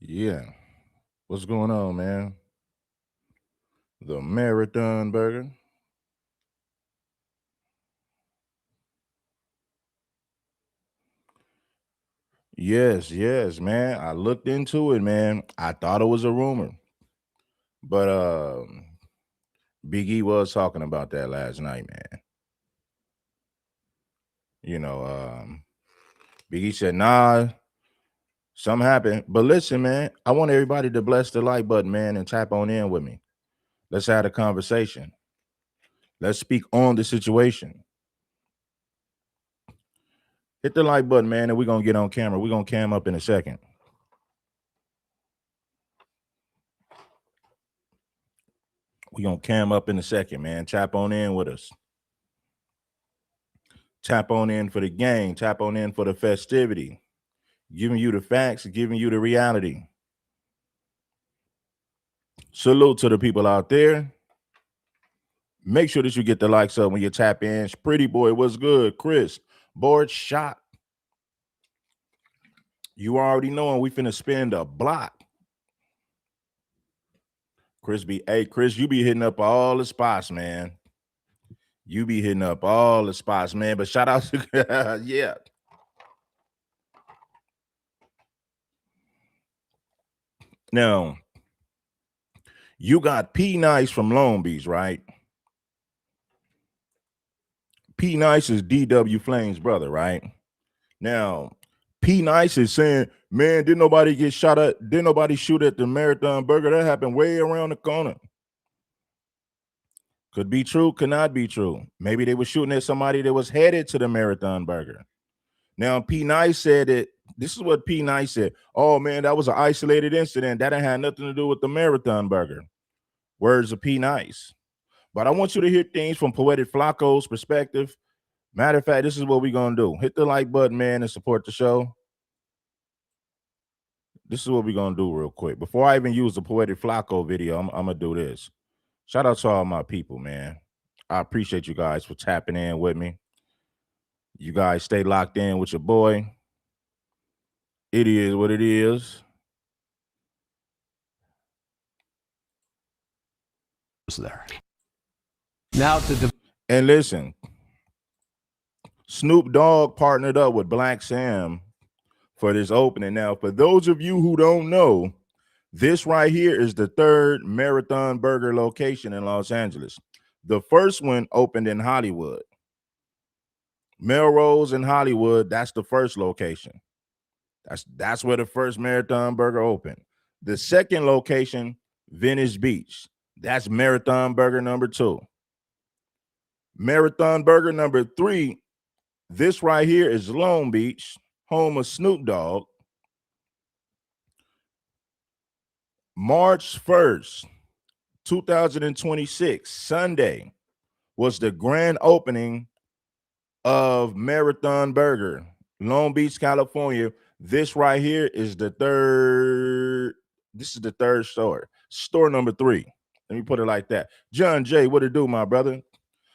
Yeah. What's going on, man? The Marathon Burger. Yes, man. I looked into it, man. I thought it was a rumor, but Big E was talking about that last night, man. You know, Big E said, "Nah, something happened." But listen, man, I want everybody to bless the like button, man, and tap on in with me. Let's have a conversation. Let's speak on the situation. Hit the like button, man, and we're gonna get on camera. We're gonna cam up in a second. We're gonna cam up in a second, man. Tap on in with us. Tap on in for the game. Tap on in for the festivity. Giving you the facts, giving you the reality. Salute to the people out there. Make sure that you get the likes up when you tap in. Pretty boy, what's good? Chris, board shot. You already knowing we finna spend a block. Chris, you be hitting up all the spots, man. You be hitting up all the spots, man. But shout out to yeah. Now, you got P Nice from Long Beach, right? P Nice is DW Flame's brother, right? Now, P Nice is saying, man, didn't nobody get shot at? Didn't nobody shoot at the Marathon Burger? That happened way around the corner. Could be true, could not be true. Maybe they were shooting at somebody that was headed to the Marathon Burger. Now, P Nice said that this is what P Nice said. Oh man, that was an isolated incident. That had nothing to do with the Marathon Burger. Words of P Nice. But I want you to hear things from Poetic Flaco's perspective. Matter of fact, this is what we're gonna do. Hit the like button, man, and support the show. This is what we're gonna do real quick. Before I even use the Poetic Flaco video, I'm gonna do this. Shout out to all my people, man. I appreciate you guys for tapping in with me. You guys stay locked in with your boy. It is what it is. There. Now to And listen, Snoop Dogg partnered up with Black Sam for this opening. Now, for those of you who don't know, this right here is the third Marathon Burger location in Los Angeles. The first one opened in Hollywood. Melrose in Hollywood, that's the first location. That's where the first Marathon Burger opened. The second location, Venice Beach. That's Marathon Burger number 2. Marathon Burger number 3, this right here is Long Beach, home of Snoop Dogg. March 1st, 2026, Sunday, was the grand opening of Marathon Burger, Long Beach, California. This right here is the third. This is the third store. Store number 3. Let me put it like that. John J, what it do, my brother?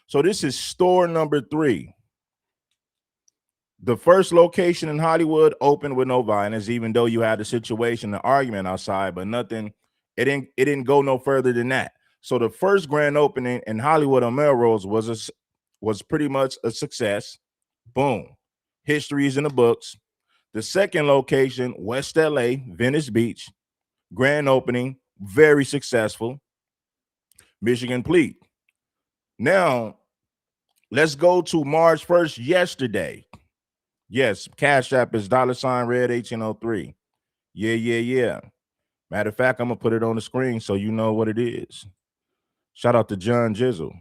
So this is store number 3. The first location in Hollywood opened with no violence, even though you had a situation, an argument outside, but nothing. It didn't go no further than that. So the first grand opening in Hollywood on Melrose was pretty much a success. Boom, history is in the books. The second location, West LA, Venice Beach, grand opening, very successful. Michigan Pleat. Now let's go to March 1st, yesterday. Yes, Cash App is $Red 1803. Yeah. Matter of fact, I'm gonna put it on the screen so you know what it is. Shout out to John Jizzle.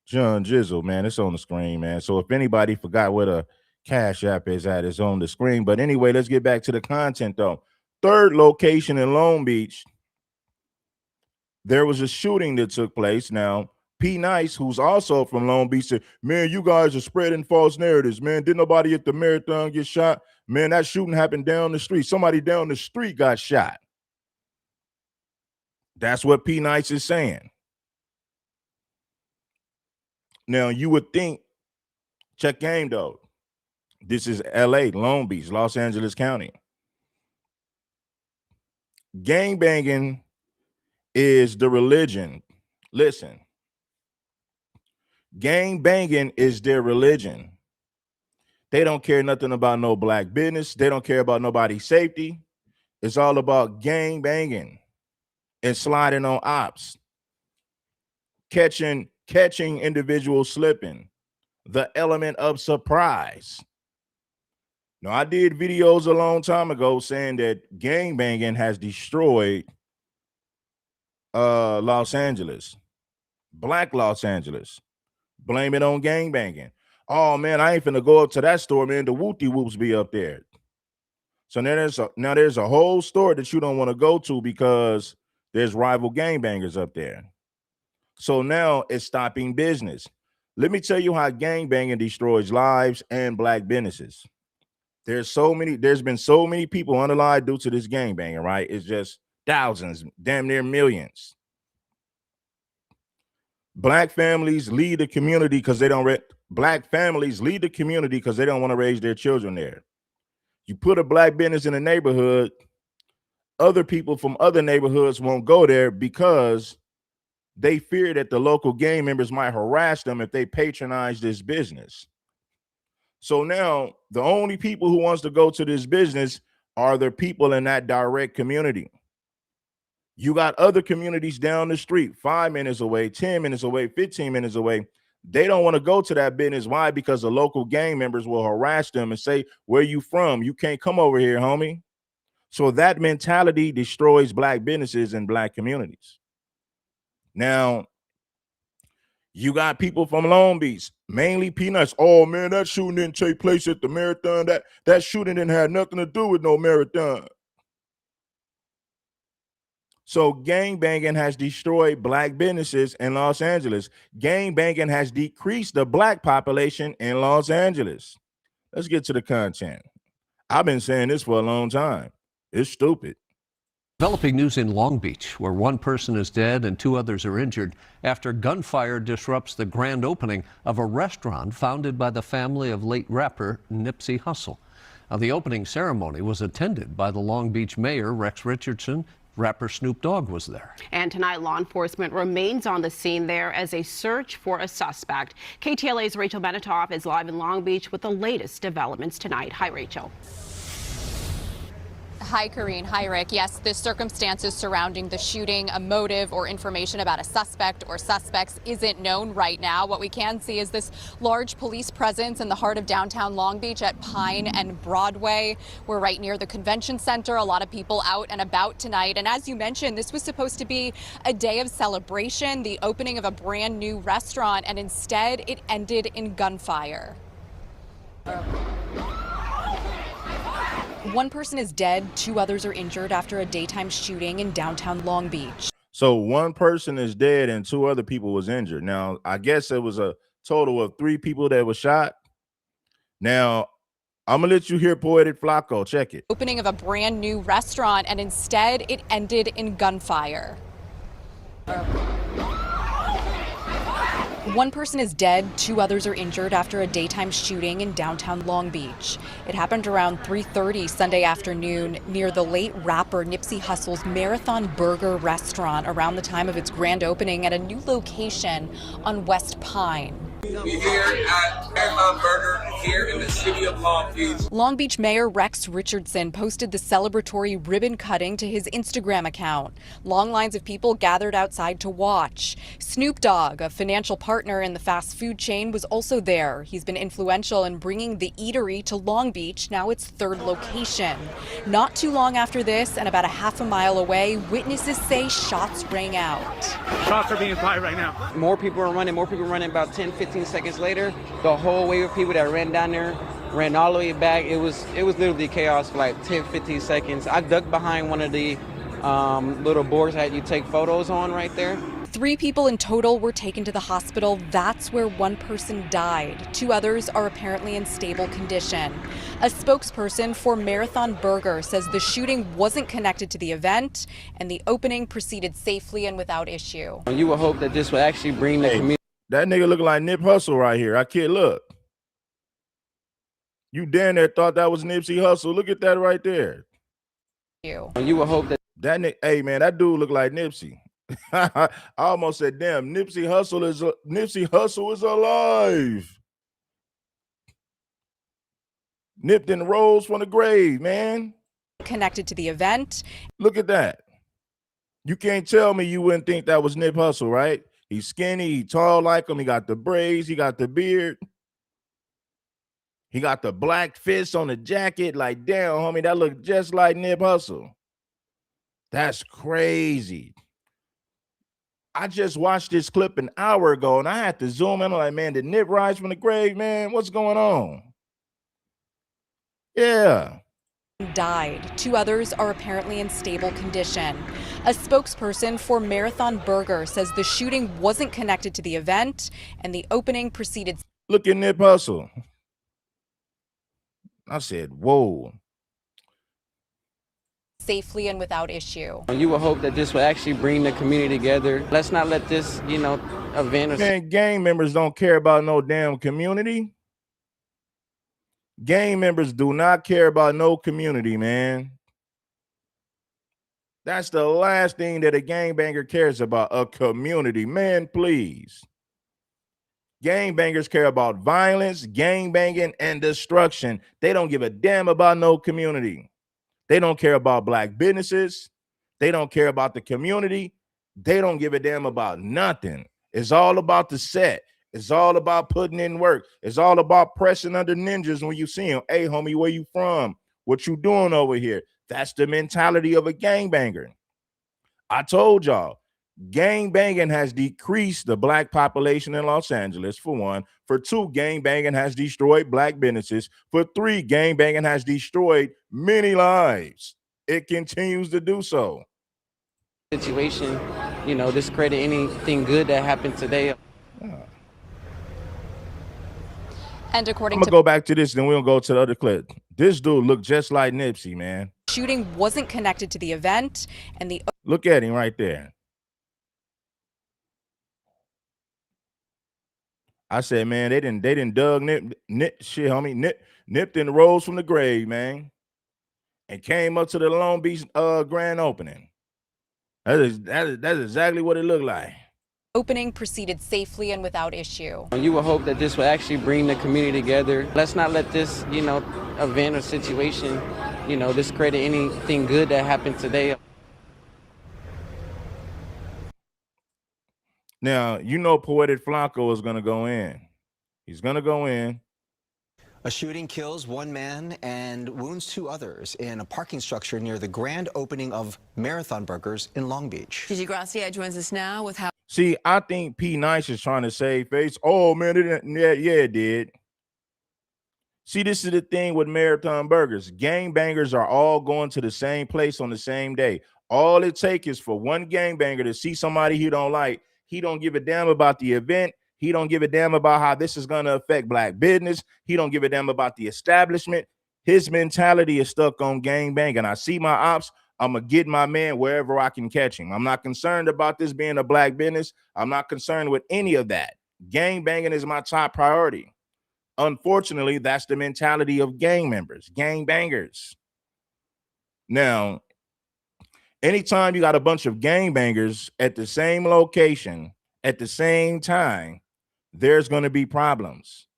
John Jizzle, man, it's on the screen, man. So if anybody forgot what a Cash App is at, it's on the screen. But anyway, let's get back to the content though. Third location in Long Beach, there was a shooting that took place. Now, P Nice, who's also from Long Beach, said, man, you guys are spreading false narratives, man. Didn't nobody at the marathon get shot? Man, that shooting happened down the street. Somebody down the street got shot. That's what P Nice is saying. Now, you would think, check game though. This is LA, Long Beach, Los Angeles County. gangbanging is the religion. Listen, gangbanging is their religion. They don't care nothing about no black business. They don't care about nobody's safety. It's all about gang banging and sliding on ops, catching individuals slipping, the element of surprise. Now, I did videos a long time ago saying that gang banging has destroyed Los Angeles, black Los Angeles. Blame it on gang banging. Oh man, I ain't finna go up to that store, man. The whoopty whoops be up there. So now there's a whole store that you don't want to go to because there's rival gangbangers up there. So now it's stopping business. Let me tell you how gangbanging destroys lives and black businesses. There's been so many people unalive due to this gangbanging, right? It's just thousands, damn near millions. Black families lead the community because they don't want to raise their children there. You put a black business in a neighborhood, other people from other neighborhoods won't go there because they fear that the local gang members might harass them if they patronize this business. So now the only people who wants to go to this business are the people in that direct community. You got other communities down the street, 5 minutes away, 10 minutes away, 15 minutes away. They don't want to go to that business. Why? Because the local gang members will harass them and say, where you from? You can't come over here, homie. So that mentality destroys black businesses and black communities. Now, you got people from Long Beach, mainly Peanuts. Oh man, that shooting didn't take place at the marathon. That shooting didn't have nothing to do with no marathon. So gangbanging has destroyed black businesses in Los Angeles. Gangbanging has decreased the black population in Los Angeles. Let's get to the content. I've been saying this for a long time. It's stupid. Developing news in Long Beach, where one person is dead and 2 others are injured after gunfire disrupts the grand opening of a restaurant founded by the family of late rapper Nipsey Hussle. Now, the opening ceremony was attended by the Long Beach mayor, Rex Richardson. Rapper Snoop Dogg was there. And tonight, law enforcement remains on the scene there as a search for a suspect. KTLA's Rachel Benetoff is live in Long Beach with the latest developments tonight. Hi, Rachel. Hi, Karine. Hi, Rick. Yes, the circumstances surrounding the shooting, a motive or information about a suspect or suspects isn't known right now. What we can see is this large police presence in the heart of downtown Long Beach at Pine and Broadway. We're right near the convention center. A lot of people out and about tonight. And as you mentioned, this was supposed to be a day of celebration, the opening of a brand new restaurant, and instead it ended in gunfire. One person is dead, 2 others are injured after a daytime shooting in downtown Long Beach. So one person is dead and 2 other people was injured. Now, I guess it was a total of 3 people that were shot. Now, I'm gonna let you hear Poetic Flaco. Check it. Opening of a brand new restaurant, and instead it ended in gunfire. One person is dead, 2 others are injured after a daytime shooting in downtown Long Beach. It happened around 3:30 Sunday afternoon near the late rapper Nipsey Hussle's Marathon Burger restaurant around the time of its grand opening at a new location on West Pine. We're here at Marathon Burger here in the city of Long Beach. Long Beach Mayor Rex Richardson posted the celebratory ribbon cutting to his Instagram account. Long lines of people gathered outside to watch. Snoop Dogg, a financial partner in the fast food chain, was also there. He's been influential in bringing the eatery to Long Beach, now its 3rd location. Not too long after this, and about a half a mile away, witnesses say shots rang out. Shots are being fired right now. More people are running, about 10, 15 seconds later. The whole wave of people that ran down there ran all the way back. It was literally chaos for like 10, 15 seconds. I ducked behind one of the little boards that you take photos on right there. 3 people in total were taken to the hospital. That's where 1 person died. 2 others are apparently in stable condition. A spokesperson for Marathon Burger says the shooting wasn't connected to the event and the opening proceeded safely and without issue. You would hope that this would actually bring the community. That nigga looking like Nip Hussle right here. I can't look. You damn near thought that was Nipsey Hussle. Look at that right there. You would hope that Hey man, that dude look like Nipsey. I almost said, damn, Nipsey Hussle is alive. Nipped and rose from the grave, man. Connected to the event. Look at that. You can't tell me you wouldn't think that was Nip Hussle, right? He's skinny, he tall like him, he got the braids, he got the beard. He got the black fist on the jacket. Like, damn, homie, that look just like Nip Hussle. That's crazy. I just watched this clip an hour ago, and I had to zoom in. I'm like, man, did Nip rise from the grave, man? What's going on? Yeah. Died. 2 others are apparently in stable condition. A spokesperson for Marathon Burger says the shooting wasn't connected to the event and the opening proceeded. Look at Nip Hussle. I said, whoa. Safely and without issue. You would hope that this will actually bring the community together. Let's not let this, event. Man, gang members don't care about no damn community. Gang members do not care about no community, man. That's the last thing that a gangbanger cares about, a community. Man, please. Gangbangers care about violence, gangbanging, and destruction. They don't give a damn about no community. They don't care about black businesses. They don't care about the community. They don't give a damn about nothing. It's all about the set. It's all about putting in work. It's all about pressing under ninjas when you see them. Hey, homie, where you from? What you doing over here? That's the mentality of a gangbanger. I told y'all, gangbanging has decreased the black population in Los Angeles, for one. For 2, gangbanging has destroyed black businesses. For 3, gangbanging has destroyed many lives. It continues to do so. Situation, discredit anything good that happened today. And according I'm to gonna go back to this, then we'll go to the other clip. This dude looked just like Nipsey, man. shooting wasn't connected to the event and the Look at him right there. I said, man, they didn't dug Nipped and rose from the grave, man, and came up to the Long Beach grand opening. That's exactly what it looked like. opening proceeded safely and without issue. You would hope that this will actually bring the community together. Let's not let this, event or situation, discredit anything good that happened today. Now, Poetic Flaco is going to go in. He's going to go in. A shooting kills 1 man and wounds 2 others in a parking structure near the grand opening of Marathon Burgers in Long Beach. Gigi Gracia joins us now with how. See, I think P. Nice is trying to save face. Oh, man, it did. See, this is the thing with Marathon Burgers. Gangbangers are all going to the same place on the same day. All it takes is for one gangbanger to see somebody he don't like. He don't give a damn about the event. He don't give a damn about how this is going to affect black business. He don't give a damn about the establishment. His mentality is stuck on gangbanging. I see my ops, I'm going to get my man wherever I can catch him. I'm not concerned about this being a black business. I'm not concerned with any of that. Gangbanging is my top priority. Unfortunately, that's the mentality of gang members, gangbangers. Now, anytime you got a bunch of gangbangers at the same location at the same time, there's going to be problems.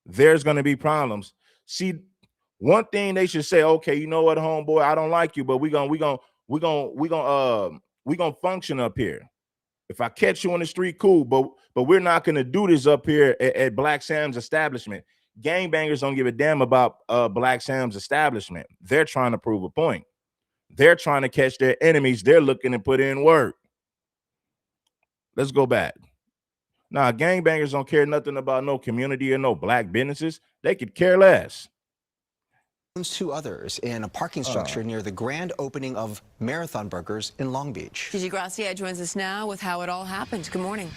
There's going to be problems. See, one thing they should say, okay, you know what, homeboy, I don't like you, but we gonna function up here. If I catch you on the street, cool, but we're not gonna do this up here at Black Sam's establishment. Gangbangers don't give a damn about Black Sam's establishment. They're trying to prove a point. They're trying to catch their enemies. They're looking to put in work. Let's go back. Nah, gangbangers don't care nothing about no community or no black businesses. They could care less. 2 others in a parking structure near the grand opening of Marathon Burgers in Long Beach. Gigi Gracia joins us now with how it all happened. Good morning.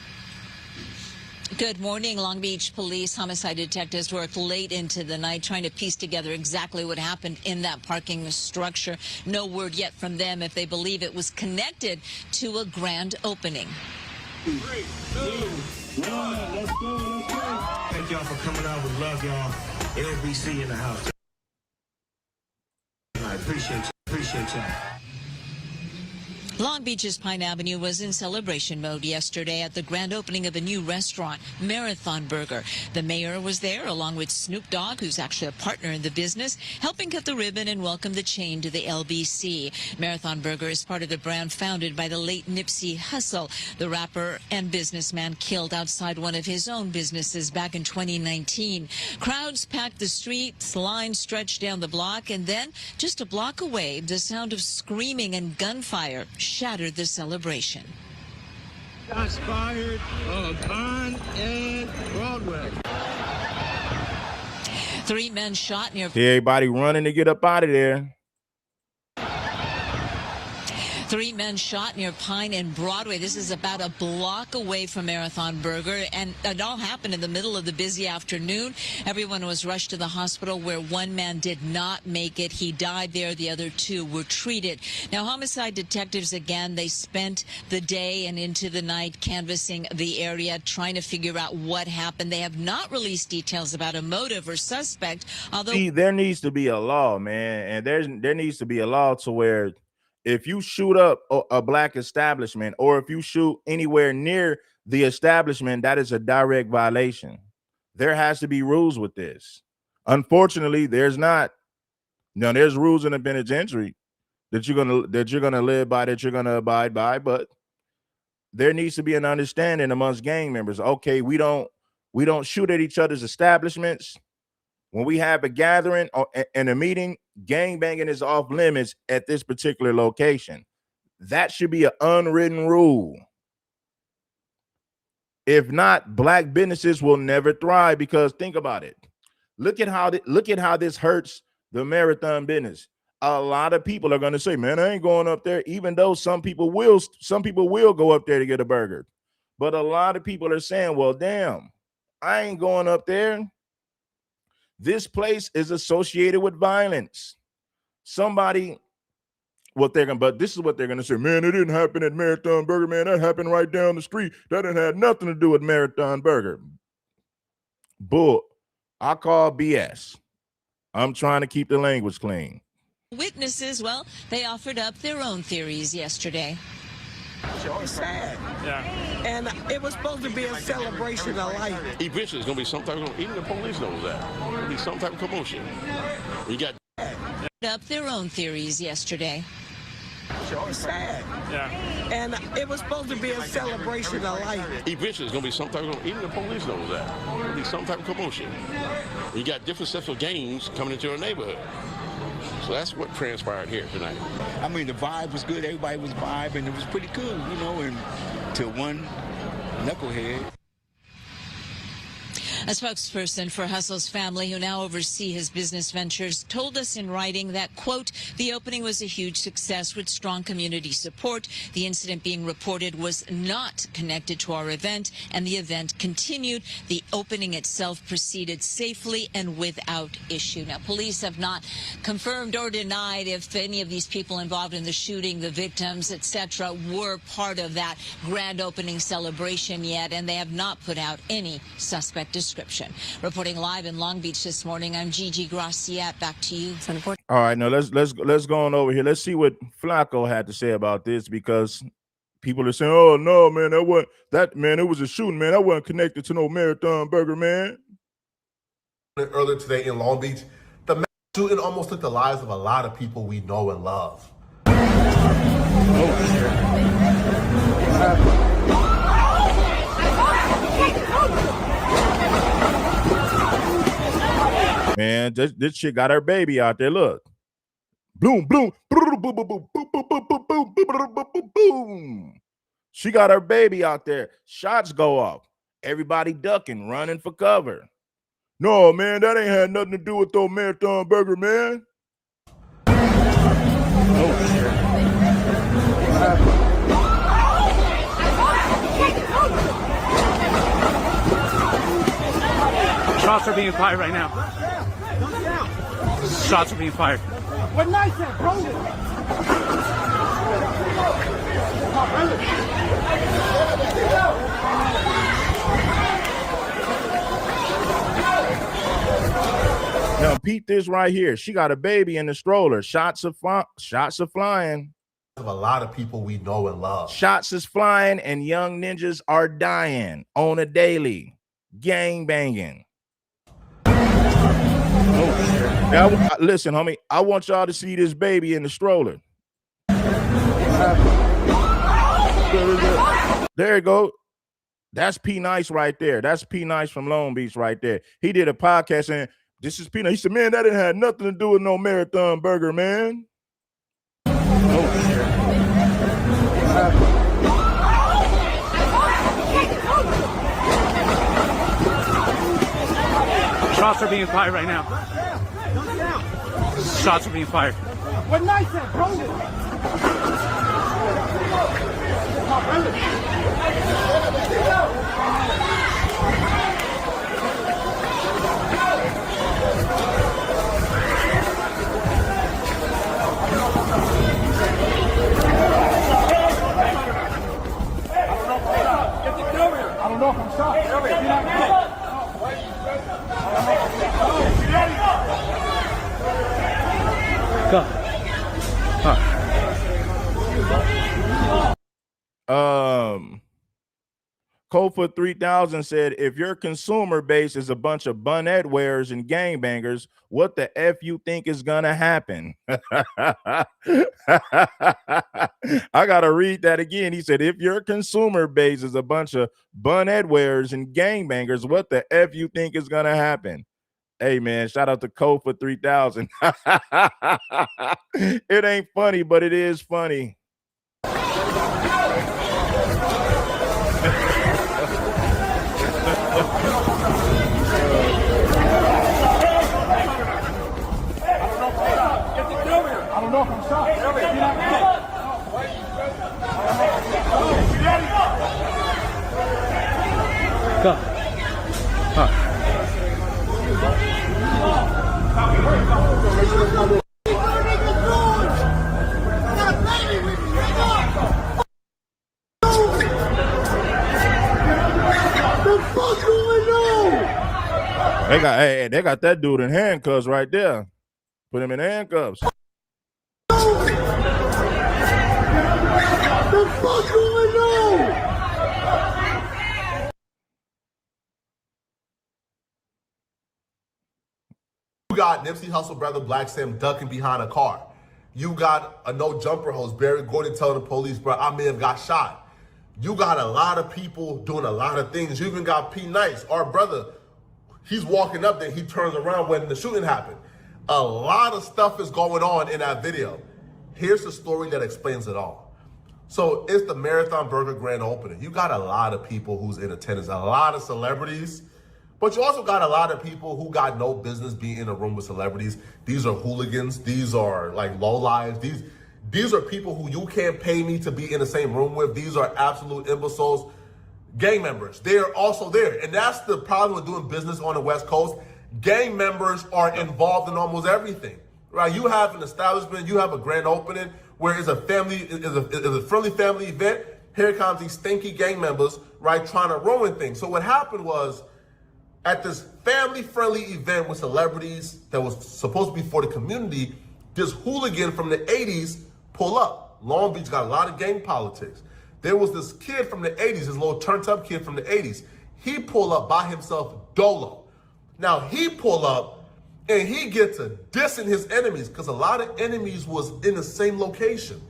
Good morning. Long Beach police homicide detectives worked late into the night trying to piece together exactly what happened in that parking structure. No word yet from them if they believe it was connected to a grand opening. 3, 2, 1, let's go. Thank y'all for coming out. We love y'all. LBC in the house. I appreciate y'all. Long Beach's Pine Avenue was in celebration mode yesterday at the grand opening of a new restaurant, Marathon Burger. The mayor was there along with Snoop Dogg, who's actually a partner in the business, helping cut the ribbon and welcome the chain to the LBC. Marathon Burger is part of the brand founded by the late Nipsey Hussle, the rapper and businessman killed outside one of his own businesses back in 2019. Crowds packed the streets, lines stretched down the block, and then just a block away, the sound of screaming and gunfire shattered the celebration. Shots fired on Pine and Broadway. 3 men shot near. See everybody running to get up out of there. 3 men shot near Pine and Broadway. This is about a block away from Marathon Burger, and it all happened in the middle of the busy afternoon. Everyone was rushed to the hospital, where 1 man did not make it. He died there. The other 2 were treated. Now, homicide detectives, again, they spent the day and into the night canvassing the area, trying to figure out what happened. They have not released details about a motive or suspect, although... See, there needs to be a law, man, and there needs to be a law to where if you shoot up a black establishment, or if you shoot anywhere near the establishment, that is a direct violation. There has to be rules with this. Unfortunately, there's not. Now, there's rules in the penitentiary that you're gonna live by, that you're gonna abide by, but there needs to be an understanding amongst gang members. Okay, we don't shoot at each other's establishments. When we have a gathering and a meeting, gang banging is off limits at this particular location. That should be an unwritten rule. If not, black businesses will never thrive, because think about it. Look at how this hurts the Marathon business. A lot of people are going to say, man, I ain't going up there, even though some people will go up there to get a burger. But a lot of people are saying, well, damn, I ain't going up there. This place is associated with violence. But this is what they're gonna say, man, it didn't happen at Marathon Burger, man. That happened right down the street. That didn't have nothing to do with Marathon Burger. Bull. I call BS. I'm trying to keep the language clean. Witnesses, well, they offered up their own theories yesterday. It's sad. Yeah. And it was supposed to be a celebration of life. Eventually, it's going to be some type of, even the police knows that. There'll be some type of commotion. We got up their own theories yesterday. It's sad. Yeah. And it was supposed to be a celebration of life. Eventually, it's going to be some type of, even the police knows that. There'll be some type of commotion. We got different sets of gangs coming into our neighborhood. So that's what transpired here tonight. I mean, the vibe was good. Everybody was vibing. It was pretty cool, you know, and till one knucklehead. A spokesperson for Hussle's family, who now oversee his business ventures, told us in writing that, quote, the opening was a huge success with strong community support. The incident being reported was not connected to our event, and the event continued. The opening itself proceeded safely and without issue. Now, police have not confirmed or denied if any of these people involved in the shooting, the victims, etc., were part of that grand opening celebration yet, and they have not put out any suspect description. Reporting live in Long Beach this morning, I'm Gigi Graciette. Back to you. All right, now let's go on over here. Let's see what Flaco had to say about this, because people are saying, "Oh no, man, it was a shooting, man. That wasn't connected to no Marathon Burger, man." Earlier today in Long Beach, the mass shooting almost took the lives of a lot of people we know and love. Man, this chick got her baby out there. Look. Boom, boom, boom, boom, boom, boom, boom, boom, boom, boom, boom. She got her baby out there. Shots go off. Everybody ducking, running for cover. No, man, that ain't had nothing to do with those Marathon Burger, man. Shots are being fired right now. Shots are being fired. What night that, bro? Now, peep this right here. She got a baby in the stroller. Shots are flying. of a lot of people we know and love. Shots is flying and young ninjas are dying on a daily. Gang banging. Now, listen, homie, I want y'all to see this baby in the stroller. There you go. That's P Nice right there. That's P Nice from Long Beach right there. He did a podcast and this is P Nice. He said, man, that didn't have nothing to do with no Marathon Burger, man. Shots are being fired right now. Shots are being fired. What nice at, bro? I don't know if I'm shot. Coldfoot 3000 said, if your consumer base is a bunch of bunhead wearers and gangbangers, what the F you think is gonna happen? I gotta read that again. He said, if your consumer base is a bunch of bunhead wearers and gangbangers, what the F you think is gonna happen? Hey man, shout out to Coldfoot 3000. It ain't funny, but it is funny. I don't know if I'm shot. They got that dude in handcuffs right there. Put him in handcuffs. The fuck going on? You got Nipsey Hussle brother Black Sam ducking behind a car. You got a no jumper host, Barry Gordon, telling the police, bro, I may have got shot. You got a lot of people doing a lot of things. You even got P Nice, our brother. He's walking up there, he turns around when the shooting happened. A lot of stuff is going on in that video. Here's the story that explains it all. So it's the Marathon Burger grand opening. You got a lot of people who's in attendance, a lot of celebrities, but you also got a lot of people who got no business being in a room with celebrities. These are hooligans. These are like lowlives. These are people who you can't pay me to be in the same room with. These are absolute imbeciles. Gang members, they're also there. And that's the problem with doing business on the West Coast. Gang members are involved in almost everything, right? You have an establishment, you have a grand opening where it's a friendly family event. Here comes these stinky gang members, right, trying to ruin things. So what happened was, at this family-friendly event with celebrities that was supposed to be for the community, this hooligan from the 80s pull up. Long Beach got a lot of gang politics. There was this kid from the 80s, this little turned-up kid from the 80s. He pull up by himself, dolo. Now, he pull up, and he gets to dissing his enemies, because a lot of enemies was in the same location.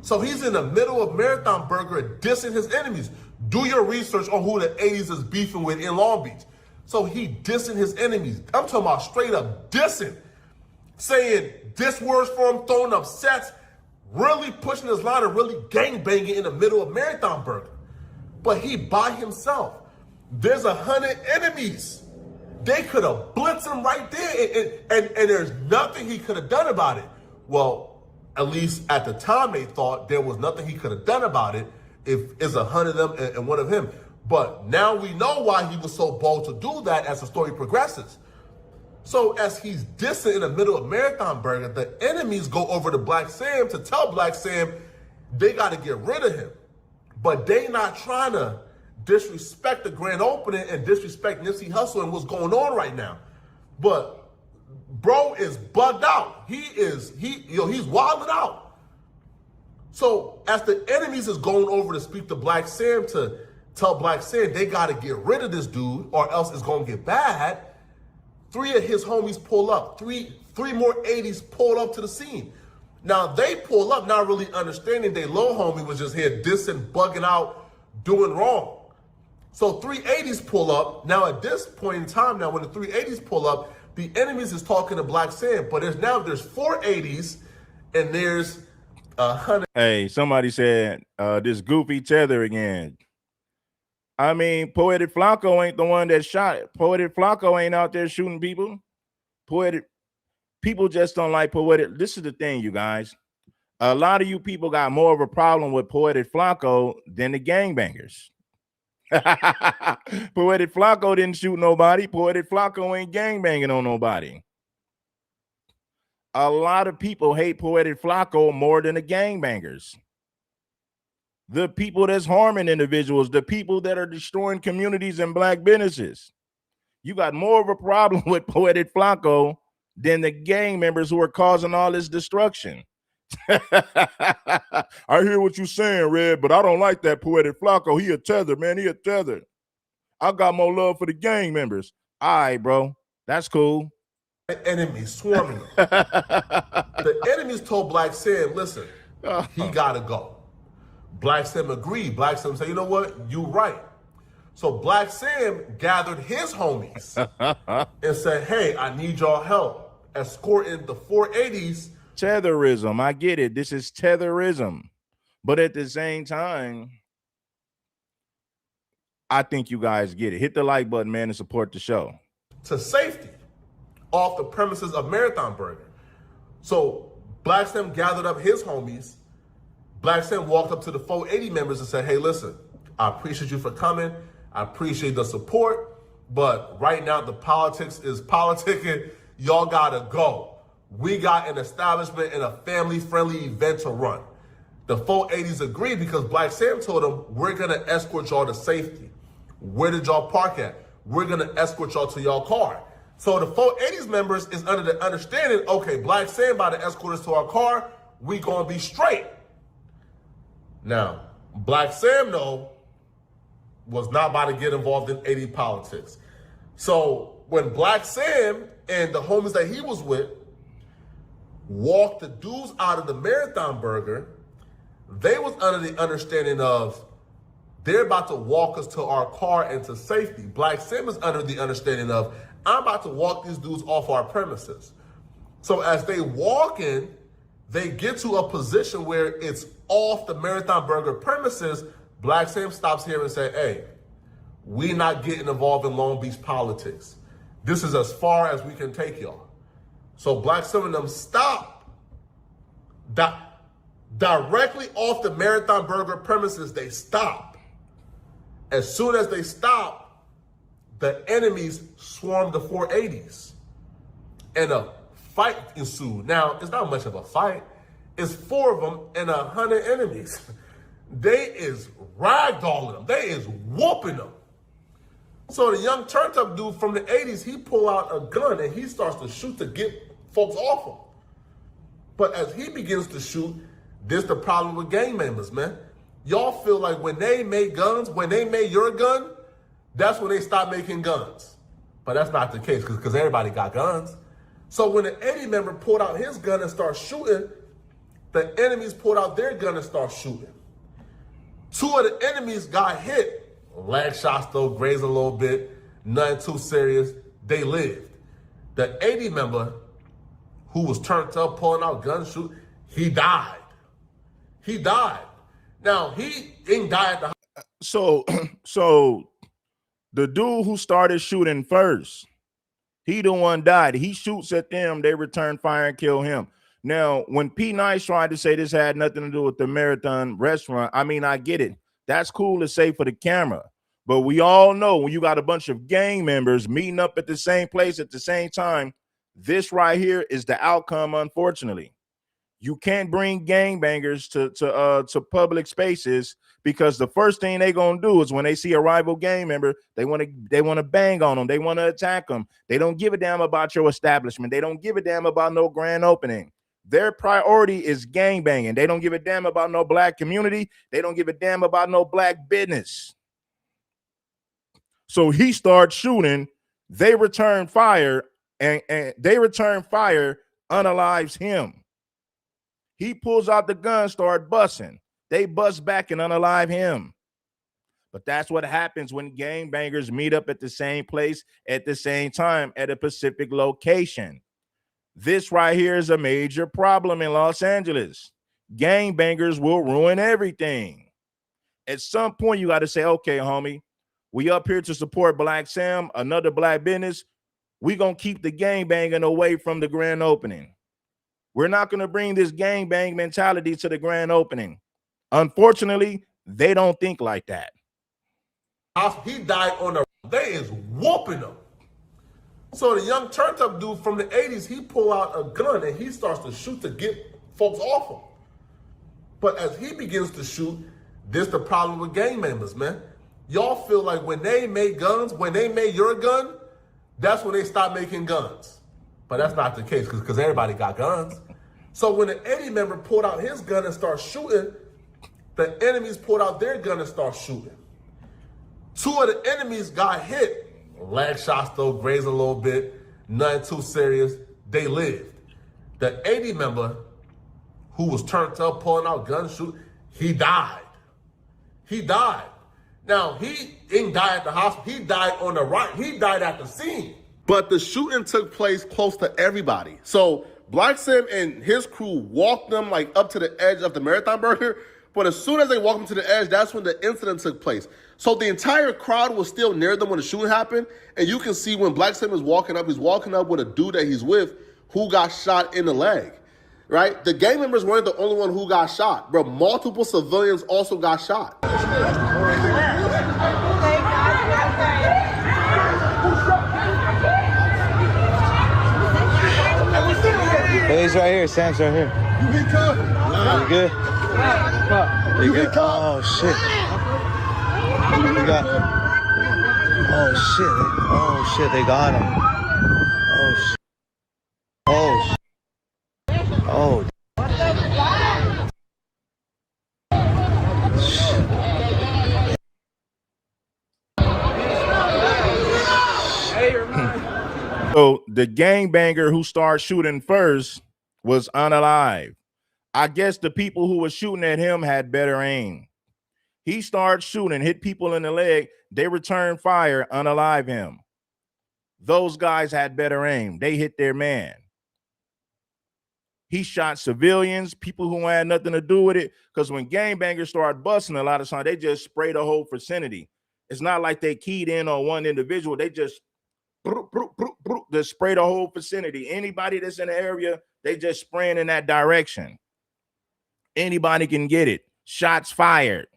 So he's in the middle of Marathon Burger dissing his enemies. Do your research on who the 80s is beefing with in Long Beach. So he dissing his enemies. I'm talking about straight up dissing. Saying diss words for him, throwing up sets, really pushing his line and really gangbanging in the middle of Marathon Burger. But he by himself. There's 100 enemies. They could have blitzed him right there, and there's nothing he could have done about it. Well, at least at the time they thought there was nothing he could have done about it if it's 100 of them and one of him. But now we know why he was so bold to do that as the story progresses. So as he's dissing in the middle of Marathon Burger, the enemies go over to Black Sam to tell Black Sam they got to get rid of him. But they not trying to disrespect the grand opening and disrespect Nipsey Hussle and what's going on right now. But bro is bugged out. He's wilding out. So as the enemies is going over to speak to Black Sam to tell Black Sam they got to get rid of this dude or else it's going to get bad, 3 of his homies pull up. Three more 80s pull up to the scene. Now they pull up not really understanding they low homie was just here dissing, bugging out, doing wrong. So 380s pull up. Now at this point in time, now when the 380s pull up, the enemies is talking to Black Sam, but there's 480s and there's 100. Hey, somebody said this goofy tether again. I mean, Poetic Flaco ain't the one that shot it. Poetic Flaco ain't out there shooting people. People just don't like Poetic. This is the thing, you guys. A lot of you people got more of a problem with Poetic Flaco than the gangbangers. Poetic Flaco didn't shoot nobody. Poetic Flaco ain't gangbanging on nobody. A lot of people hate Poetic Flaco more than the gangbangers. The people that's harming individuals, the people that are destroying communities and black businesses. You got more of a problem with Poetic Flaco than the gang members who are causing all this destruction. I hear what you're saying, Red, but I don't like that Poetic Flaco. He a tether, man. He a tether. I got more love for the gang members. All right, bro. That's cool. Enemies swarming them. The enemies told Black Sam, listen, he got to go. Black Sam agreed. Black Sam said, you know what? You right. So Black Sam gathered his homies and said, hey, I need y'all help escorting the 480s. Tetherism. I get it. This is tetherism. But at the same time, I think you guys get it. Hit the like button, man, and support the show. To safety off the premises of Marathon Burger. So Black Sam gathered up his homies. Black Sam walked up to the 480 members and said, hey, listen, I appreciate you for coming. I appreciate the support. But right now, the politics is politicking. Y'all got to go. We got an establishment and a family-friendly event to run. The 480s agreed because Black Sam told them, we're going to escort y'all to safety. Where did y'all park at? We're going to escort y'all to y'all car. So the 480s members is under the understanding, okay, Black Sam about to escort us to our car. We going to be straight. Now, Black Sam, though, was not about to get involved in 80 politics. So when Black Sam and the homies that he was with walked the dudes out of the Marathon Burger, they was under the understanding of they're about to walk us to our car and to safety. Black Sam is under the understanding of I'm about to walk these dudes off our premises. So as they walk in, they get to a position where it's off the Marathon Burger premises. Black Sam stops here and says, hey, we not getting involved in Long Beach politics. This is as far as we can take y'all. So Black Sam and them stop directly off the Marathon Burger premises. They stop. As soon as they stop, the enemies swarmed the 480s. And a fight ensued. Now, it's not much of a fight. It's 4 of them and 100 enemies. They is ragdolling them. They is whooping them. So the young turned up dude from the 80s, he pull out a gun and he starts to shoot to get folks off him. But as he begins to shoot, this the problem with gang members, man. Y'all feel like when they made guns, when they made your gun, that's when they stopped making guns. But that's not the case because everybody got guns. So when the 80 member pulled out his gun and started shooting, the enemies pulled out their gun and started shooting. 2 of the enemies got hit. Leg shots though, grazed a little bit, nothing too serious. They lived. The 80 member who was turned up, pulling out guns, shoot, he died. He died. Now, he didn't die at the So the dude who started shooting first, he the one died. He shoots at them, they return fire and kill him. Now, when P. Nice tried to say this had nothing to do with the Marathon restaurant, I mean, I get it. That's cool to say for the camera. But we all know when you got a bunch of gang members meeting up at the same place at the same time, this right here is the outcome, unfortunately. You can't bring gangbangers to public spaces because the first thing they're gonna do is when they see a rival gang member, they want to bang on them, they want to attack them. They don't give a damn about your establishment. They don't give a damn about no grand opening. Their priority is gangbanging. They don't give a damn about no black community. They don't give a damn about no black business. So he starts shooting. They return fire, and they return fire, unalives him. He pulls out the gun, start busting. They bust back and unalive him. But that's what happens when gangbangers meet up at the same place at the same time at a specific location. This right here is a major problem in Los Angeles. Gangbangers will ruin everything. At some point, you got to say, okay, homie, we up here to support Black Sam, another black business. We going to keep the gangbanging away from the grand opening. We're not going to bring this gangbang mentality to the grand opening. Unfortunately, they don't think like that. He died on the, they is whooping him. So the young turned up dude from the 80s, he pull out a gun and he starts to shoot to get folks off him. But as he begins to shoot, this the problem with gang members, man. Y'all feel like when they made guns, when they made your gun, that's when they stopped making guns. But that's not the case because everybody got guns. So when the 80 member pulled out his gun and started shooting, the enemies pulled out their gun and started shooting. 2 of the enemies got hit. Leg shots though, grazed a little bit, nothing too serious. They lived. The 80 member who was turned up, pulling out guns, shoot, he died. He died. Now, he didn't die at the hospital. He died on the right. He died at the scene. But the shooting took place close to everybody. So Black Sam and his crew walked them like up to the edge of the Marathon Burger. But as soon as they walked them to the edge, that's when the incident took place. So the entire crowd was still near them when the shooting happened. And you can see when Black Sam is walking up, he's walking up with a dude that he's with who got shot in the leg, right? The gang members weren't the only one who got shot, bro. Multiple civilians also got shot. He's right here. Sam's right here. You good? You good? Oh shit. You got. Oh shit. Oh shit. They got him. Oh shit. Oh shit. Oh. So the gangbanger who started shooting first was unalive. I guess the people who were shooting at him had better aim. He started shooting, hit people in the leg. They returned fire, unalive him. Those guys had better aim. They hit their man. He shot civilians, people who had nothing to do with it. Because when gangbangers start busting, a lot of times they just spray the whole vicinity. It's not like they keyed in on one individual. They just spray the whole vicinity. Anybody that's in the area, they just spraying in that direction. Anybody can get it. Shots fired.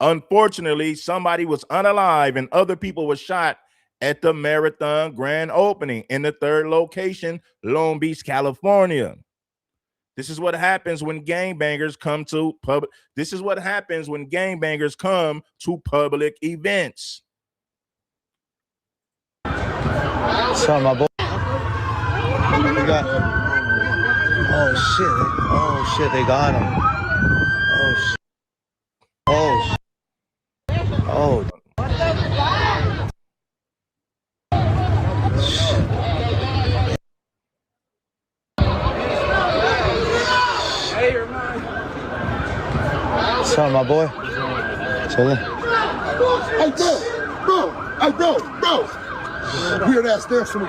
Unfortunately, somebody was unalive and other people were shot at the Marathon grand opening in the 3rd location, Long Beach, California. This is what happens when gangbangers come to public. This is what happens when gangbangers come to public events. So my boy. You got. Oh shit. Oh shit. They got him. Oh shit. Oh shit. Oh. What's up, my boy? Chillin'. Hey, bro. Hey, bro. Weird ass dance for me.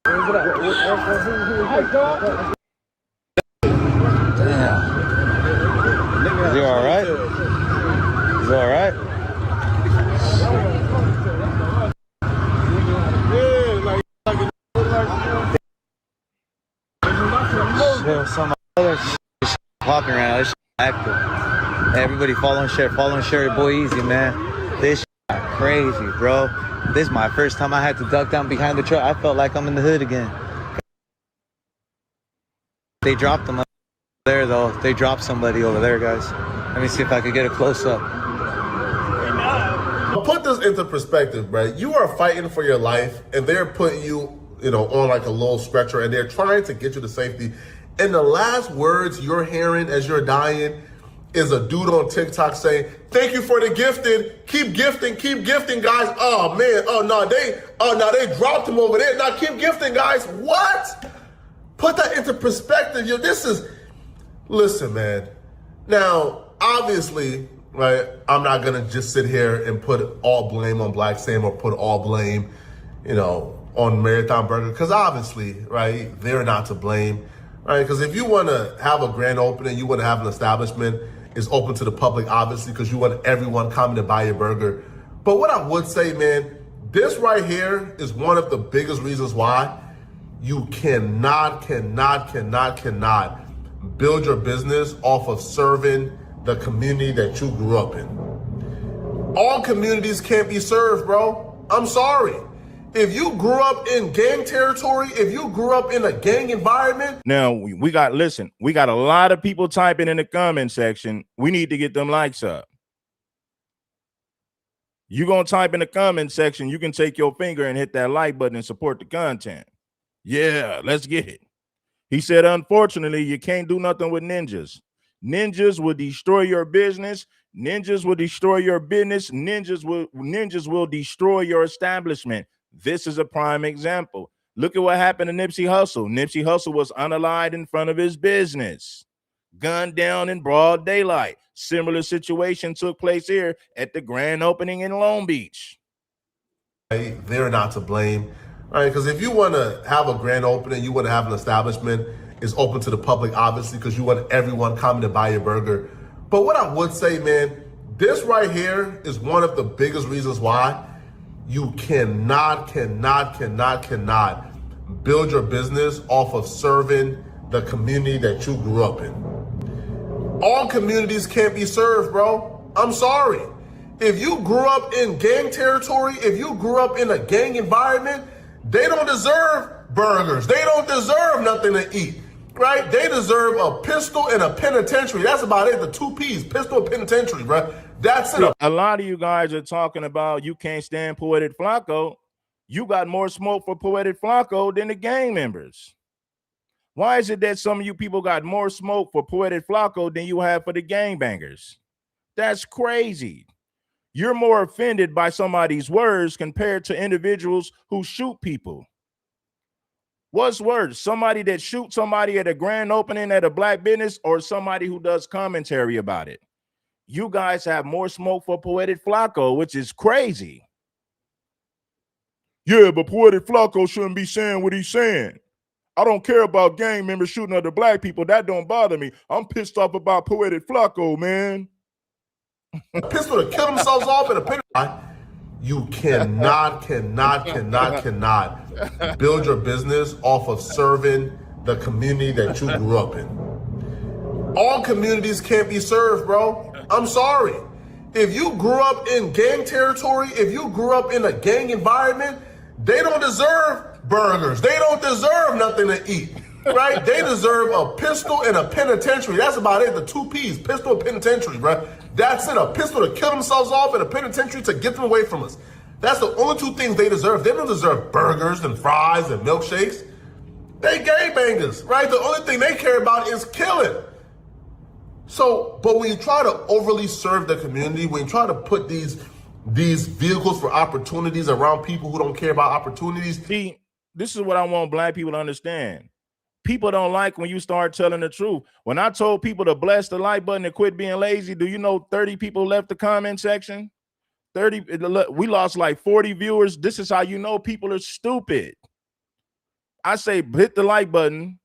Damn. Is he all right? Is he all right? Shit, some other shit popping right now. This shit active. Everybody follow and share it, boy, easy, man. This shit crazy, bro. This is my first time I had to duck down behind the truck. I felt like I'm in the hood again. They dropped them up there, though. They dropped somebody over there, guys. Let me see if I could get a close-up. Put this into perspective, bro. You are fighting for your life, and they're putting you, on like a little stretcher, and they're trying to get you to safety. And the last words you're hearing as you're dying is a dude on TikTok saying, "Thank you for the gifted. Keep gifting, guys." Oh man, they dropped him over there. Now keep gifting, guys. What? Put that into perspective. Listen, man. Now, obviously, right, I'm not gonna just sit here and put all blame on Black Sam or put all blame, on Marathon Burger, because obviously, right, they're not to blame, right? Because if you want to have a grand opening, you want to have an establishment, it's open to the public, obviously, because you want everyone coming to buy your burger. But what I would say, man, this right here is one of the biggest reasons why you cannot build your business off of serving the community that you grew up in. All communities can't be served, bro. I'm sorry. If you grew up in gang territory, if you grew up in a gang environment. Now, we got a lot of people typing in the comment section. We need to get them likes up. You're going to type in the comment section. You can take your finger and hit that like button and support the content. Yeah, let's get it. He said, unfortunately, you can't do nothing with ninjas. Ninjas will destroy your business. Ninjas will destroy your business. Ninjas will destroy your establishment. This is a prime example. Look at what happened to Nipsey Hussle. Nipsey Hussle was unalived in front of his business, gunned down in broad daylight. Similar situation took place here at the grand opening in Long Beach. They're not to blame, right? Because if you want to have a grand opening, you want to have an establishment, it's open to the public, obviously, because you want everyone coming to buy your burger. But what I would say, man, this right here is one of the biggest reasons why you cannot build your business off of serving the community that you grew up in. All communities can't be served, bro. I'm sorry. If you grew up in gang territory, if you grew up in a gang environment, they don't deserve burgers. They don't deserve nothing to eat, right? They deserve a pistol and a penitentiary. That's about it. The 2 P's, pistol and penitentiary, bro. That's it. A lot of you guys are talking about you can't stand Poetic Flaco. You got more smoke for Poetic Flaco than the gang members. Why is it that some of you people got more smoke for Poetic Flaco than you have for the gangbangers? That's crazy. You're more offended by somebody's words compared to individuals who shoot people. What's worse, somebody that shoots somebody at a grand opening at a black business or somebody who does commentary about it? You guys have more smoke for Poetic Flaco, which is crazy. Yeah, but Poetic Flaco shouldn't be saying what he's saying. I don't care about gang members shooting other black people. That don't bother me. I'm pissed off about Poetic Flaco, man. A pistol to kill themselves off in a pit. You cannot build your business off of serving the community that you grew up in. All communities can't be served, bro. I'm sorry. If you grew up in gang territory, if you grew up in a gang environment, they don't deserve burgers. They don't deserve nothing to eat, right? They deserve a pistol and a penitentiary. That's about it. The 2 P's, pistol and penitentiary, bro. That's it. A pistol to kill themselves off and a penitentiary to get them away from us. That's the only 2 things they deserve. They don't deserve burgers and fries and milkshakes. They gangbangers, right? The only thing they care about is killing. So, but when you try to overly serve the community, when you try to put these vehicles for opportunities around people who don't care about opportunities. See, this is what I want black people to understand. People don't like when you start telling the truth. When I told people to bless the like button and quit being lazy, do you know 30 people left the comment section? 30, we lost like 40 viewers. This is how you know people are stupid. I say hit the like button.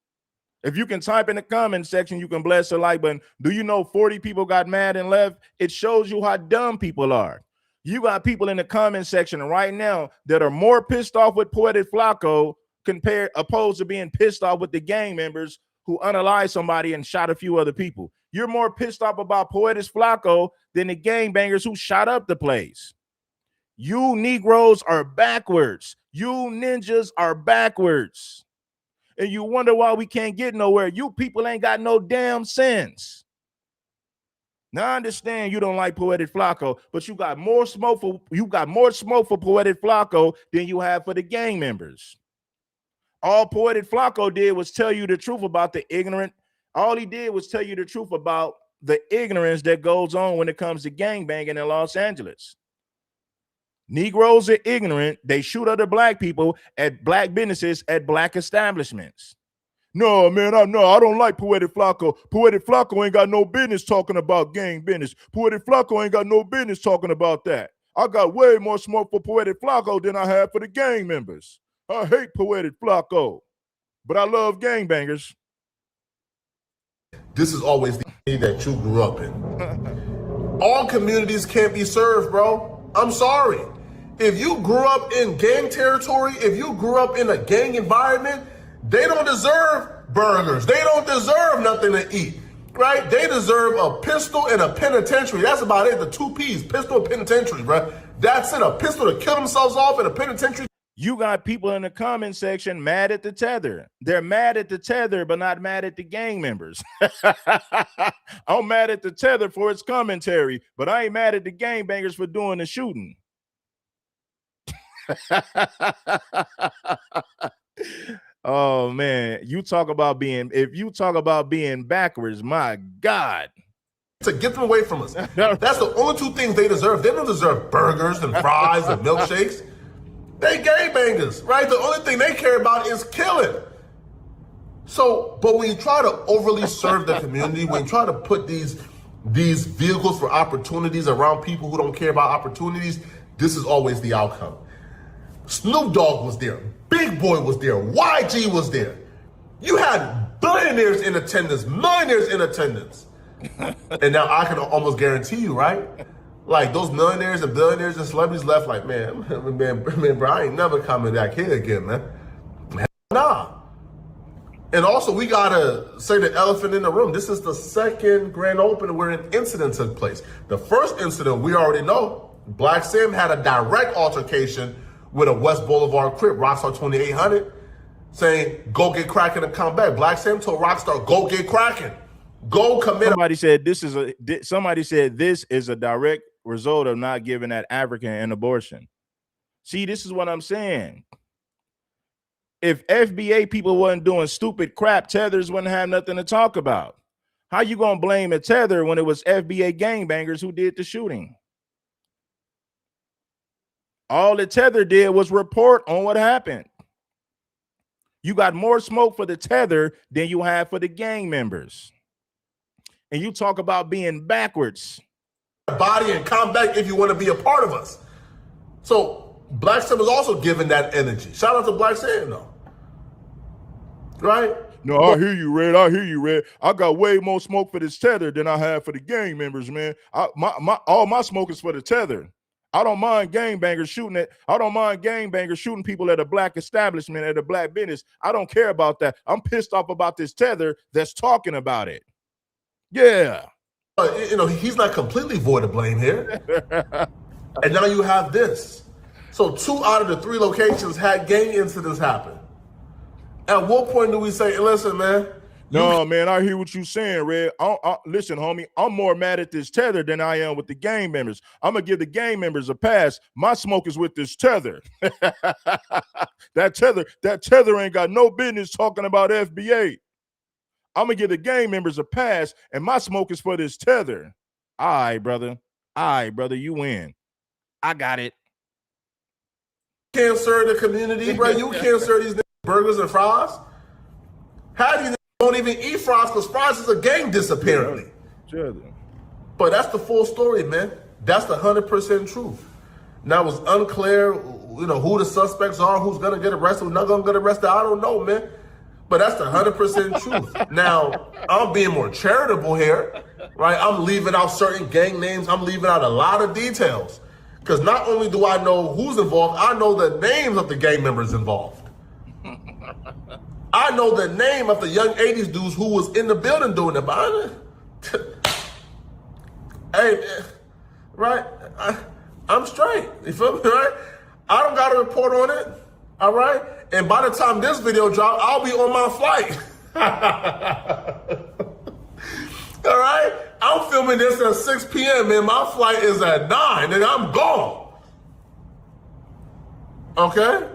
If you can type in the comment section, you can bless the like button. Do you know 40 people got mad and left? It shows you how dumb people are. You got people in the comment section right now that are more pissed off with Poetic Flaco opposed to being pissed off with the gang members who unalived somebody and shot a few other people. You're more pissed off about Poetic Flaco than the gangbangers who shot up the place. You Negroes are backwards. You ninjas are backwards. And you wonder why we can't get nowhere. You people ain't got no damn sense. Now I understand you don't like Poetic Flaco, but you got more smoke for Poetic Flaco than you have for the gang members. All Poetic Flaco did was tell you the truth about the ignorant. All he did was tell you the truth about the ignorance that goes on when it comes to gangbanging in Los Angeles. Negroes are ignorant. They shoot other black people at black businesses, at black establishments. No, man, I don't like Poetic Flaco. Poetic Flaco ain't got no business talking about gang business. Poetic Flaco ain't got no business talking about that. I got way more smoke for Poetic Flaco than I have for the gang members. I hate Poetic Flaco, but I love gangbangers. This is always the that you grew up in. All communities can't be served, bro. I'm sorry. If you grew up in gang territory, if you grew up in a gang environment, they don't deserve burgers. They don't deserve nothing to eat, right? They deserve a pistol and a penitentiary. That's about it. The 2 P's, pistol and penitentiary, bro. That's it. A pistol to kill themselves off and a penitentiary. You got people in the comment section mad at the tether. They're mad at the tether, but not mad at the gang members. I'm mad at the tether for its commentary, but I ain't mad at the gangbangers for doing the shooting. Oh man, if you talk about being backwards, my God. To get them away from us. That's the only 2 things they deserve. They don't deserve burgers and fries and milkshakes. They gangbangers, right? The only thing they care about is killing. So, but when you try to overly serve the community, when you try to put these vehicles for opportunities around people who don't care about opportunities, this is always the outcome. Snoop Dogg was there. Big Boy was there. YG was there. You had billionaires in attendance, millionaires in attendance. And now I can almost guarantee you, right? Like those millionaires and billionaires and celebrities left like, man, bro, I ain't never coming back here again, man. Nah. And also, we gotta say the elephant in the room. This is the second grand opening where an incident took place. The first incident, we already know, Black Sam had a direct altercation with a West Boulevard Crip, Rockstar 2800, saying, go get cracking and come back. Black Sam told Rockstar, go get cracking. Go commit. Somebody said this is a direct result of not giving that African an abortion. See, this is what I'm saying. If FBA people wasn't doing stupid crap, tethers wouldn't have nothing to talk about. How you gonna blame a tether when it was FBA gangbangers who did the shooting? All the tether did was report on what happened. You got more smoke for the tether than you have for the gang members. And you talk about being backwards. Body and come back if you want to be a part of us. So Black Sam was also given that energy. Shout out to Black Sam though. Right? No, I hear you, Red. I hear you, Red. I got way more smoke for this tether than I have for the gang members, man. All my smoke is for the tether. I don't mind gangbangers shooting it. I don't mind gangbangers shooting people at a black establishment, at a black business. I don't care about that. I'm pissed off about this tether that's talking about it. Yeah. He's not completely void of blame here. And now you have this. So 2 out of the 3 locations had gang incidents happen. At what point do we say, listen, man? No, man, I hear what you're saying, Red. Listen, homie, I'm more mad at this tether than I am with the gang members. I'm going to give the gang members a pass. My smoke is with this tether. That tether ain't got no business talking about FBA. I'm going to give the gang members a pass, and my smoke is for this tether. All right, brother. You win. I got it. You can't serve the community, bro. You can't serve these burgers and fries. How do you don't even eat fries? Because fries is a gang diss, apparently. Sure. But that's the full story, man. That's the 100% truth. Now, it's unclear, who the suspects are, who's going to get arrested, who's not going to get arrested. I don't know, man. But that's the 100% truth. Now, I'm being more charitable here, right? I'm leaving out certain gang names. I'm leaving out a lot of details. Because not only do I know who's involved, I know the names of the gang members involved. I know the name of the young 80s dudes who was in the building doing it. But hey, right? I'm straight. You feel me, right? I don't got a report on it. All right? And by the time this video drops, I'll be on my flight. All right? I'm filming this at 6 p.m., man. My flight is at 9, and I'm gone. Okay?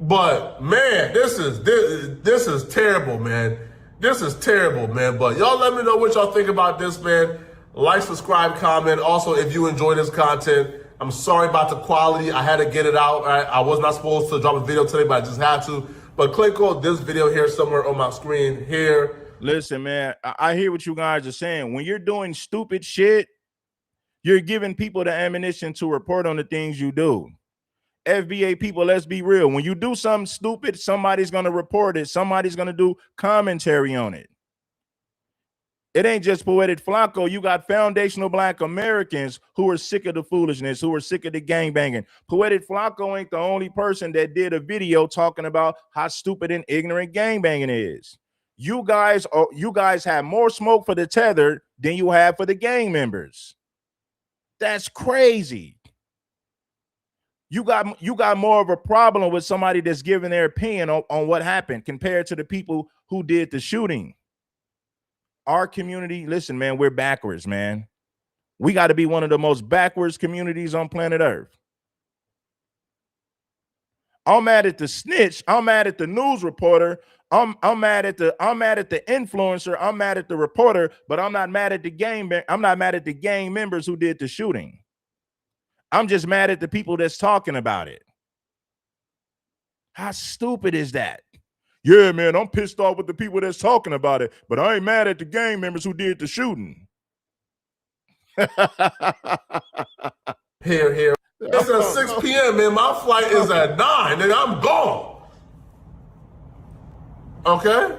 But man, this is terrible, man. This is terrible, man. But y'all let me know what y'all think about this, man. Like, subscribe, comment. Also, if you enjoy this content, I'm sorry about the quality. I had to get it out. I was not supposed to drop a video today, but I just had to. But click on this video here somewhere on my screen here. Listen, man, I hear what you guys are saying. When you're doing stupid shit, you're giving people the ammunition to report on the things you do. FBA people, let's be real. When you do something stupid, somebody's going to report it. Somebody's going to do commentary on it. It ain't just Poetic Flaco. You got foundational Black Americans who are sick of the foolishness, who are sick of the gangbanging. Poetic Flaco ain't the only person that did a video talking about how stupid and ignorant gangbanging is. You guys have more smoke for the tether than you have for the gang members. That's crazy. You got more of a problem with somebody that's giving their opinion on what happened compared to the people who did the shooting. Our community, listen, man, we're backwards, man. We got to be one of the most backwards communities on planet Earth. I'm mad at the snitch. I'm mad at the news reporter. I'm mad at the influencer. I'm mad at the reporter, but I'm not mad at the gang. I'm not mad at the gang members who did the shooting. I'm just mad at the people that's talking about it. How stupid is that? Yeah, man, I'm pissed off with the people that's talking about it, but I ain't mad at the gang members who did the shooting. Here. It's at 6 p.m., man. My flight is at 9, and I'm gone. Okay?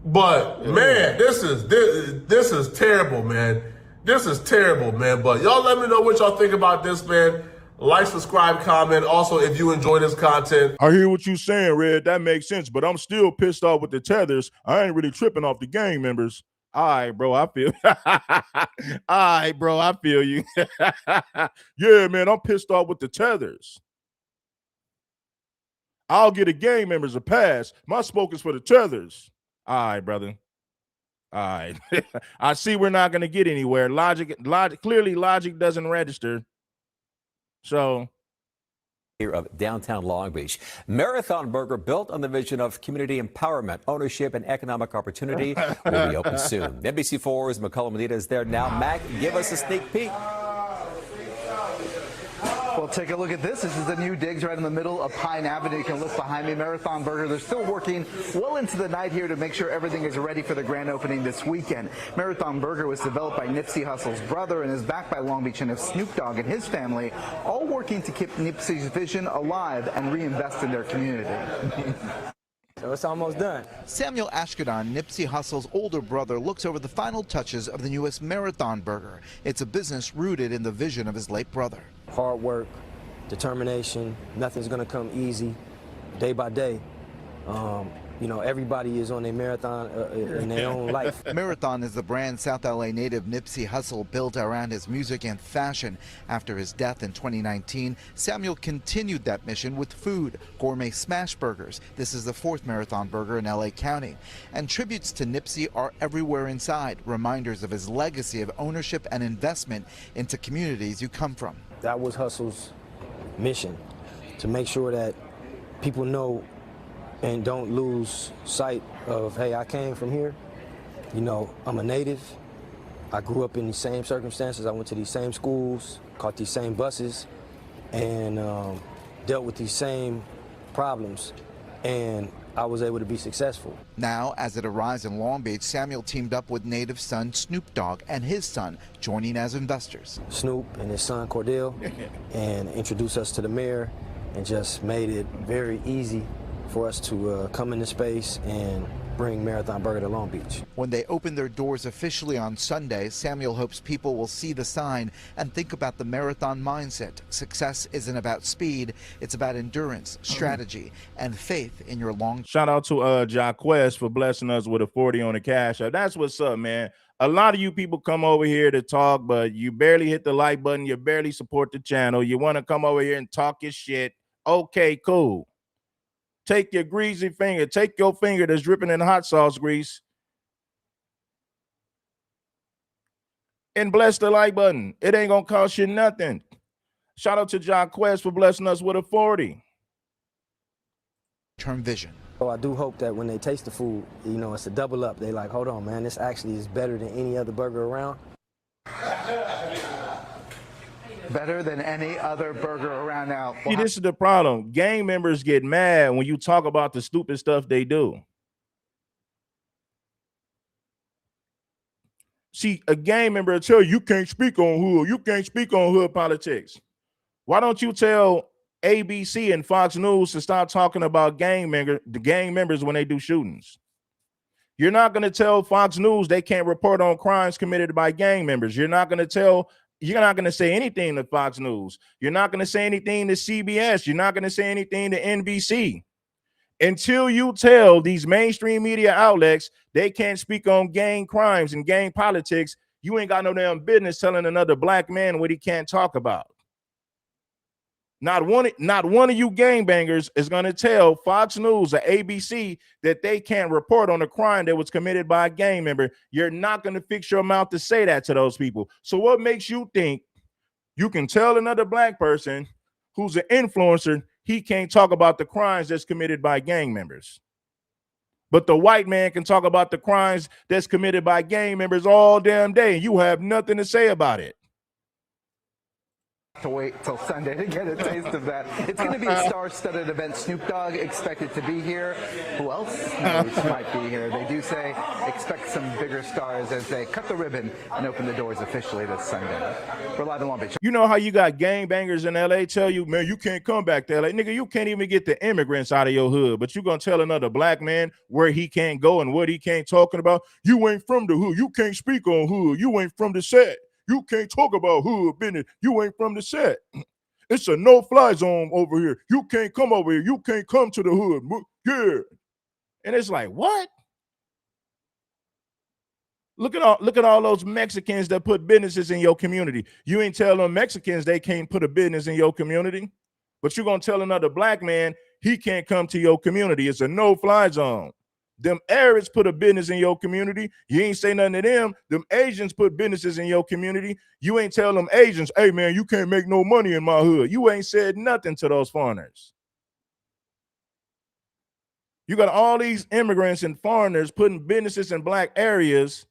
But, man, this is terrible, man. This is terrible, man. But y'all let me know what y'all think about this, man. Like, subscribe, comment. Also, if you enjoy this content. I hear what you're saying, Red. That makes sense, but I'm still pissed off with the tethers. I ain't really tripping off the gang members. All right, bro, I feel. All right, bro, I feel you. Yeah, man, I'm pissed off with the tethers. I'll get the gang members a pass. My smoke is for the tethers. All right, brother. All right. I see we're not going to get anywhere. Clearly logic doesn't register. So of downtown Long Beach. Marathon Burger, built on the vision of community empowerment, ownership, and economic opportunity, will be open soon. NBC4's McCullough Medina is there now. Mac, give us a sneak peek. Well, take a look at this. This is the new digs right in the middle of Pine Avenue. You can look behind me. Marathon Burger, they're still working well into the night here to make sure everything is ready for the grand opening this weekend. Marathon Burger was developed by Nipsey Hussle's brother and is backed by Long Beach and Snoop Dogg and his family, all working to keep Nipsey's vision alive and reinvest in their community. So it's almost done. Samuel Ashkedon, Nipsey Hussle's older brother, looks over the final touches of the newest Marathon Burger. It's a business rooted in the vision of his late brother. Hard work, determination, nothing's going to come easy, day by day. You know, everybody is on a marathon in their own life. Marathon is the brand South LA native Nipsey Hussle built around his music and fashion. After his death in 2019, Samuel continued that mission with food, gourmet smash burgers. This is the 4th Marathon Burger in LA County. And tributes to Nipsey are everywhere inside, reminders of his legacy of ownership and investment into communities you come from. That was Hussle's mission, to make sure that people know and don't lose sight of, hey, I came from here. You know, I'm a native. I grew up in these same circumstances. I went to these same schools, caught these same buses, and dealt with these same problems. And I was able to be successful. Now, as it arrives in Long Beach, Samuel teamed up with native son Snoop Dogg and his son, joining as investors. Snoop and his son Cordell, and introduced us to the mayor, and just made it very easy for us to come into space and bring Marathon Burger to Long Beach. When they open their doors officially on Sunday, Samuel hopes people will see the sign and think about the marathon mindset. Success isn't about speed, it's about endurance, strategy, and faith in your long. Shout out to Jaquez for blessing us with a 40 on the cash app. That's what's up, man. A lot of you people come over here to talk, but you barely hit the like button. You barely support the channel. You want to come over here and talk your shit. Okay, cool. Take your greasy finger, take your finger that's dripping in hot sauce grease and bless the like button. It ain't gonna cost you nothing. Shout out to John Quest for blessing us with a 40. term vision. So I do hope that when they taste the food, you know, it's a double up. They like, hold on, man, this actually is better than any other burger around. Better than any other burger around now. See, this is the problem. Gang members get mad when you talk about the stupid stuff they do. See, a gang member will tell you can't speak on hood. You can't speak on hood politics. Why don't you tell ABC and Fox News to stop talking about the gang members when they do shootings? You're not going to tell Fox News they can't report on crimes committed by gang members. You're not going to say anything to Fox News. You're not going to say anything to CBS. You're not going to say anything to NBC. Until you tell these mainstream media outlets they can't speak on gang crimes and gang politics, you ain't got no damn business telling another black man what he can't talk about. Not one of you gangbangers is going to tell Fox News or ABC that they can't report on a crime that was committed by a gang member. You're not going to fix your mouth to say that to those people. So what makes you think you can tell another black person who's an influencer he can't talk about the crimes that's committed by gang members? But the white man can talk about the crimes that's committed by gang members all damn day, and you have nothing to say about it. To wait till Sunday to get a taste of that. It's going to be a star-studded event. Snoop Dogg expected to be here. Who else might be here? They do say expect some bigger stars as they cut the ribbon and open the doors officially this Sunday. We're live in Long Beach. You know how you got gangbangers in LA tell you, man, you can't come back to LA. Nigga, you can't even get the immigrants out of your hood, but you gonna tell another black man where he can't go and what he can't talking about? You ain't from the hood. You can't speak on hood. You ain't from the set. You can't talk about hood business. You ain't from the set. It's a no-fly zone over here. You can't come over here. You can't come to the hood. Yeah. And it's like, what? Look at all those Mexicans that put businesses in your community. You ain't tell them Mexicans they can't put a business in your community, but you're gonna tell another black man he can't come to your community. It's a no-fly zone. Them Arabs put a business in your community. You ain't say nothing to them. Them Asians put businesses in your community. You ain't tell them Asians, hey, man, you can't make no money in my hood. You ain't said nothing to those foreigners. You got all these immigrants and foreigners putting businesses in black areas,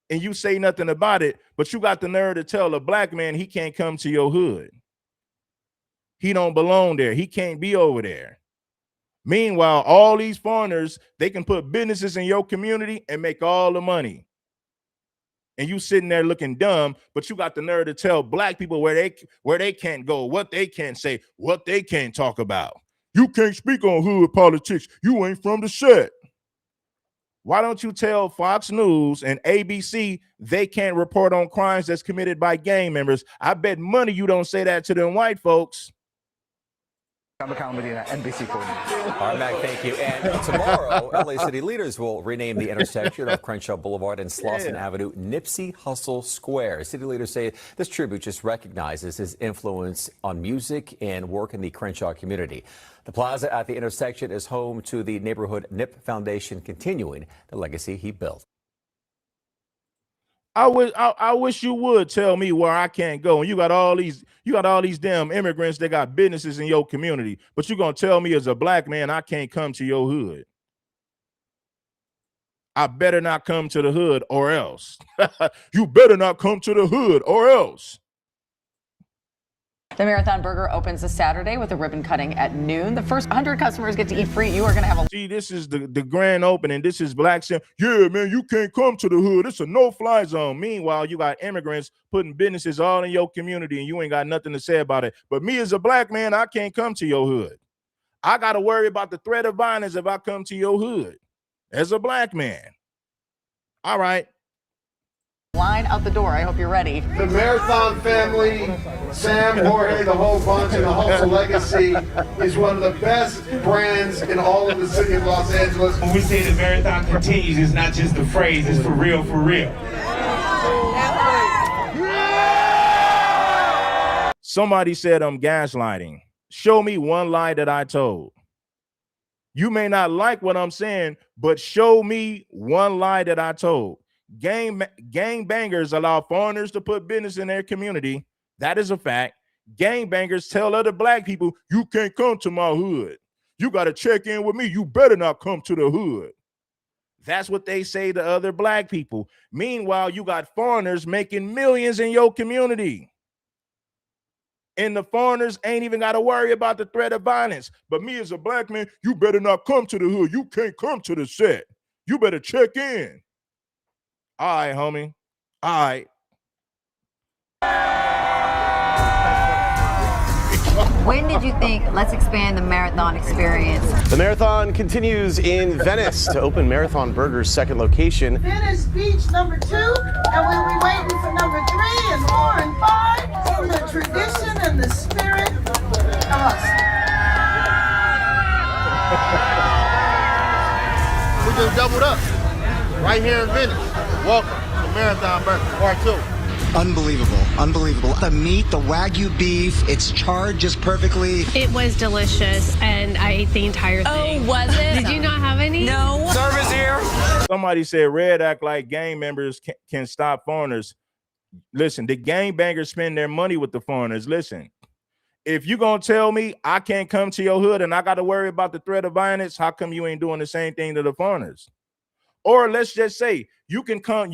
and you say nothing about it, but you got the nerve to tell a black man he can't come to your hood. He don't belong there. He can't be over there. Meanwhile, all these foreigners, they can put businesses in your community and make all the money. And you sitting there looking dumb, but you got the nerve to tell black people where they can't go, what they can't say, what they can't talk about. You can't speak on hood politics. You ain't from the set. Why don't you tell Fox News and ABC they can't report on crimes that's committed by gang members? I bet money you don't say that to them white folks. I'm Medina, NBC 4 News. All right, Mac, thank you. And tomorrow, LA city leaders will rename the intersection of Crenshaw Boulevard and Slauson Avenue Nipsey Hussle Square. City leaders say this tribute just recognizes his influence on music and work in the Crenshaw community. The plaza at the intersection is home to the neighborhood NIP Foundation, continuing the legacy he built. I wish you would tell me where I can't go. And you got all these damn immigrants that got businesses in your community, but you're gonna tell me as a black man I can't come to your hood. I better not come to the hood or else. You better not come to the hood or else. The Marathon Burger opens this Saturday with a ribbon cutting at noon. The first 100 customers get to eat free. You are going to have a... See, this is the grand opening. This is Black Sam. Yeah, man, you can't come to the hood. It's a no-fly zone. Meanwhile, you got immigrants putting businesses all in your community, and you ain't got nothing to say about it. But me as a black man, I can't come to your hood. I got to worry about the threat of violence if I come to your hood as a black man. All right. Line out the door. I hope you're ready. The Marathon family, Sam, Jorge, the whole bunch, and the Hustle legacy is one of the best brands in all of the city of Los Angeles. When we say the marathon continues, it's not just a phrase, it's for real, for real. Somebody said I'm gaslighting. Show me one lie that I told. You may not like what I'm saying, but show me one lie that I told. Gang bangers allow foreigners to put business in their community. That is a fact. Gang bangers tell other black people, you can't come to my hood. You got to check in with me. You better not come to the hood. That's what they say to other black people. Meanwhile, you got foreigners making millions in your community. And the foreigners ain't even got to worry about the threat of violence. But me as a black man, you better not come to the hood. You can't come to the set. You better check in. All right, homie. All right. When did you think, let's expand the marathon experience? The marathon continues in Venice to open Marathon Burger's second location. Venice Beach number 2, and we'll be waiting for number 3 and 4 and 5 in the tradition and the spirit of us. We just doubled up right here in Venice. Welcome to Marathon Burger Part 2. Unbelievable, unbelievable. The meat, the Wagyu beef, it's charred just perfectly. It was delicious, and I ate the entire thing. Oh, was it? Did you not have any? No. Service here. Somebody said Red act like gang members can stop foreigners. Listen, the gangbangers spend their money with the foreigners. Listen, if you gonna tell me I can't come to your hood and I got to worry about the threat of violence, how come you ain't doing the same thing to the foreigners? Or let's just say you can come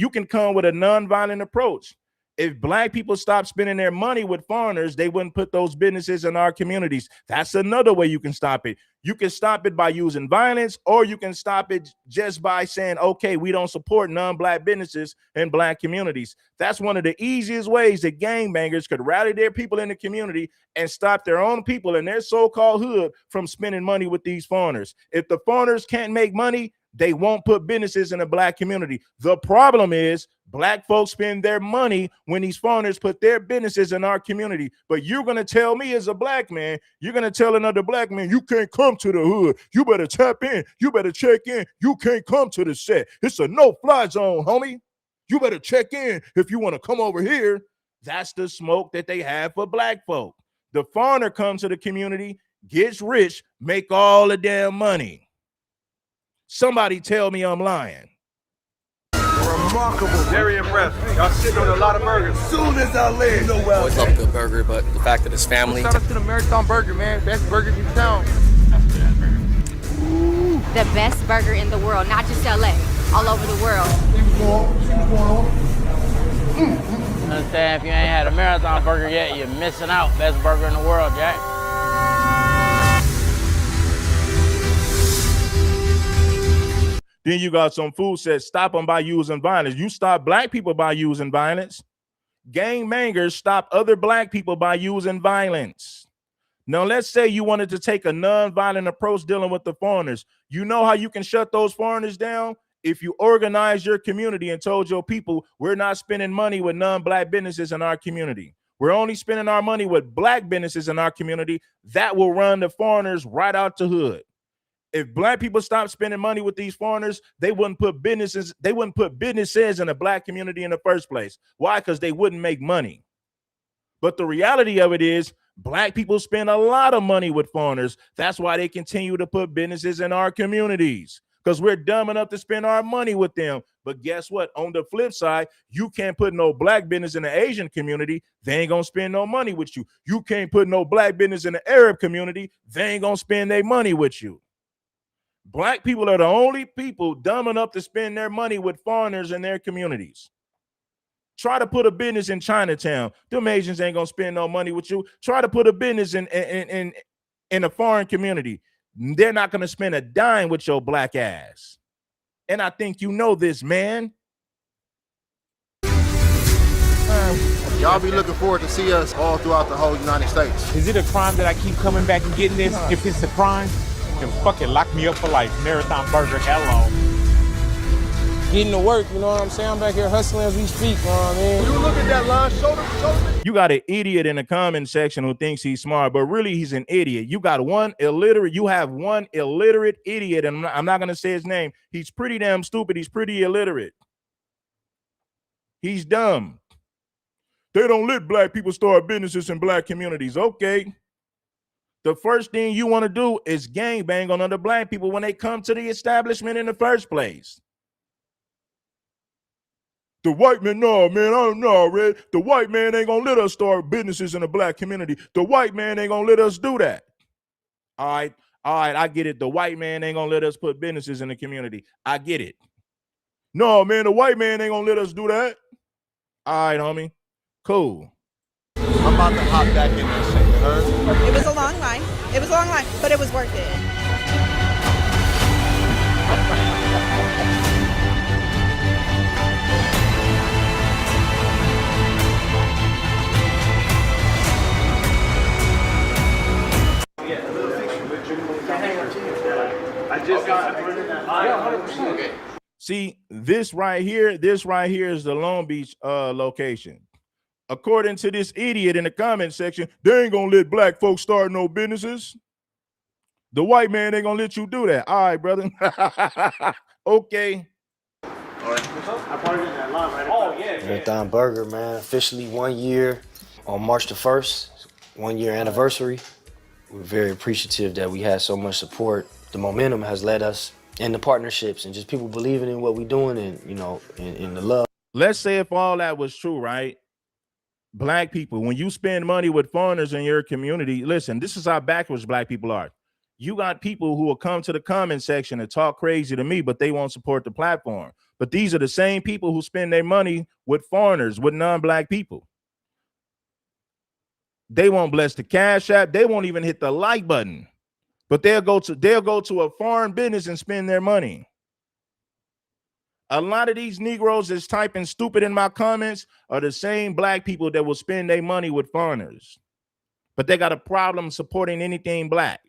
with a non-violent approach. If black people stop spending their money with foreigners, they wouldn't put those businesses in our communities. That's another way you can stop it. You can stop it by using violence, or you can stop it just by saying, okay, we don't support non-black businesses in black communities. That's one of the easiest ways that gangbangers could rally their people in the community and stop their own people in their so-called hood from spending money with these foreigners. If the foreigners can't make money, they won't put businesses in the black community. The problem is black folks spend their money when these foreigners put their businesses in our community. But you're going to tell me as a black man, you're going to tell another black man, you can't come to the hood. You better tap in. You better check in. You can't come to the set. It's a no-fly zone, homie. You better check in if you want to come over here. That's the smoke that they have for black folk. The foreigner comes to the community, gets rich, make all the damn money. Somebody tell me I'm lying. Remarkable. Very impressed. Y'all sitting on a lot of burgers. Soon as I land. Always love a good burger, but the fact that it's family. Shout out to the Marathon Burger, man. Best burgers in town. The best burger in the world, not just LA, all over the world. Understand, if you ain't had a Marathon Burger yet, you're missing out. Best burger in the world, Jack. Then you got some food says stop them by using violence. You stop black people by using violence. Gangbangers stop other black people by using violence. Now, let's say you wanted to take a non-violent approach dealing with the foreigners. You know how you can shut those foreigners down? If you organize your community and told your people, we're not spending money with non-black businesses in our community. We're only spending our money with black businesses in our community. That will run the foreigners right out the hood. If black people stop spending money with these foreigners, they wouldn't put businesses in the black community in the first place. Why? Because they wouldn't make money. But the reality of it is black people spend a lot of money with foreigners. That's why they continue to put businesses in our communities, because we're dumb enough to spend our money with them. But guess what? On the flip side, you can't put no black business in the Asian community. They ain't going to spend no money with you. You can't put no black business in the Arab community. They ain't going to spend their money with you. Black people are the only people dumb enough to spend their money with foreigners in their communities. Try to put a business in Chinatown. Them Asians ain't gonna spend no money with you. Try to put a business in a foreign community. They're not gonna spend a dime with your black ass. And I think you know this, man. Y'all be looking forward to see us all throughout the whole United States. Is it a crime that I keep coming back and getting this? If it's a crime, then fucking lock me up for life. Marathon Burger, hello. Getting to work, you know what I'm saying? I'm back here hustling as we speak, you know what I mean? You look at that line, shoulder. You got an idiot in the comment section who thinks he's smart, but really he's an idiot. You got one illiterate idiot, and I'm not going to say his name. He's pretty damn stupid. He's pretty illiterate. He's dumb. They don't let black people start businesses in black communities. Okay. The first thing you want to do is gangbang on other black people when they come to the establishment in the first place. The white man, no, man, I don't know, Red. The white man ain't gonna let us start businesses in the black community. The white man ain't gonna let us do that. All right. All right, I get it. The white man ain't gonna let us put businesses in the community. I get it. No, man, the white man ain't gonna let us do that. All right, homie. Cool. I'm about to hop back in that shit, you heard? It was a long line. It was a long line, but it was worth it. I just got 100%. See, this right here is the Long Beach location. According to this idiot in the comment section, they ain't gonna let black folks start no businesses. The white man ain't gonna let you do that. All right, brother. Okay. Marathon Burger, man, officially 1 year on March the 1st, 1 year anniversary. We're very appreciative that we had so much support. The momentum has led us in the partnerships and just people believing in what we're doing and, you know, in the love. Let's say if all that was true, right? Black people, when you spend money with foreigners in your community, listen, this is how backwards black people are. You got people who will come to the comment section and talk crazy to me, but they won't support the platform. But these are the same people who spend their money with foreigners, with non-black people. They won't bless the Cash App. They won't even hit the like button. But they'll go to a foreign business and spend their money. A lot of these Negroes that's typing stupid in my comments are the same black people that will spend their money with foreigners. But they got a problem supporting anything black.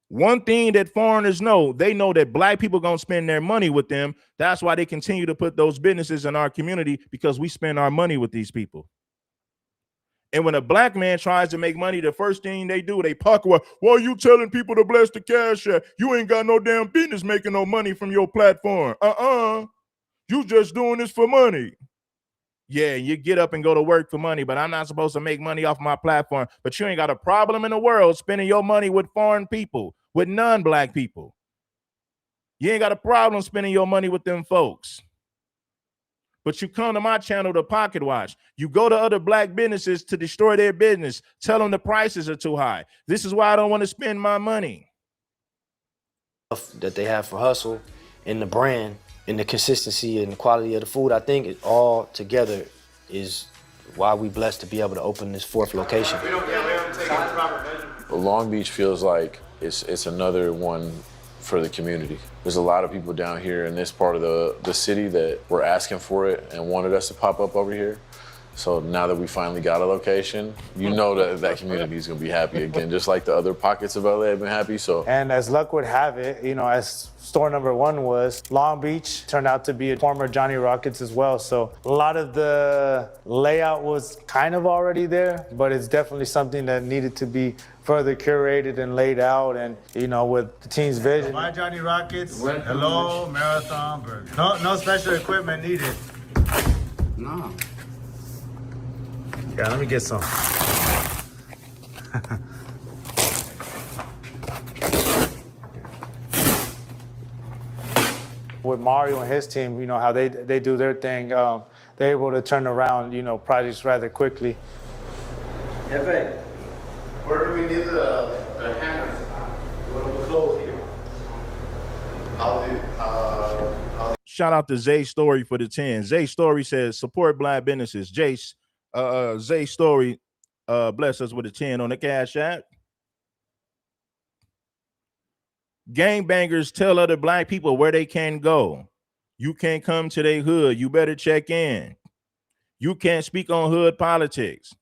One thing that foreigners know, they know that black people gonna spend their money with them. That's why they continue to put those businesses in our community, because we spend our money with these people. And when a black man tries to make money, the first thing they do, they pocket away. Well, you telling people to bless the Cash App? You ain't got no damn business making no money from your platform. You just doing this for money. Yeah, you get up and go to work for money, but I'm not supposed to make money off my platform. But you ain't got a problem in the world spending your money with foreign people, with non-black people. You ain't got a problem spending your money with them folks. But you come to my channel to pocket watch. You go to other black businesses to destroy their business. Tell them the prices are too high. This is why I don't want to spend my money. That they have for Hustle and the brand and the consistency and the quality of the food, I think it all together is why we blessed to be able to open this 4th location. Long Beach feels like it's another one for the community. There's a lot of people down here in this part of the city that were asking for it and wanted us to pop up over here. So now that we finally got a location, you know that community is gonna be happy again, just like the other pockets of LA have been happy. So, and as luck would have it, you know, as store number 1 was, Long Beach turned out to be a former Johnny Rockets as well. So a lot of the layout was kind of already there, but it's definitely something that needed to be further curated and laid out, and you know, with the team's vision. My Johnny Rockets, hello, Marathon Burger. No special equipment needed. No. Yeah, let me get some. With Mario and his team, you know, how they do their thing, they're able to turn around, you know, projects rather quickly. Yeah, where do we need the hammers? What are the clothes here? Shout out to Zay Story for the 10. Zay Story says, support black businesses. Zay Story bless us with a 10 on the Cash App. Gangbangers tell other black people where they can go. You can't come to their hood. You better check in. You can't speak on hood politics.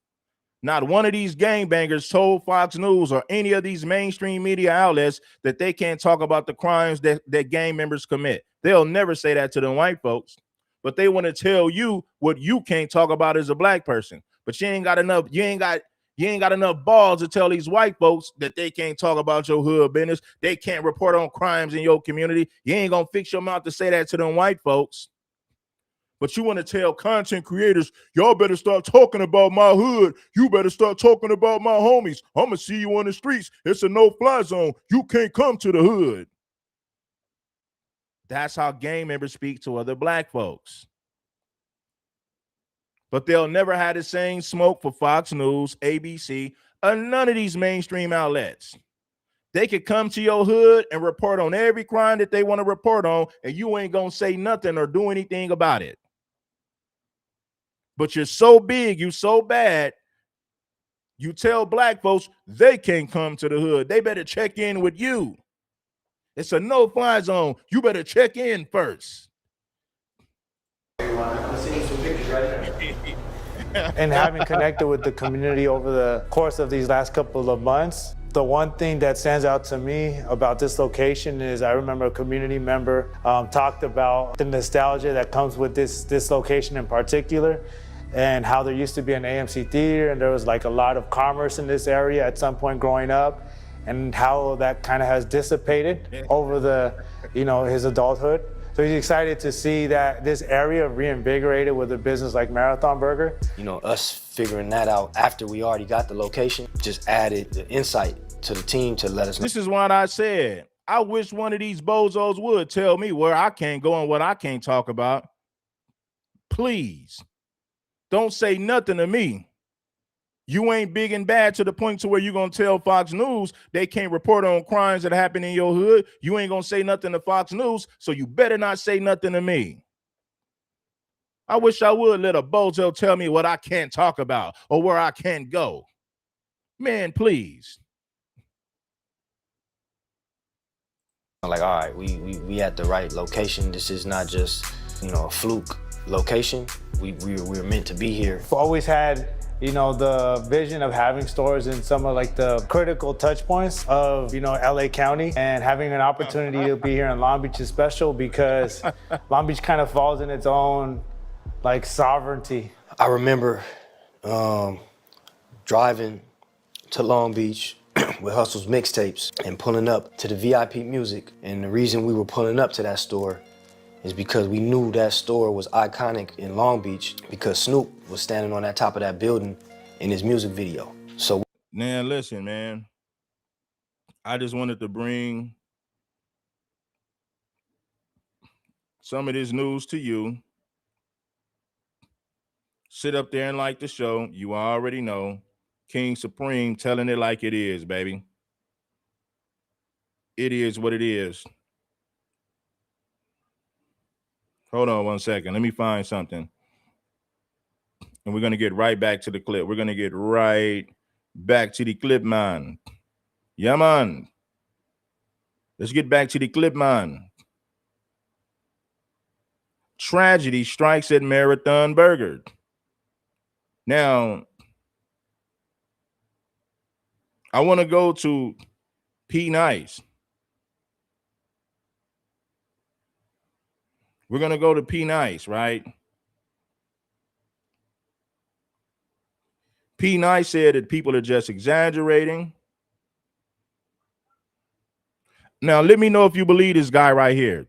Not one of these gangbangers told Fox News or any of these mainstream media outlets that they can't talk about the crimes that gang members commit. They'll never say that to them white folks, but they want to tell you what you can't talk about as a black person. But you ain't got enough balls to tell these white folks that they can't talk about your hood business. They can't report on crimes in your community. You ain't gonna fix your mouth to say that to them white folks. But you want to tell content creators, y'all better start talking about my hood. You better start talking about my homies. I'm going to see you on the streets. It's a no-fly zone. You can't come to the hood. That's how gang members speak to other black folks. But they'll never have the same smoke for Fox News, ABC, or none of these mainstream outlets. They could come to your hood and report on every crime that they want to report on, and you ain't going to say nothing or do anything about it. But you're so big, you so bad, you tell black folks they can't come to the hood. They better check in with you. It's a no-fly zone. You better check in first. And having connected with the community over the course of these last couple of months, the one thing that stands out to me about this location is I remember a community member talked about the nostalgia that comes with this location in particular, and how there used to be an AMC theater and there was like a lot of commerce in this area at some point growing up, and how that kind of has dissipated over his adulthood. So he's excited to see that this area reinvigorated with a business like Marathon Burger. Us figuring that out after we already got the location just added the insight to the team to let us know. This is what I said. I wish one of these bozos would tell me where I can't go and what I can't talk about. Please, don't say nothing to me. You ain't big and bad to the point to where you're going to tell Fox News they can't report on crimes that happen in your hood. You ain't going to say nothing to Fox News, so you better not say nothing to me. I wish I would let a bozo tell me what I can't talk about or where I can't go. Man, please. Like, all right, we at the right location. This is not just, a fluke location. We're meant to be here. I've always had the vision of having stores in some of like the critical touch points of, LA County, and having an opportunity to be here in Long Beach is special because Long Beach kind of falls in its own like sovereignty. I remember driving to Long Beach with Hustle's mixtapes and pulling up to the VIP music. And the reason we were pulling up to that store is because we knew that store was iconic in Long Beach because Snoop was standing on that top of that building in his music video. So now listen, man, I just wanted to bring some of this news to you. Sit up there and like the show. You already know. King Supreme telling it like it is, baby. It is what it is. Hold on 1 second. Let me find something. And we're going to get right back to the clip. We're going to get right back to the clip, man. Yeah, man. Let's get back to the clip, man. Tragedy strikes at Marathon Burger. Now, I want to go to P. Nice. We're going to go to P. Nice, right? P. Nice said that people are just exaggerating. Now, let me know if you believe this guy right here.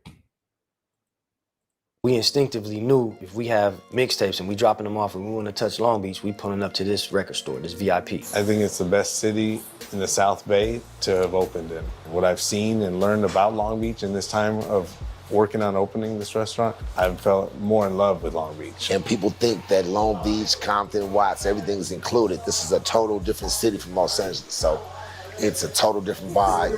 we instinctively knew if we have mixtapes and we dropping them off and we want to touch Long Beach, we pulling up to this record store, this VIP. I think it's the best city in the South Bay to have opened in. What I've seen and learned about Long Beach in this time of working on opening this restaurant, I've felt more in love with Long Beach. And people think that Long Beach, Compton, Watts, everything's included. This is a total different city from Los Angeles, so it's a total different vibe.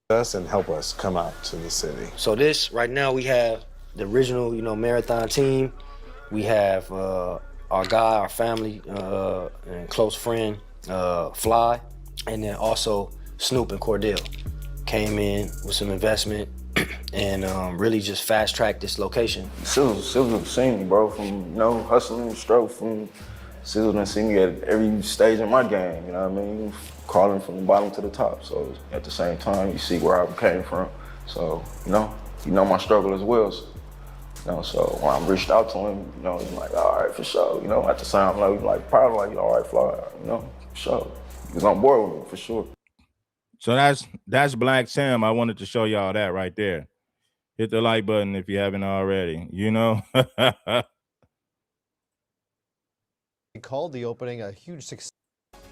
Us and help us come out to the city. So this, right now, we have the original, Marathon team. We have our guy, our family, and close friend, Fly, and then also Snoop and Cordell came in with some investment and really just fast-tracked this location. Sizzle seen me, bro, from, hustling, stroke, from Sizzle done seen me at every stage in my game, you know what I mean? Crawling from the bottom to the top. So at the same time, you see where I came from. So, you know my struggle as well. So when I reached out to him, he's like, all right, for sure. At the same time, probably all right, Fly, for sure. He was on board with me, for sure. So that's Black Sam. I wanted to show y'all that right there. Hit the like button if you haven't already, He called the opening a huge success.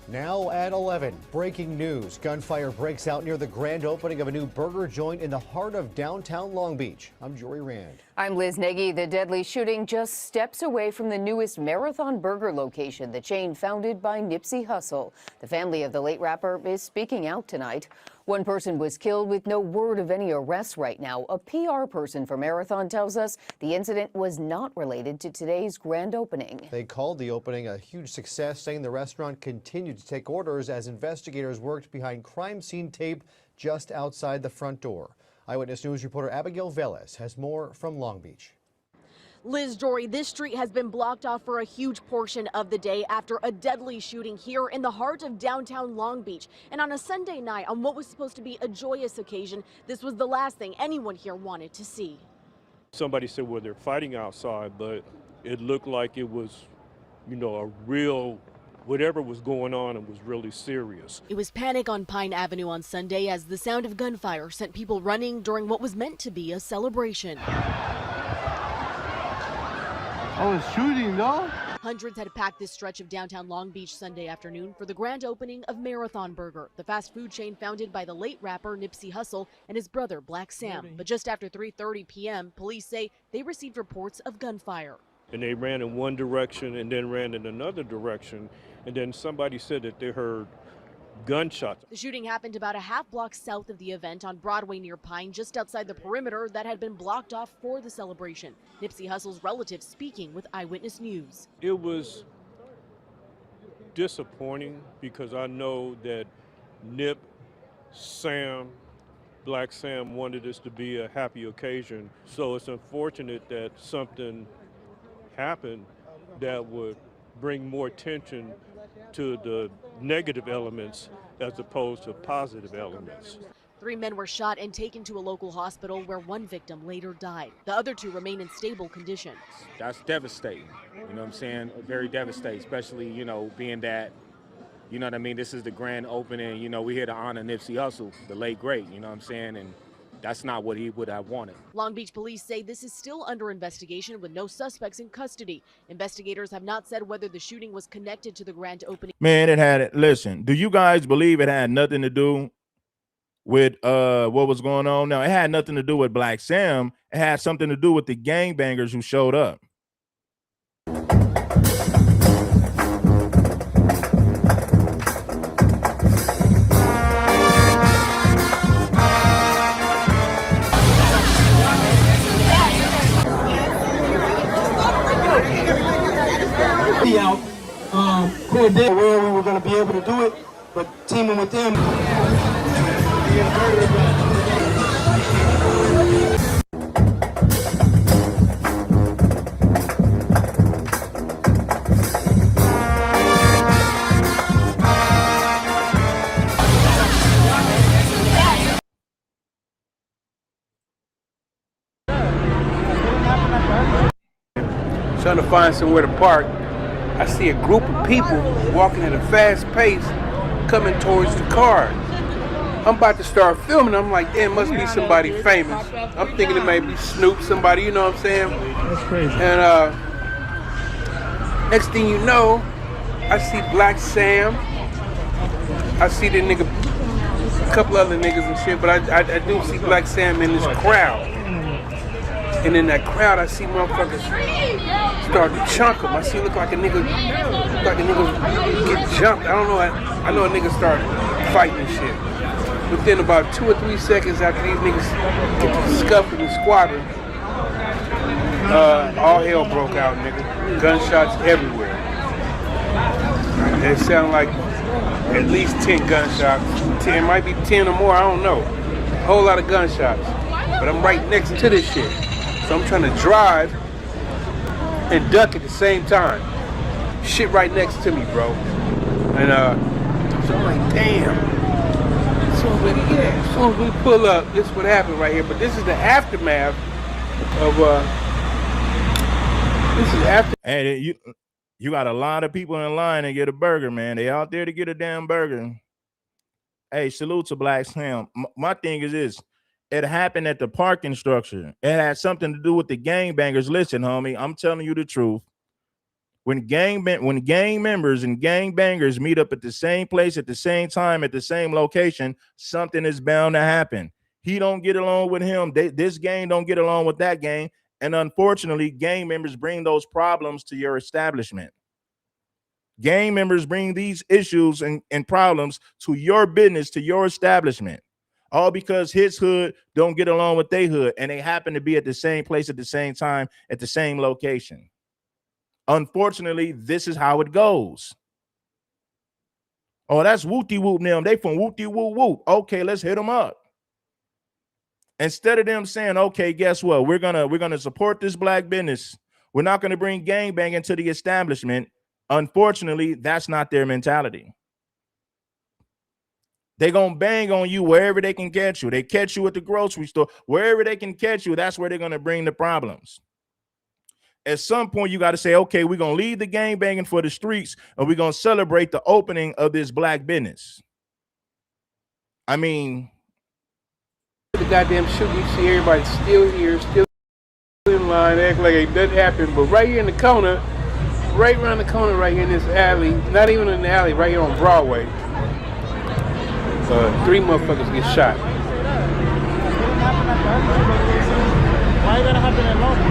Now at 11, breaking news. Gunfire breaks out near the grand opening of a new burger joint in the heart of downtown Long Beach. I'm Jory Rand. I'm Liz Nagy. The deadly shooting just steps away from the newest Marathon Burger location, the chain founded by Nipsey Hussle. The family of the late rapper is speaking out tonight. One person was killed with no word of any arrests right now. A PR person for Marathon tells us the incident was not related to today's grand opening. They called the opening a huge success, saying the restaurant continued to take orders as investigators worked behind crime scene tape just outside the front door. Eyewitness News reporter Abigail Velez has more from Long Beach. Liz, Jory, this street has been blocked off for a huge portion of the day after a deadly shooting here in the heart of downtown Long Beach. And on a Sunday night, on what was supposed to be a joyous occasion, this was the last thing anyone here wanted to see. Somebody said, well, they're fighting outside, but it looked like it was, a real, whatever was going on, it was really serious. It was panic on Pine Avenue on Sunday as the sound of gunfire sent people running during what was meant to be a celebration. Oh, it's shooting, though? Hundreds had packed this stretch of downtown Long Beach Sunday afternoon for the grand opening of Marathon Burger, the fast food chain founded by the late rapper Nipsey Hussle and his brother Black Sam. But just after 3:30 p.m., police say they received reports of gunfire. And they ran in one direction and then ran in another direction. And then somebody said that they heard gunshots. The shooting happened about a half block south of the event on Broadway near Pine, just outside the perimeter that had been blocked off for the celebration. Nipsey Hussle's relatives speaking with Eyewitness News. It was disappointing because I know that Nip, Sam, Black Sam wanted this to be a happy occasion. So it's unfortunate that something happened that would bring more attention to the negative elements as opposed to positive elements. 3 men were shot and taken to a local hospital where one victim later died. The other 2 remain in stable condition. That's devastating. You know what I'm saying? Very devastating, especially, being that, this is the grand opening. We're here to honor Nipsey Hussle, the late great, you know what I'm saying? And that's not what he would have wanted. Long Beach police say this is still under investigation with no suspects in custody. Investigators have not said whether the shooting was connected to the grand opening. Man, listen, do you guys believe it had nothing to do with what was going on? Now, it had nothing to do with Black Sam. It had something to do with the gangbangers who showed up. Out who did where we were going to be able to do it, but teaming with them. Trying to find somewhere to park. I see a group of people walking at a fast pace coming towards the car. I'm about to start filming. I'm like, damn, must be somebody famous. I'm thinking it may be Snoop, somebody, you know what I'm saying? That's crazy. And next thing you know, I see Black Sam. I see the nigga, a couple other niggas and shit, but I do see Black Sam in this crowd. And in that crowd, I see motherfuckers start to chunk them. I see look like a nigga get jumped. I don't know. I know a nigga start fighting and shit. Within about 2 or 3 seconds after these niggas get to scuffling and squabbling, all hell broke out, nigga. Gunshots everywhere. It sound like at least 10 gunshots. It might be 10 or more. I don't know. A whole lot of gunshots. But I'm right next to this shit. So I'm trying to drive and duck at the same time. Shit right next to me, bro. And so I'm like, damn. As soon as we pull up, this is what happened right here. But this is the aftermath of this is after. Hey, you got a lot of people in line to get a burger, man. They out there to get a damn burger. Hey, salute to Black Sam. My thing is this. It happened at the parking structure. It had something to do with the gangbangers. Listen, homie, I'm telling you the truth. When gang members and gang bangers meet up at the same place at the same time at the same location, something is bound to happen. He don't get along with him. This gang don't get along with that gang. And unfortunately, gang members bring those problems to your establishment. Gang members bring these issues and problems to your business, to your establishment. All because his hood don't get along with their hood, and they happen to be at the same place at the same time at the same location. Unfortunately, this is how it goes. Oh, that's Wooty Whoop them. They from Wooty Whoop Whoop. Okay, let's hit them up. Instead of them saying, okay, guess what? We're gonna support this black business. We're not gonna bring gangbanging to the establishment. Unfortunately, that's not their mentality. They're gonna bang on you wherever they can catch you. They catch you at the grocery store, wherever they can catch you, that's where they're gonna bring the problems. At some point, you got to say, okay, we're going to leave the gang banging for the streets and we're going to celebrate the opening of this black business. I mean, the goddamn shooting, you see everybody still here, still in line, act like it doesn't happen. But right here in the corner, right around the corner, right here in this alley, not even in the alley, right here on Broadway, 3 motherfuckers get shot. Why you gonna happen in Long Beach?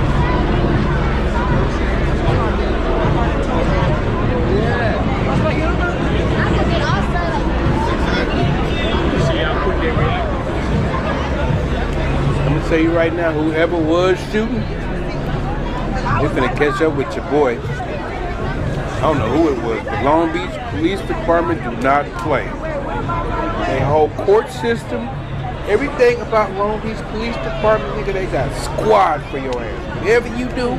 I'm gonna tell you right now, whoever was shooting, they're finna catch up with your boy. I don't know who it was, but Long Beach Police Department do not play. Their whole court system, everything about Long Beach Police Department, nigga, they got squad for your ass. Whatever you do,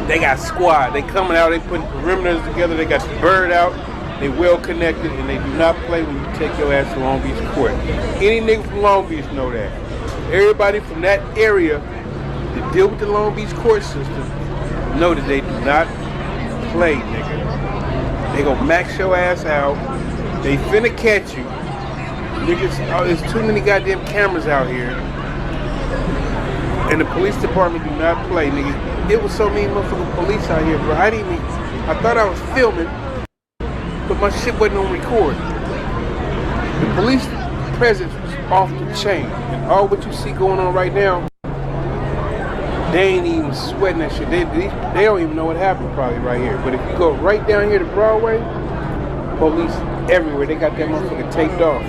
they got squad. They coming out, they putting perimeters together, they got the bird out, they well connected, and they do not play when you take your ass to Long Beach court. Any nigga from Long Beach know that. Everybody from that area that deal with the Long Beach court system know that they do not play, nigga. They gonna max your ass out. They finna catch you. Niggas, there's too many goddamn cameras out here. And the police department do not play, nigga. It was so many motherfucking police out here, bro. I thought I was filming, but my shit wasn't on record. The police presence was off the chain. And all what you see going on right now, they ain't even sweating that shit. They don't even know what happened probably right here. But if you go right down here to Broadway, police everywhere. They got that motherfucker taped off.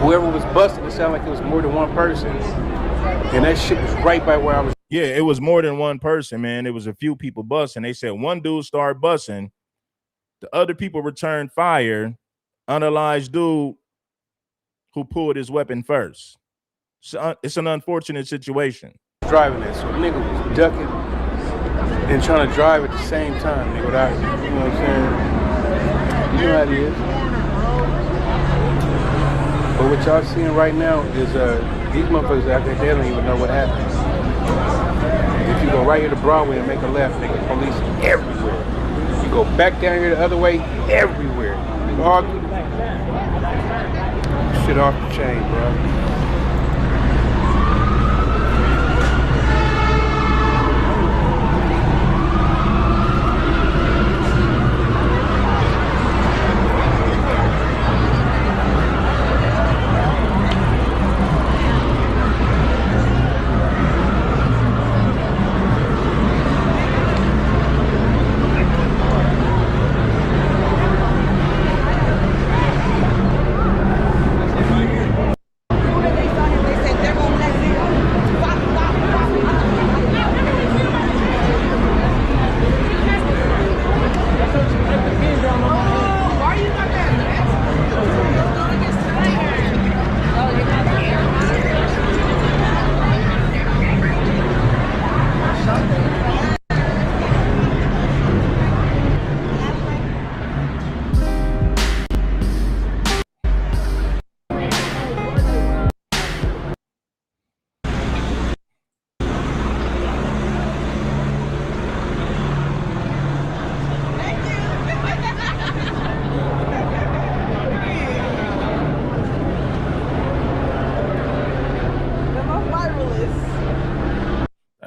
Whoever was busting, it sounded like it was more than one person. And that shit was right by where I was. Yeah, it was more than one person, man. It was a few people busting. They said one dude started busting. The other people returned fire. Unalived dude who pulled his weapon first. So it's an unfortunate situation. Driving that, so nigga was ducking and trying to drive at the same time, nigga, without, you know what I'm saying? You know how it is. But what y'all seeing right now is these motherfuckers out there, they don't even know what happened. If you go right here to Broadway and make a left, nigga, police everywhere. You go back down here the other way, everywhere. All shit off the chain, bro.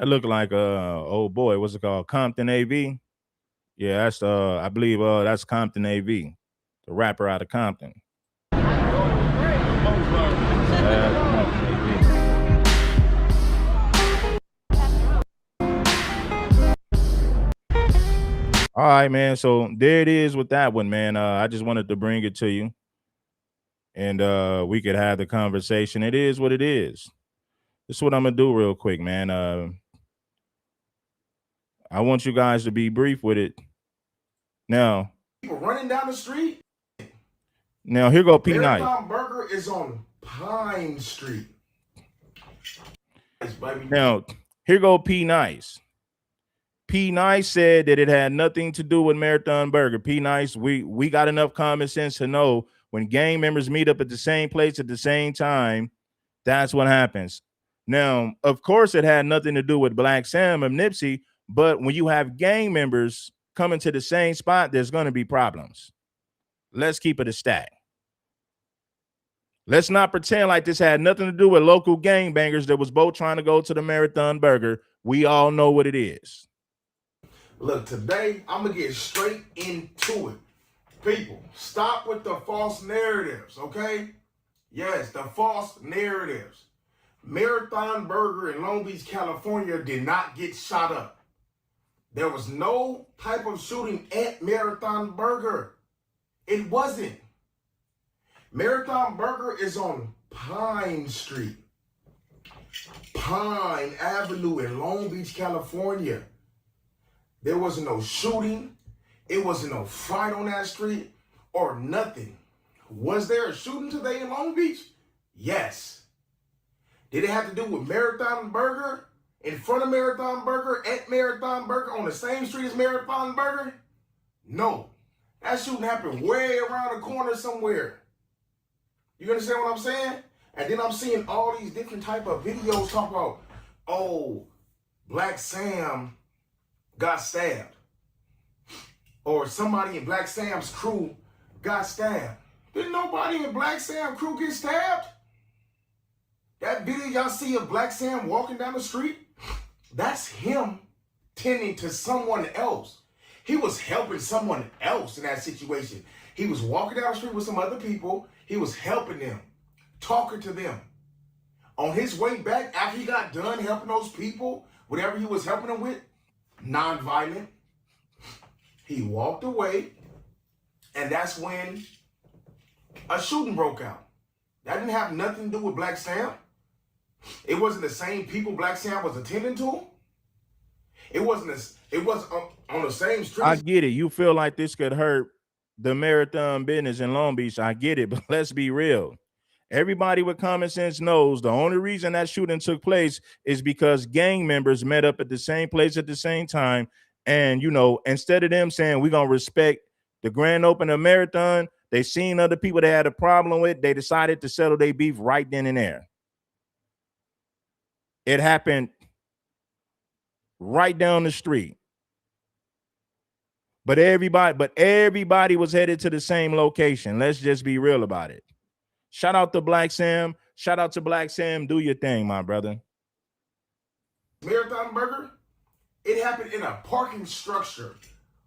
That looked like oh boy, what's it called? Compton AV. Yeah, that's I believe that's Compton AV, the rapper out of Compton. All right, man. So there it is with that one, man. I just wanted to bring it to you, and we could have the conversation. It is what it is. This is what I'm gonna do real quick, man. I want you guys to be brief with it. Now, People running down the street. here go P Night. Marathon Burger is on Pine Street. Now, here go P Nice. P Nice said that it had nothing to do with Marathon Burger. P Nice, we got enough common sense to know when gang members meet up at the same place at the same time, that's what happens. Now, of course, it had nothing to do with Black Sam and Nipsey, but when you have gang members coming to the same spot, there's going to be problems. Let's keep it a stack. Let's not pretend like this had nothing to do with local gangbangers that was both trying to go to the Marathon Burger. We all know what it is. Look, today I'm going to get straight into it. People, stop with the false narratives, okay? Yes, the false narratives. Marathon Burger in Long Beach, California did not get shot up. There was no type of shooting at Marathon Burger. It wasn't. Marathon Burger is on Pine Street. Pine Avenue in Long Beach, California. There wasn't no shooting. It wasn't no fight on that street or nothing. Was there a shooting today in Long Beach? Yes. Did it have to do with Marathon Burger? In front of Marathon Burger, at Marathon Burger, on the same street as Marathon Burger? No. That shooting happened way around the corner somewhere. You understand what I'm saying? And then I'm seeing all these different type of videos talk about, oh, Black Sam got stabbed. Or somebody in Black Sam's crew got stabbed. Did nobody in Black Sam's crew get stabbed? That video y'all see of Black Sam walking down the street, that's him tending to someone else. He was helping someone else in that situation. He was walking down the street with some other people. He was helping them, talking to them. On his way back, after he got done helping those people, whatever he was helping them with, nonviolent, he walked away, and that's when a shooting broke out. That didn't have nothing to do with Black Sam. It wasn't the same people Black Sam was attending to. It wasn't on the same street. I get it. You feel like this could hurt the Marathon business in Long Beach. I get it, but let's be real. Everybody with common sense knows the only reason that shooting took place is because gang members met up at the same place at the same time. And, instead of them saying we're going to respect the grand opening of Marathon, they seen other people they had a problem with. They decided to settle their beef right then and there. It happened right down the street. But everybody was headed to the same location. Let's just be real about it. Shout out to Black Sam. Shout out to Black Sam. Do your thing, my brother. Marathon Burger, it happened in a parking structure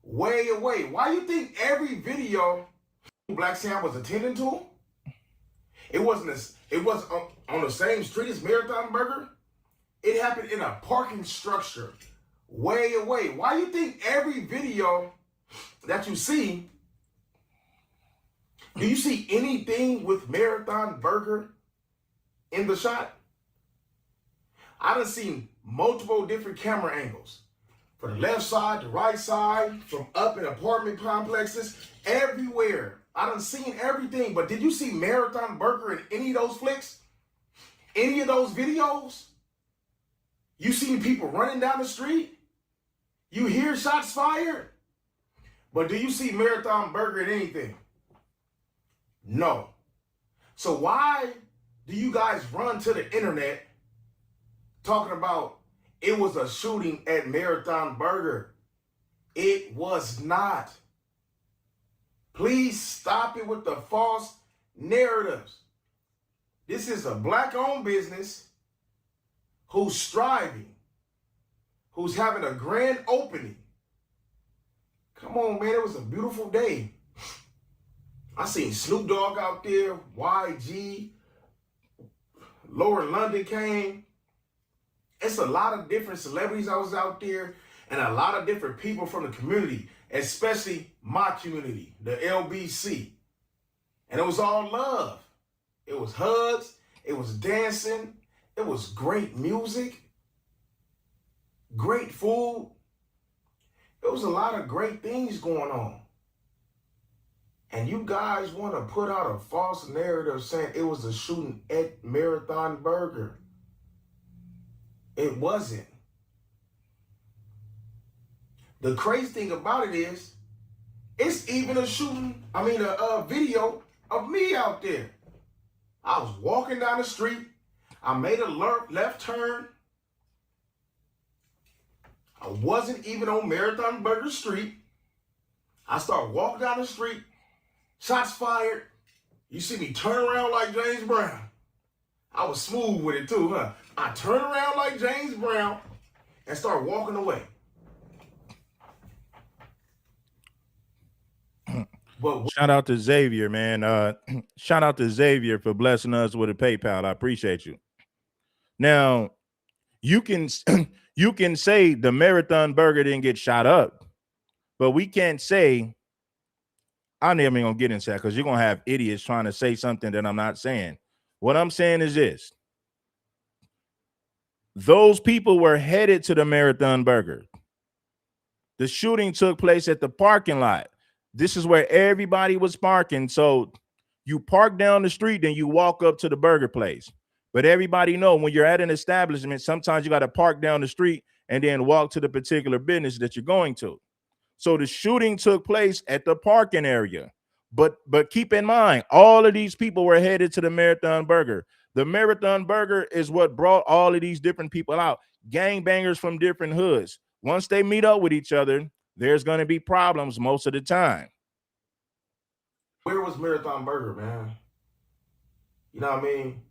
way away. Why you think every video Black Sam was attending to? It was on the same street as Marathon Burger. It happened in a parking structure way away. Why you think every video that you see, do you see anything with Marathon Burger in the shot? I done seen multiple different camera angles. From the left side, the right side, from up in apartment complexes, everywhere. I done seen everything, but did you see Marathon Burger in any of those flicks? Any of those videos? You seen people running down the street? You hear shots fired? But do you see Marathon Burger in anything? No. So why do you guys run to the internet talking about it was a shooting at Marathon Burger? It was not. Please stop it with the false narratives. This is a Black-owned business who's striving, who's having a grand opening. Come on, man, it was a beautiful day. I seen Snoop Dogg out there, YG, Lauren London came. It's a lot of different celebrities I was out there and a lot of different people from the community, especially my community, the LBC. And it was all love. It was hugs. It was dancing. It was great music, great food. There was a lot of great things going on. And you guys want to put out a false narrative saying it was a shooting at Marathon Burger. It wasn't. The crazy thing about it is, it's even a video of me out there. I was walking down the street. I made a left turn. I wasn't even on Marathon Burger Street. I start walking down the street. Shots fired. You see me turn around like James Brown. I was smooth with it too, huh? I turn around like James Brown and start walking away. But shout out to Xavier, man. Shout out to Xavier for blessing us with a PayPal. I appreciate you. Now, you can you can say the Marathon Burger didn't get shot up, but we can't say, I'm never gonna get into that because you're gonna have idiots trying to say something that I'm not saying. What I'm saying is this: those people were headed to the Marathon Burger. The shooting took place at the parking lot. This is where everybody was parking. So you park down the street, then you walk up to the burger place. But everybody know when you're at an establishment, sometimes you got to park down the street and then walk to the particular business that you're going to. So the shooting took place at the parking area. But keep in mind, all of these people were headed to the Marathon Burger. The Marathon Burger is what brought all of these different people out. Gangbangers from different hoods. Once they meet up with each other, there's going to be problems most of the time. where was Marathon Burger, man? You know what I mean?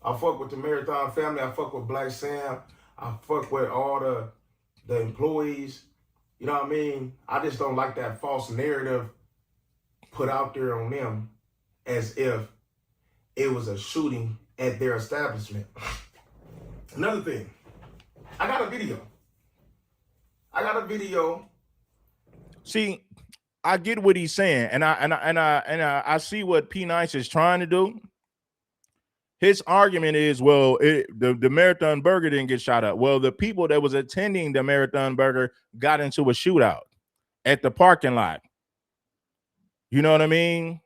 I fuck with the Marathon family. I fuck with Black Sam. I fuck with all the employees. You know what I mean? I just don't like that false narrative put out there on them as if it was a shooting at their establishment. Another thing, I got a video. See, I get what he's saying, and I see what P Nice is trying to do. His argument is, well, the Marathon Burger didn't get shot up. Well, the people that was attending the Marathon Burger got into a shootout at the parking lot. You know what I mean?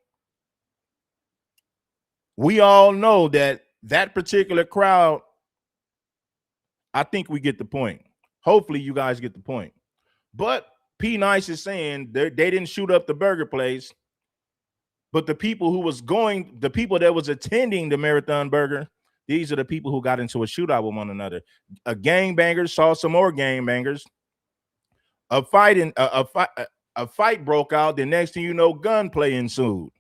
We all know that particular crowd, I think we get the point. Hopefully you guys get the point. But P Nice is saying they didn't shoot up the burger place, but the people that was attending the Marathon Burger, these are the people who got into a shootout with one another. A gangbanger saw some more gangbangers. A fight broke out. The next thing you know, gunplay ensued.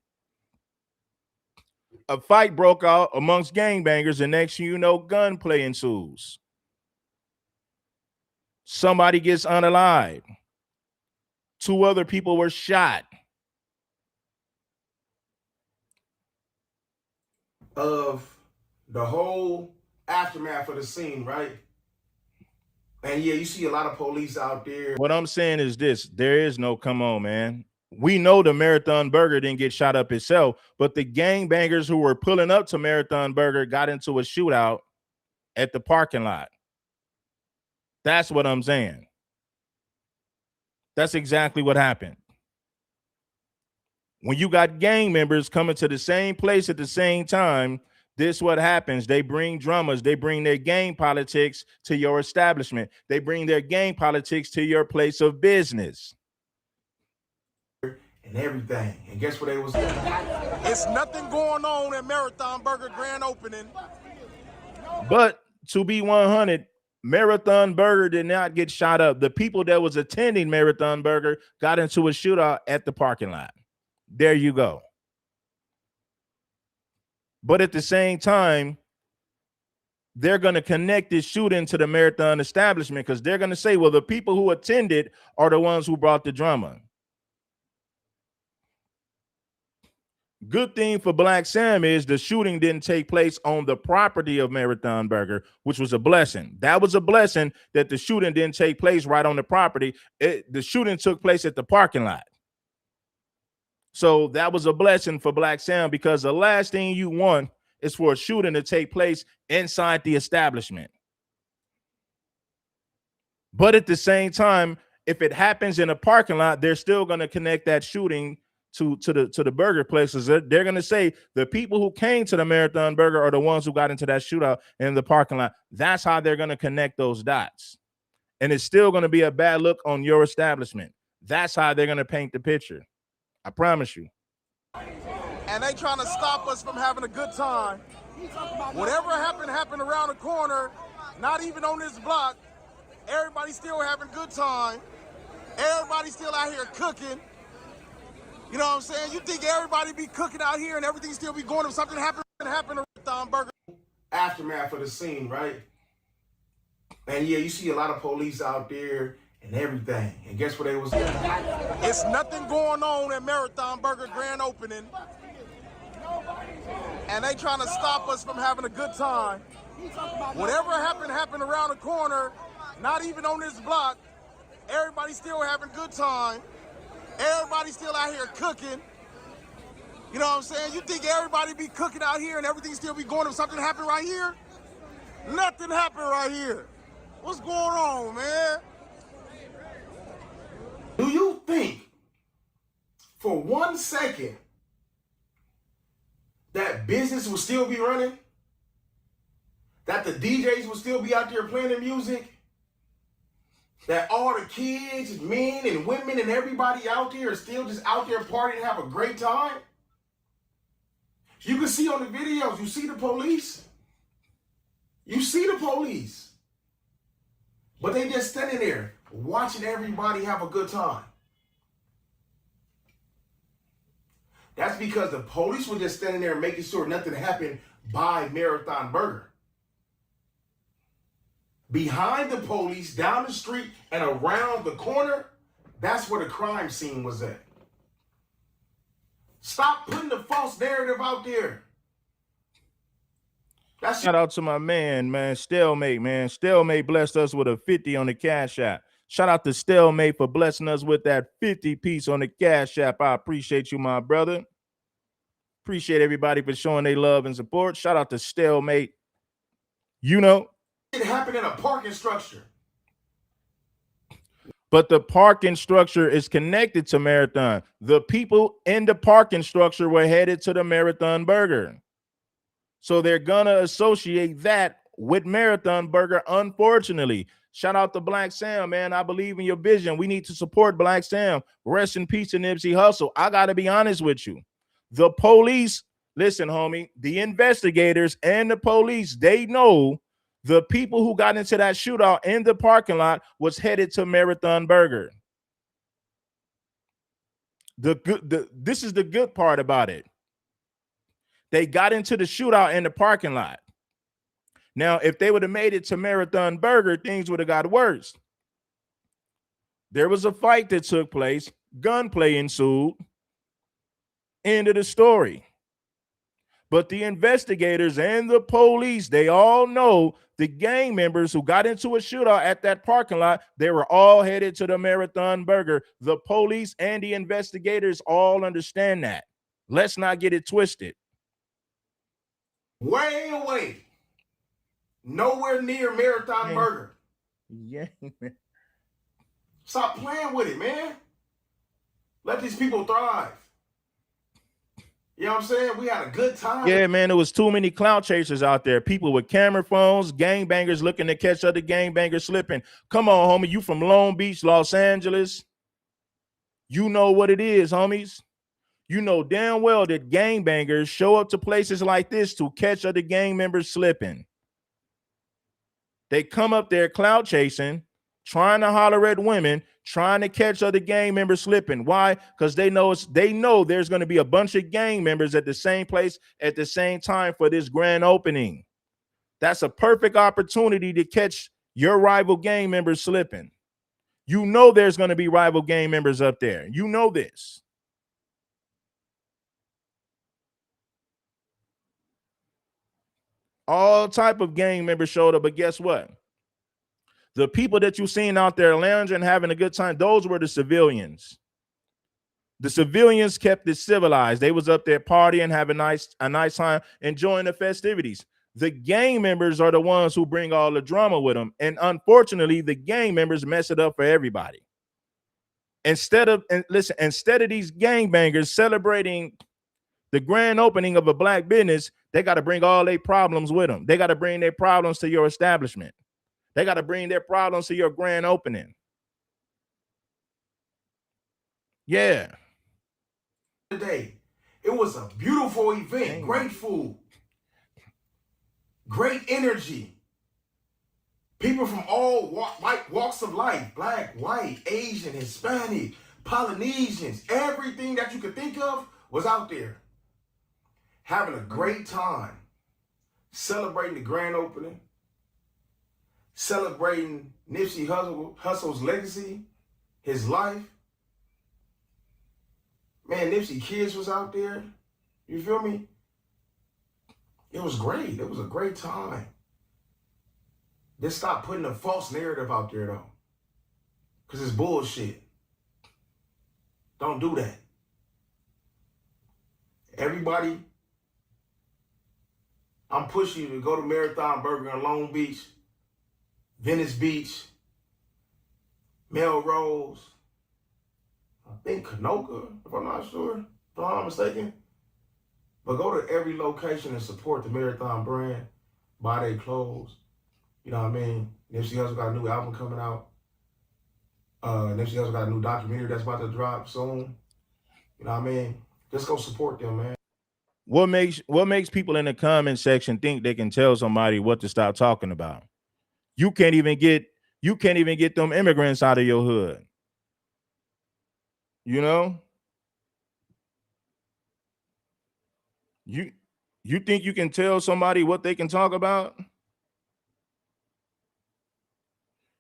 A fight broke out amongst gangbangers. The next thing you know, gunplay ensues. Somebody gets unalived. 2 other people were shot. Of the whole aftermath of the scene, right? And yeah, you see a lot of police out there. What I'm saying is this: there is no come on, man. We know the Marathon Burger didn't get shot up itself, but the gangbangers who were pulling up to Marathon Burger got into a shootout at the parking lot. That's what I'm saying. That's exactly what happened. When you got gang members coming to the same place at the same time, this is what happens. They bring drummers. They bring their gang politics to your establishment. They bring their gang politics to your place of business. And everything. And guess what they was doing? It's nothing going on at Marathon Burger grand opening. But to be 100, Marathon Burger did not get shot up. The people that was attending Marathon Burger got into a shootout at the parking lot. There you go. But at the same time, they're going to connect this shooting to the Marathon establishment, because they're going to say, well, the people who attended are the ones who brought the drama. Good thing for Black Sam is the shooting didn't take place on the property of Marathon Burger, which was a blessing. That was a blessing that the shooting didn't take place right on the property. The shooting took place at the parking lot. So that was a blessing for Black Sam, because the last thing you want is for a shooting to take place inside the establishment. But at the same time, if it happens in a parking lot, they're still going to connect that shooting to the burger places. They're going to say the people who came to the Marathon Burger are the ones who got into that shootout in the parking lot. That's how they're going to connect those dots. And it's still going to be a bad look on your establishment. That's how they're going to paint the picture. I promise you. And they trying to stop us from having a good time. Whatever happened around the corner, not even on this block. Everybody still having a good time. Everybody still out here cooking. You know what I'm saying? You think everybody be cooking out here and everything still be going if something happened to Marathon Burger? Aftermath of the scene, right? And yeah, you see a lot of police out there and everything. And guess what they was doing? It's nothing going on at Marathon Burger grand opening. And they trying to stop us from having a good time. Whatever happened around the corner, not even on this block. Everybody still having a good time. Everybody still out here cooking. You know what I'm saying? You think everybody be cooking out here and everything still be going if something happened right here? Nothing happened right here. What's going on, man? Do you think for 1 second that business will still be running? That the DJs will still be out there playing the music? That all the kids, men and women and everybody out there are still just out there partying and have a great time? You can see on the videos, you see the police. You see the police. But they just standing there watching everybody have a good time. That's because the police were just standing there making sure nothing happened by Marathon Burger. Behind the police, down the street, and around the corner, that's where the crime scene was at. Stop putting the false narrative out there. Shout out to my man, Stalemate, man. Stalemate blessed us with a 50 on the Cash App. Shout out to Stalemate for blessing us with that 50 piece on the Cash App. I appreciate you, my brother. Appreciate everybody for showing their love and support. Shout out to Stalemate. You know. It happened in a parking structure. But the parking structure is connected to Marathon. The people in the parking structure were headed to the Marathon Burger. So they're going to associate that with Marathon Burger, unfortunately. Shout out to Black Sam, man. I believe in your vision. We need to support Black Sam. Rest in peace to Nipsey Hussle. I got to be honest with you. The police, listen, homie, the investigators and the police, they know the people who got into that shootout in the parking lot was headed to Marathon Burger. This is the good part about it. They got into the shootout in the parking lot. Now, if they would have made it to Marathon Burger, things would have got worse. There was a fight that took place. Gunplay ensued. End of the story. But the investigators and the police, they all know the gang members who got into a shootout at that parking lot, they were all headed to the Marathon Burger. The police and the investigators all understand that. Let's not get it twisted. Way away. Nowhere near Marathon Burger. Yeah, man. Stop playing with it, man. Let these people thrive. You know what I'm saying? We had a good time. Yeah, man, there was too many clout chasers out there. People with camera phones, gangbangers looking to catch other gangbangers slipping. Come on, homie. You from Long Beach, Los Angeles. You know what it is, homies. You know damn well that gangbangers show up to places like this to catch other gang members slipping. They come up there clout chasing, trying to holler at women, trying to catch other gang members slipping. Why? Because they know there's going to be a bunch of gang members at the same place at the same time for this grand opening. That's a perfect opportunity to catch your rival gang members slipping. You know there's going to be rival gang members up there. You know this. All type of gang members showed up, but guess what? The people that you seen out there lounging, having a good time, those were the civilians. The civilians kept it civilized. They was up there partying, having a nice time, enjoying the festivities. The gang members are the ones who bring all the drama with them. And unfortunately, the gang members mess it up for everybody. Instead of these gangbangers celebrating the grand opening of a black business, they got to bring all their problems with them. They got to bring their problems to your establishment. They got to bring their problems to your grand opening. Yeah. Today, it was a beautiful event. Great food, great energy. People from all walks of life, black, white, Asian, Hispanic, Polynesians, everything that you could think of was out there. Having a great time, celebrating the grand opening, celebrating Nipsey Hussle's legacy, his life. Man, Nipsey Kids was out there. You feel me? It was great. It was a great time. Just stop putting a false narrative out there, though. Because it's bullshit. Don't do that. Everybody, I'm pushing you to go to Marathon Burger in Long Beach, Venice Beach, Melrose, I think Canoga, if I'm not sure, if I'm not mistaken. But go to every location and support the Marathon brand. Buy their clothes. You know what I mean? Nipsey Hussle got a new album coming out. Nipsey Hussle got a new documentary that's about to drop soon. You know what I mean? Just go support them, man. What makes people in the comment section think they can tell somebody what to stop talking about? You can't even get them immigrants out of your hood. You know? You think you can tell somebody what they can talk about?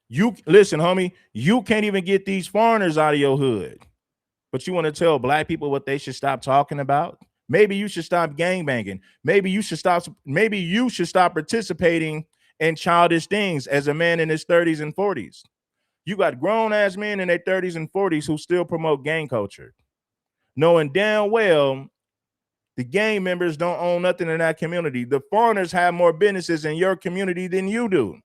You listen, homie, you can't even get these foreigners out of your hood. But you want to tell black people what they should stop talking about? Maybe you should stop gangbanging. Maybe you should stop participating in childish things as a man in his 30s and 40s. You got grown-ass men in their 30s and 40s who still promote gang culture, knowing damn well the gang members don't own nothing in that community. The foreigners have more businesses in your community than you do.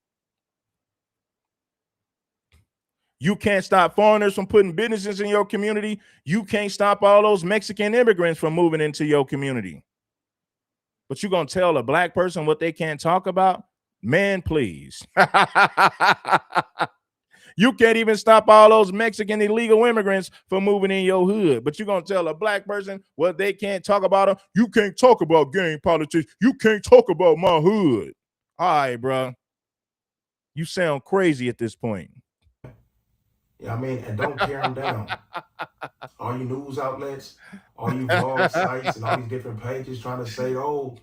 You can't stop foreigners from putting businesses in your community. You can't stop all those Mexican immigrants from moving into your community. But you're going to tell a black person what they can't talk about? Man, please. You can't even stop all those Mexican illegal immigrants from moving in your hood. But you're going to tell a black person what they can't talk about? You can't talk about gang politics. You can't talk about my hood. All right, bro. You sound crazy at this point. Yeah, I mean, and don't tear them down. All you news outlets, all you vlog sites, and all these different pages trying to say, oh,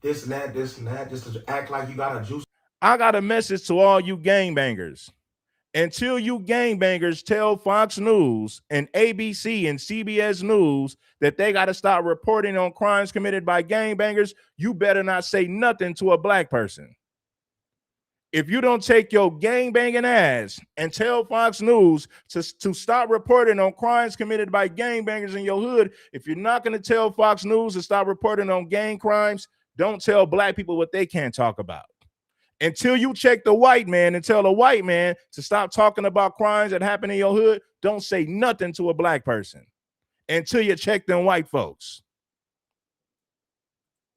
this and that, just to act like you got a juice. I got a message to all you gangbangers. Until you gangbangers tell Fox News and ABC and CBS News that they got to stop reporting on crimes committed by gangbangers, you better not say nothing to a black person. If you don't take your gangbanging ass and tell Fox News to stop reporting on crimes committed by gangbangers in your hood, if you're not going to tell Fox News to stop reporting on gang crimes, don't tell black people what they can't talk about. Until you check the white man and tell a white man to stop talking about crimes that happen in your hood, don't say nothing to a black person until you check them white folks.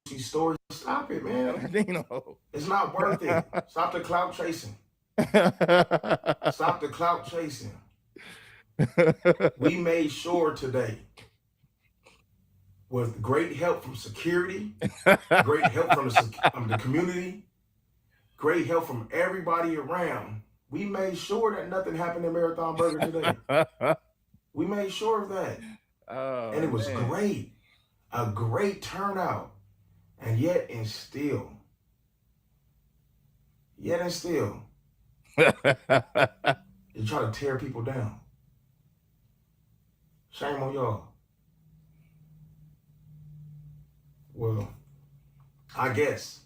These stories, stop it, man. You know. It's not worth it. Stop the clout chasing. Stop the clout chasing. We made sure today, with great help from security, great help from the community, great help from everybody around, we made sure that nothing happened in Marathon Burger today. We made sure of that. And it was great. A great turnout. And yet and still, Yet and still, they try to tear people down. Shame on y'all. Well, I guess.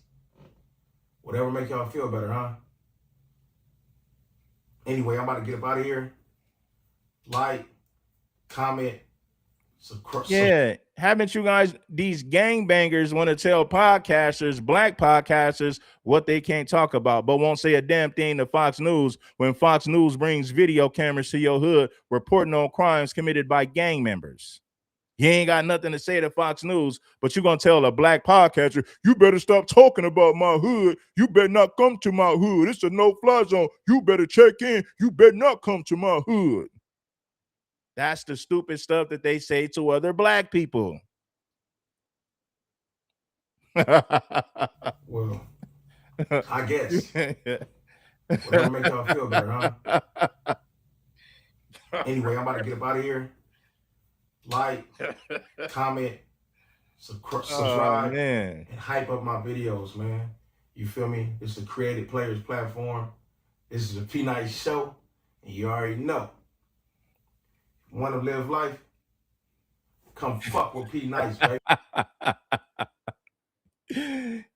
Whatever make y'all feel better, huh? Anyway, I'm about to get up out of here. Like, comment, subscribe. Yeah, haven't you guys, these gangbangers want to tell podcasters, black podcasters, what they can't talk about, but won't say a damn thing to Fox News when Fox News brings video cameras to your hood reporting on crimes committed by gang members. You ain't got nothing to say to Fox News, but you're going to tell a black podcaster, you better stop talking about my hood. You better not come to my hood. It's a no-fly zone. You better check in. You better not come to my hood. That's the stupid stuff that they say to other black people. Well, I guess. Whatever make y'all feel better, huh? Anyway, I'm about to get up out of here. Like, comment, subscribe, and hype up my videos, man. You feel me? It's a Creative Players platform. This is a P-Nice show, and you already know. Want to live life? Come fuck with P-Nice, baby.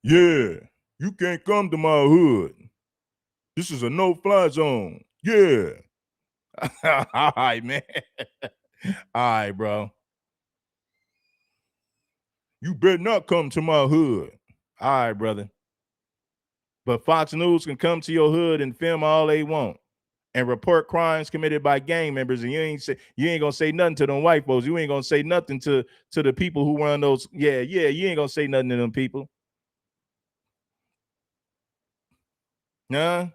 Yeah, you can't come to my hood. This is a no-fly zone. Yeah. All right, man. All right, bro. You better not come to my hood. All right, brother. But Fox News can come to your hood and film all they want and report crimes committed by gang members, and you ain't gonna say nothing to them white folks. You ain't gonna say nothing to the people who run those. Yeah, you ain't gonna say nothing to them people. Nah.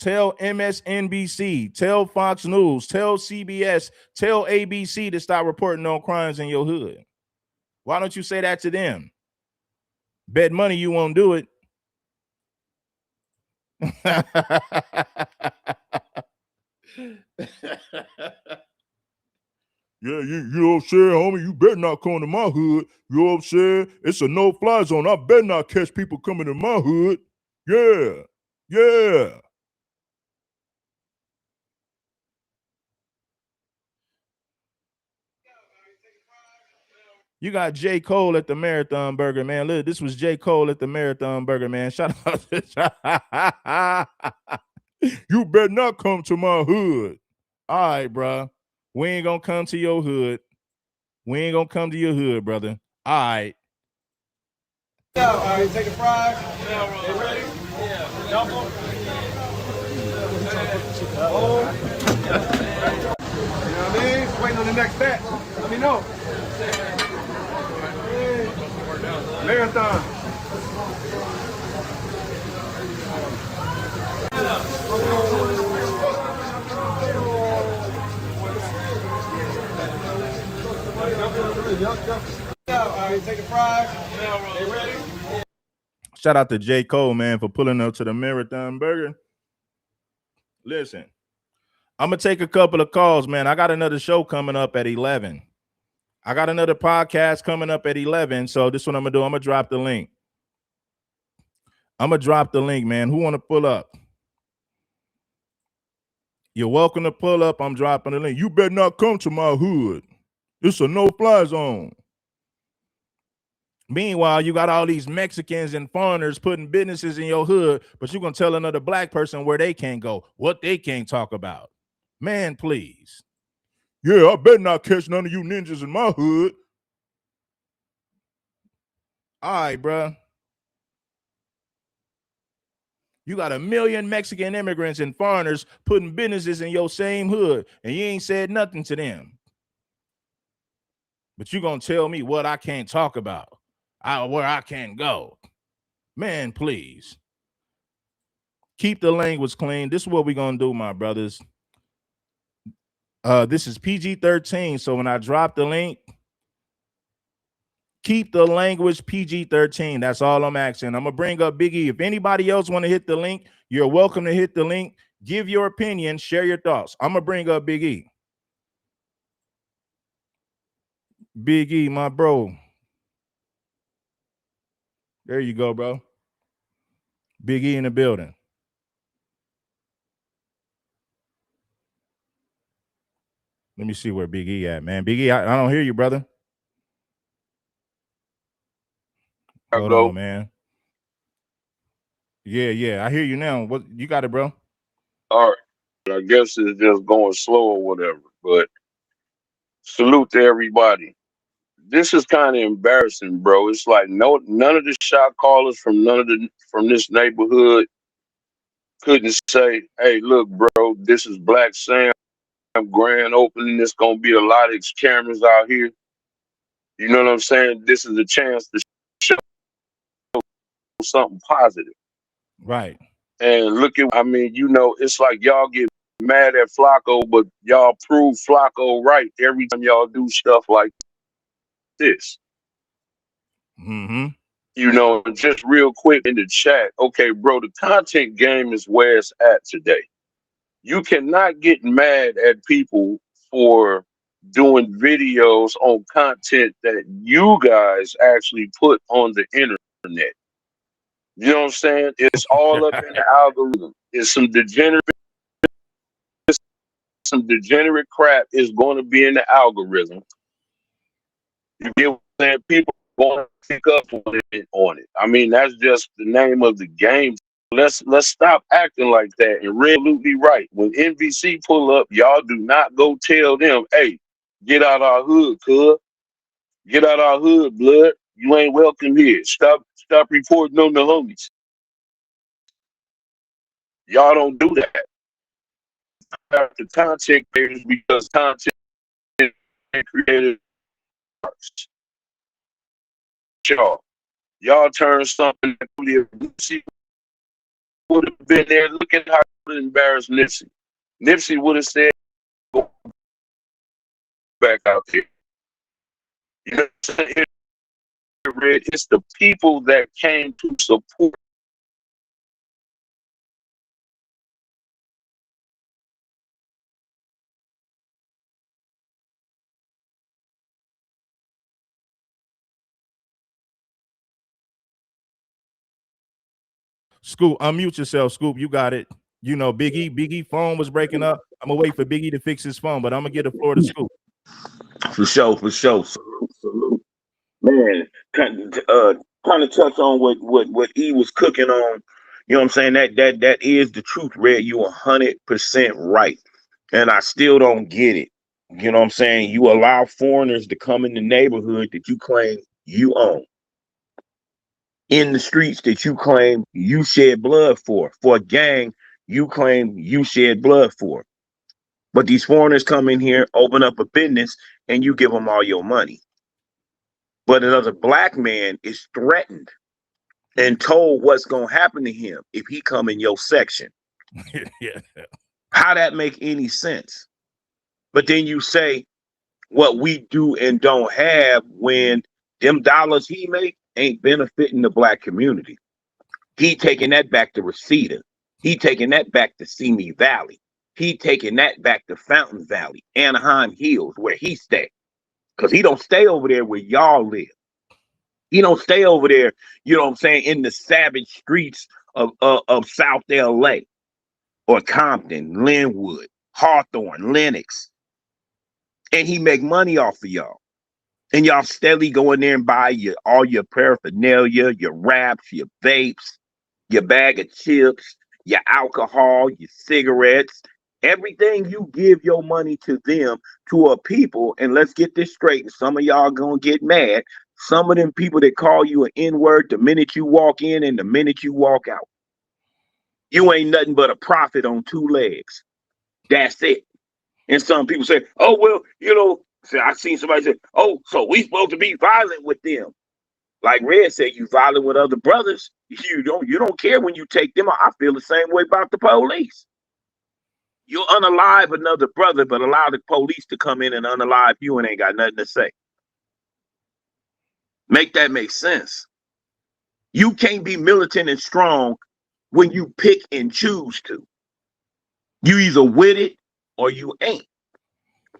Tell MSNBC, tell Fox News, tell CBS, tell ABC to stop reporting on crimes in your hood. Why don't you say that to them? Bet money you won't do it. Yeah, you know what I'm saying, homie? You better not come to my hood. You know what I'm saying? It's a no-fly zone. I better not catch people coming to my hood. Yeah. Yeah. You got J. Cole at the Marathon Burger, man. Look, this was J. Cole at the Marathon Burger, man. Shout out to You better not come to my hood. All right, bro. We ain't gonna come to your hood. We ain't gonna come to your hood, brother. All right. All right, take a fries. They ready? Yeah. Dump them. Oh. You know what I mean? Just waiting on the next batch. Let me know. Marathon. All right, take a fries. They ready? Shout out to J. Cole, man, for pulling up to the Marathon Burger. Listen, I'm going to take a couple of calls, man. I got another show coming up at 11. I got another podcast coming up at 11. So this is what I'm going to do. I'm going to drop the link. I'm going to drop the link, man. Who want to pull up? You're welcome to pull up. I'm dropping the link. You better not come to my hood. It's a no-fly zone. Meanwhile, you got all these Mexicans and foreigners putting businesses in your hood, but you're going to tell another black person where they can't go, what they can't talk about. Man, please. Yeah, I better not catch none of you ninjas in my hood. All right, bro. You got 1 million Mexican immigrants and foreigners putting businesses in your same hood, and you ain't said nothing to them. But you're going to tell me what I can't talk about, where I can't go. Man, please. Keep the language clean. This is what we're going to do, my brothers. This is PG-13, so when I drop the link, keep the language PG-13. That's all I'm asking. I'm going to bring up Big E. If anybody else want to hit the link, you're welcome to hit the link. Give your opinion. Share your thoughts. I'm going to bring up Big E. Big E, my bro. There you go, bro. Big E in the building. Let me see where Big E at, man. Big E, I don't hear you, brother. Hold on, man. Yeah, I hear you now. What you got it, bro? All right. I guess it's just going slow or whatever. But salute to everybody. This is kind of embarrassing, bro. It's like none of the shot callers from this neighborhood couldn't say, "Hey, look, bro, this is Black Sam grand opening. There's gonna be a lot of cameras out here. You know what I'm saying? This is a chance to show something positive." Right. And look at, I mean, it's like y'all get mad at Flaco, but y'all prove Flaco right every time y'all do stuff like this. Mm-hmm. Just real quick in the chat. Okay, bro, the content game is where it's at today. You cannot get mad at people for doing videos on content that you guys actually put on the internet. You know what I'm saying? It's all up in the algorithm. It's some degenerate crap is going to be in the algorithm. You get what I'm saying? People are going to pick up on it. I mean, that's just the name of the game. Let's stop acting like that. And Red absolutely right. When NVC pull up, y'all do not go tell them, "Hey, get out our hood, cuz. Get out our hood, blood. You ain't welcome here. Stop reporting on the homies." Y'all don't do that. The content creators, because content creators y'all turn something that Nipsey would have been there. Look at how it embarrassed Nipsey. Nipsey would have said, "Go back out there." You know what I'm saying? Red, it's the people that came to support. Scoop, unmute yourself, Scoop. You got it. Big E phone was breaking up. I'm gonna wait for Big E to fix his phone, but I'm gonna get the floor to Scoop. For sure. Salute. Man, kind of touch on what E was cooking on. You know what I'm saying? That is the truth, Red. You 100% right. And I still don't get it. You know what I'm saying? You allow foreigners to come in the neighborhood that you claim you own, in the streets that you claim you shed blood for a gang you claim you shed blood for. But these foreigners come in here, open up a business, and you give them all your money. But another black man is threatened and told what's going to happen to him if he come in your section. Yeah. How that make any sense? But then you say what we do and don't have when them dollars he make ain't benefiting the black community. He taking that back to Reseda. He taking that back to Simi Valley. He taking that back to Fountain Valley, Anaheim Hills, where he stay. Because he don't stay over there where y'all live. He don't stay over there, you know what I'm saying, in the savage streets of South LA or Compton, Linwood, Hawthorne, Lenox. And he make money off of y'all. And y'all steadily go in there and buy all your paraphernalia, your wraps, your vapes, your bag of chips, your alcohol, your cigarettes, everything you give your money to them, to a people. And let's get this straight. And some of y'all gonna get mad. Some of them people that call you an N-word the minute you walk in and the minute you walk out. You ain't nothing but a prophet on two legs. That's it. And some people say, "Oh, well, I seen somebody say, oh, so we supposed to be violent with them." Like Red said, you violent with other brothers. You don't care when you take them out. I feel the same way about the police. You unalive another brother, but allow the police to come in and unalive you and ain't got nothing to say. Make that make sense. You can't be militant and strong when you pick and choose to. You either with it or you ain't.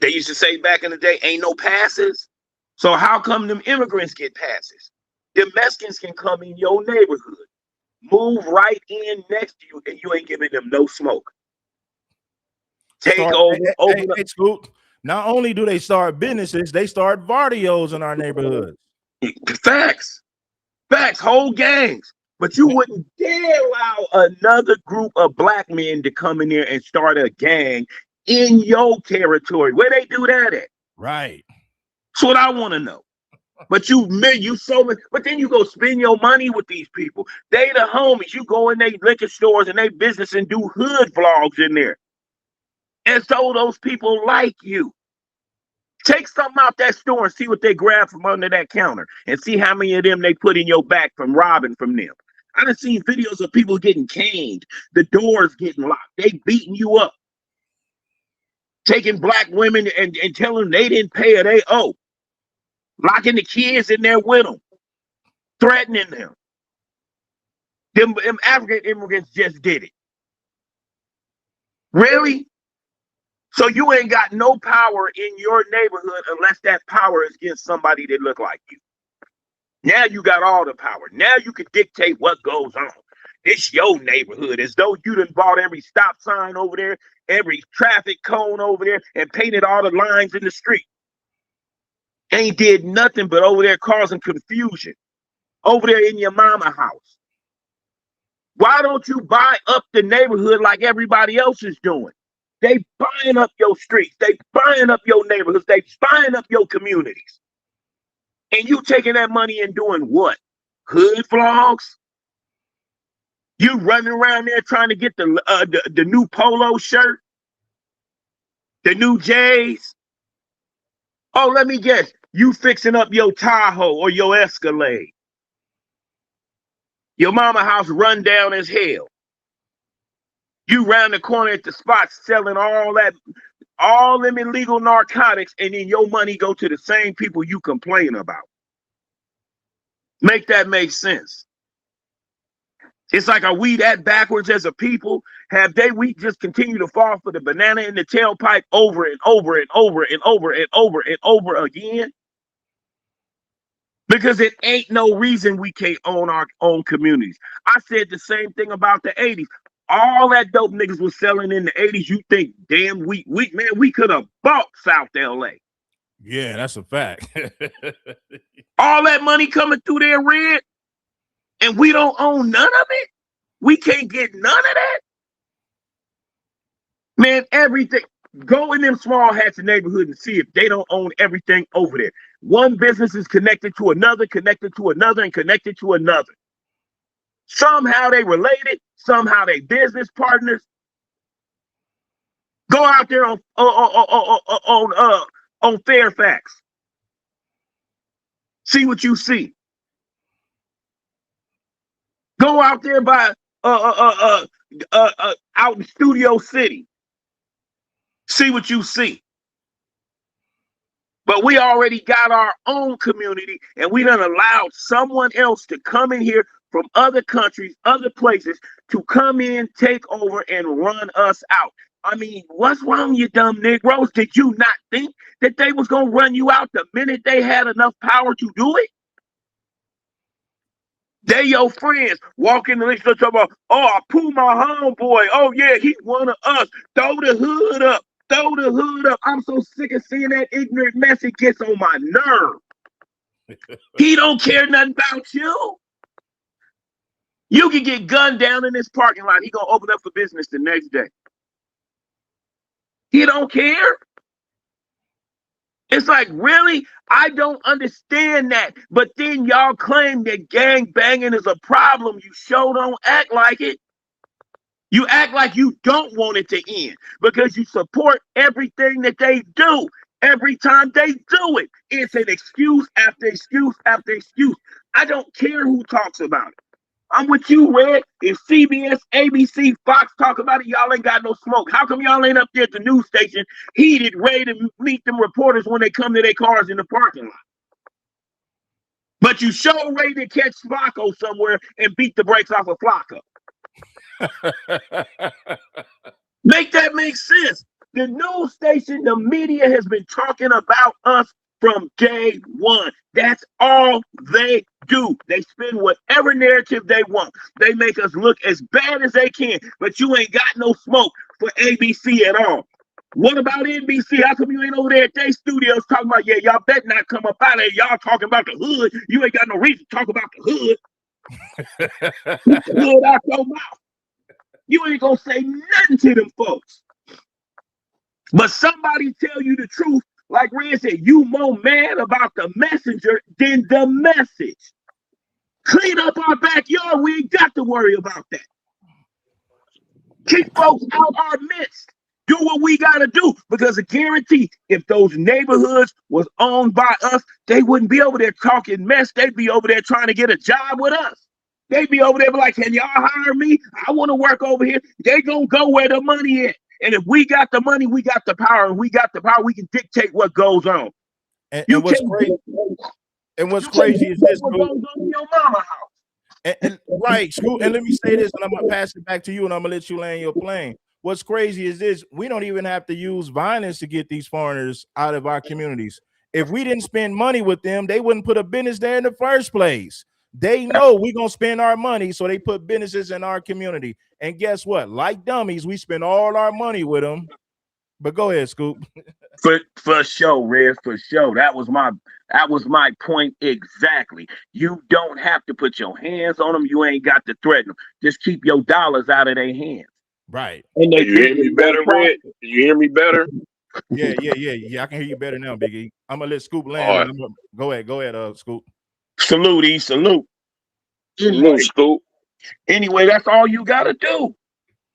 They used to say back in the day, ain't no passes. So how come them immigrants get passes? The Mexicans can come in your neighborhood, move right in next to you, and you ain't giving them no smoke. Take over, open up. Hey, Scoop. Not only do they start businesses, they start barrios in our neighborhoods. Facts. Facts, whole gangs. But you wouldn't dare allow another group of black men to come in there and start a gang in your territory. Where they do that at? Right. That's what I want to know. But you so much, but then you go spend your money with these people. They the homies. You go in their liquor stores and they business and do hood vlogs in there. And so those people like you. Take something out that store and see what they grab from under that counter and see how many of them they put in your back from robbing from them. I done seen videos of people getting caned, the doors getting locked, they beating you up, taking black women and telling them they didn't pay or they owe, locking the kids in there with them, threatening them. Them African immigrants just did it. Really? So you ain't got no power in your neighborhood unless that power is against somebody that look like you. Now you got all the power. Now you can dictate what goes on. It's your neighborhood, as though you done bought every stop sign over there, every traffic cone over there, and painted all the lines in the street. Ain't did nothing but over there causing confusion. Over there in your mama house. Why don't you buy up the neighborhood like everybody else is doing? They buying up your streets. They buying up your neighborhoods. They buying up your communities. And you taking that money and doing what? Hood vlogs? You running around there trying to get the new polo shirt? The new J's? Oh, let me guess. You fixing up your Tahoe or your Escalade. Your mama house run down as hell. You round the corner at the spot selling all them illegal narcotics, and then your money go to the same people you complain about. Make that make sense. It's like, are we that backwards as a people? We just continue to fall for the banana in the tailpipe over and over and over and over and over and over again? Because it ain't no reason we can't own our own communities. I said the same thing about the 80s. All that dope niggas was selling in the 80s, you think, damn, we could have bought South LA. Yeah, that's a fact. All that money coming through there red, and we don't own none of it? We can't get none of that? Man, everything. Go in them small hats in neighborhood and see if they don't own everything over there. One business is connected to another, and connected to another. Somehow they related, somehow they business partners. Go out there on Fairfax. See what you see. Go out there by out in Studio City. See what you see. But we already got our own community, and we done allowed someone else to come in here from other countries, other places, to come in, take over, and run us out. I mean, what's wrong, you dumb Negroes? Did you not think that they was going to run you out the minute they had enough power to do it? They your friends walking the list talking about, oh, I pulled my homeboy. Oh, yeah, he's one of us. Throw the hood up. Throw the hood up. I'm so sick of seeing that ignorant mess. It gets on my nerve. He don't care nothing about you. You can get gunned down in this parking lot. He gonna open up for business the next day. He don't care. It's like, really? I don't understand that. But then y'all claim that gang banging is a problem. You sure don't act like it. You act like you don't want it to end because you support everything that they do. Every time they do it, it's an excuse after excuse after excuse. I don't care who talks about it. I'm with you, Red. If CBS, ABC, Fox talk about it, y'all ain't got no smoke. How come y'all ain't up there at the news station heated, ready to meet them reporters when they come to their cars in the parking lot? But you show ready to catch Flaco somewhere and beat the brakes off of Flaco. Make that make sense. The news station, the media has been talking about us from day one. That's all they do. They spin whatever narrative they want. They make us look as bad as they can, but you ain't got no smoke for ABC at all. What about NBC? How come you ain't over there at their studios talking about, yeah, y'all better not come up out of there. Y'all talking about the hood. You ain't got no reason to talk about the hood. Keep the hood out your mouth. You ain't gonna say nothing to them folks. But somebody tell you the truth, like Red said, you more mad about the messenger than the message. Clean up our backyard. We ain't got to worry about that. Keep folks out our midst. Do what we gotta do, because I guarantee if those neighborhoods was owned by us, they wouldn't be over there talking mess. They'd be over there trying to get a job with us. They'd be over there be like, can y'all hire me? I want to work over here. They gonna go where the money is. And if we got the money, we got the power. And we got the power, we can dictate what goes on. And what's crazy? And what's crazy is this, what goes on in your mama house. And right, Scoot, and let me say this, and I'm gonna pass it back to you, and I'm gonna let you land your plane. What's crazy is this: we don't even have to use violence to get these foreigners out of our communities. If we didn't spend money with them, they wouldn't put a business there in the first place. They know we're gonna spend our money, so they put businesses in our community. And guess what? Like dummies, we spend all our money with them. But go ahead, Scoop. For sure, Red, for sure. That was my point exactly. You don't have to put your hands on them. You ain't got to threaten them. Just keep your dollars out of their hands. Right. And Can you hear me better, Red? Can you hear me better? Yeah. I can hear you better now, Biggie. I'm gonna let Scoop land. All right. Go ahead, Scoop. Salute, salute. Salute, Scoop. Anyway, that's all you gotta do.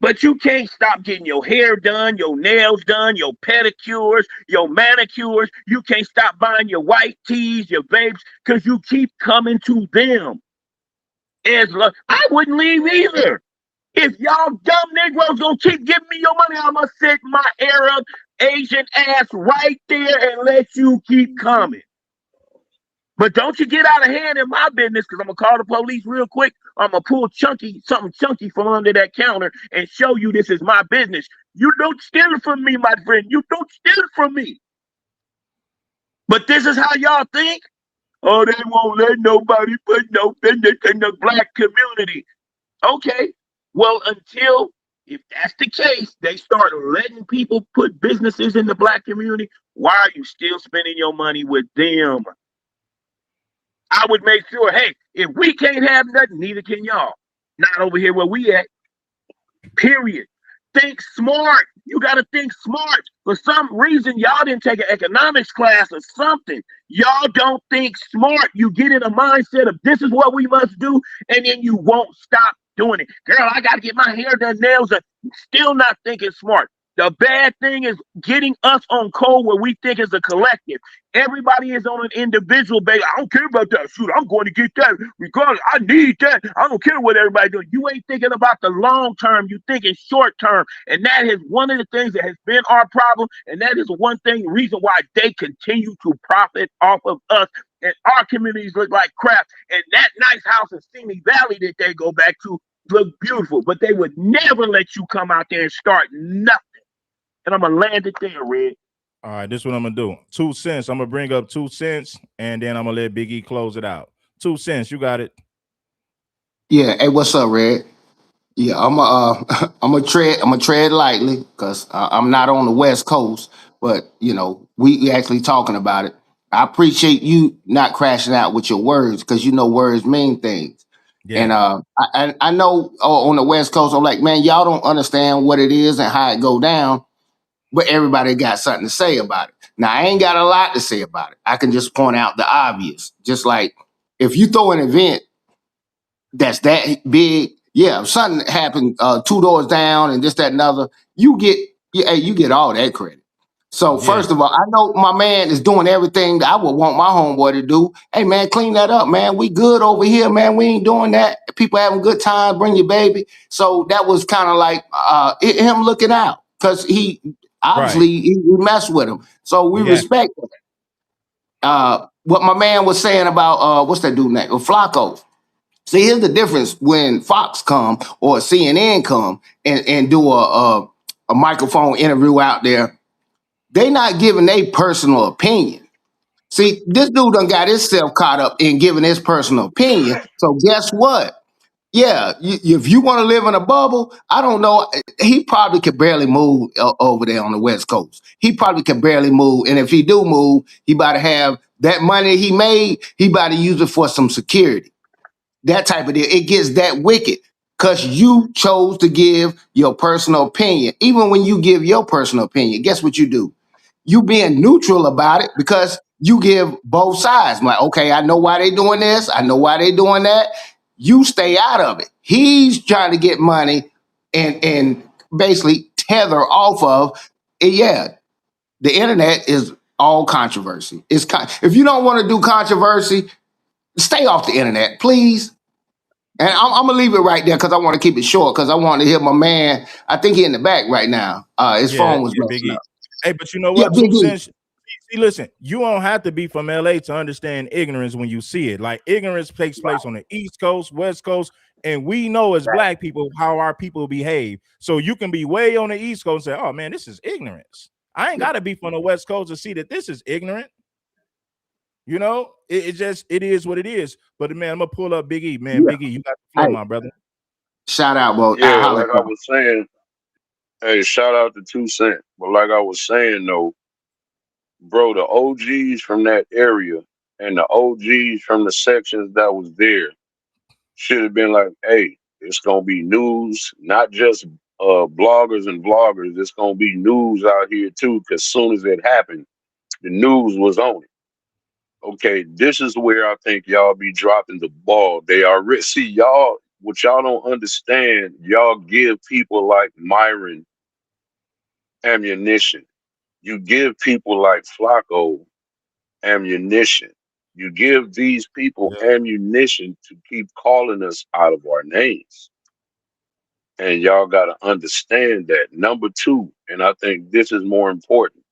But you can't stop getting your hair done, your nails done, your pedicures, your manicures. You can't stop buying your white tees, your babes, because you keep coming to them. I wouldn't leave either. If y'all dumb Negroes gonna keep giving me your money, I'm gonna sit my Arab Asian ass right there and let you keep coming. But don't you get out of hand in my business, because I'm gonna call the police real quick. I'm gonna pull something chunky from under that counter and show you this is my business. You don't steal it from me, my friend. You don't steal it from me. But this is how y'all think? Oh, they won't let nobody put no business in the black community. Okay. Well, if that's the case, they start letting people put businesses in the black community. Why are you still spending your money with them? I would make sure, hey, if we can't have nothing, neither can y'all. Not over here where we at. Period. Think smart. You got to think smart. For some reason, y'all didn't take an economics class or something. Y'all don't think smart. You get in a mindset of this is what we must do, and then you won't stop doing it. Girl, I got to get my hair done, nails done. Still not thinking smart. The bad thing is getting us on code where we think is a collective. Everybody is on an individual basis. I don't care about that. Shoot, I'm going to get that regardless. I need that. I don't care what everybody doing. You ain't thinking about the long term. You thinking short term. And that is one of the things that has been our problem. And that is one thing, reason why they continue to profit off of us. And our communities look like crap. And that nice house in Simi Valley that they go back to look beautiful. But they would never let you come out there and start nothing. And I'm going to land it there, Red. All right, this is what I'm going to do. 2 cents. I'm going to bring up 2 cents, and then I'm going to let Big E close it out. 2 cents. You got it. Yeah. Hey, what's up, Red? Yeah, I'm a tread lightly because I'm not on the West Coast, but we actually talking about it. I appreciate you not crashing out with your words because words mean things. Yeah. And I know on the West Coast, I'm like, man, y'all don't understand what it is and how it go down, but everybody got something to say about it. Now, I ain't got a lot to say about it. I can just point out the obvious. Just like if you throw an event that's that big, yeah, if something happened 2 doors down and this, that, and other, you get all that credit. So first of all, I know my man is doing everything that I would want my homeboy to do. Hey man, clean that up, man. We good over here, man. We ain't doing that. People having good time. Bring your baby. So that was kind of like him looking out because he obviously he messed with him. So we respect it. What my man was saying about what's that dude name? Flaco. See, here's the difference when Fox come or CNN come and do a microphone interview out there. They not giving their personal opinion. See, this dude done got himself caught up in giving his personal opinion. So guess what? Yeah, if you want to live in a bubble, I don't know. He probably could barely move over there on the West Coast. He probably could barely move, and if he do move, he about to have that money he made. He about to use it for some security. That type of deal. It gets that wicked because you chose to give your personal opinion. Even when you give your personal opinion, guess what you do? You being neutral about it because you give both sides. I'm like, okay, I know why they doing this. I know why they doing that. You stay out of it. He's trying to get money and basically tether off of it. Yeah, the internet is all controversy. If you don't want to do controversy, stay off the internet, please. And I'm gonna leave it right there because I want to keep it short because I want to hear my man. I think he in the back right now. His Yeah, phone was yeah, Big messing E. up. Hey, but you know Yeah, what? Big Two E. cents. See, listen, you don't have to be from LA to understand ignorance when you see it. Like ignorance takes place on the East Coast, West Coast, and we know as black people how our people behave. So you can be way on the East Coast and say, "Oh man, this is ignorance." I ain't got to be from the West Coast to see that this is ignorant. You know, it just it is what it is. But man, I'm gonna pull up Big E, man. Yeah. Big E, you got the flow, Hey, my brother. shout out, bro. I Yeah, holler. like I was saying, hey, shout out to 2 Cent. But like I was saying though, bro, the OGs from that area and the OGs from the sections that was there should have been like, hey, it's gonna be news, not just bloggers and vloggers. It's gonna be news out here too, because soon as it happened, the news was on it. Okay, this is where I think y'all be dropping the ball. They are see y'all. What y'all don't understand, y'all give people like Myron ammunition. You give people like Flaco ammunition. You give these people ammunition to keep calling us out of our names. And y'all got to understand that. Number two, and I think this is more important,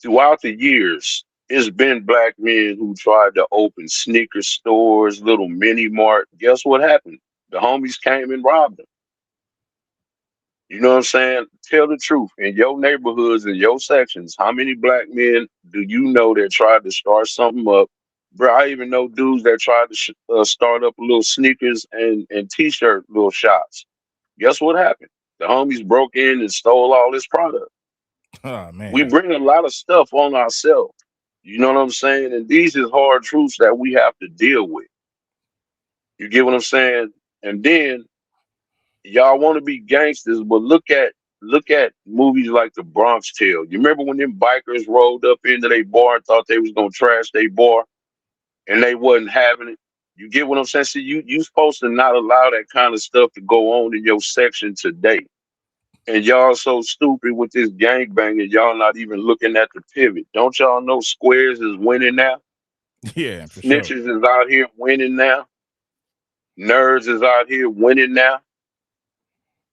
throughout the years, it's been black men who tried to open sneaker stores, little mini mart. Guess what happened? The homies came and robbed them. You know what I'm saying? Tell the truth. In your neighborhoods, in your sections, how many black men do you know that tried to start something up? Bro, I even know dudes that tried to start up little sneakers and t-shirt little shops. Guess what happened? The homies broke in and stole all this product. Oh We man. bring a lot of stuff on ourselves. You know what I'm saying? And these is hard truths that we have to deal with. You get what I'm saying? And then y'all want to be gangsters, but look at movies like The Bronx Tale. You remember when them bikers rolled up into their bar and thought they was gonna trash their bar, and they wasn't having it? You get what I'm saying? See, you supposed to not allow that kind of stuff to go on in your section today. And y'all so stupid with this gangbanging, y'all not even looking at the pivot. Don't y'all know Squares is winning now? Yeah, for sure. Snitches is out here winning now. Nerds is out here winning now.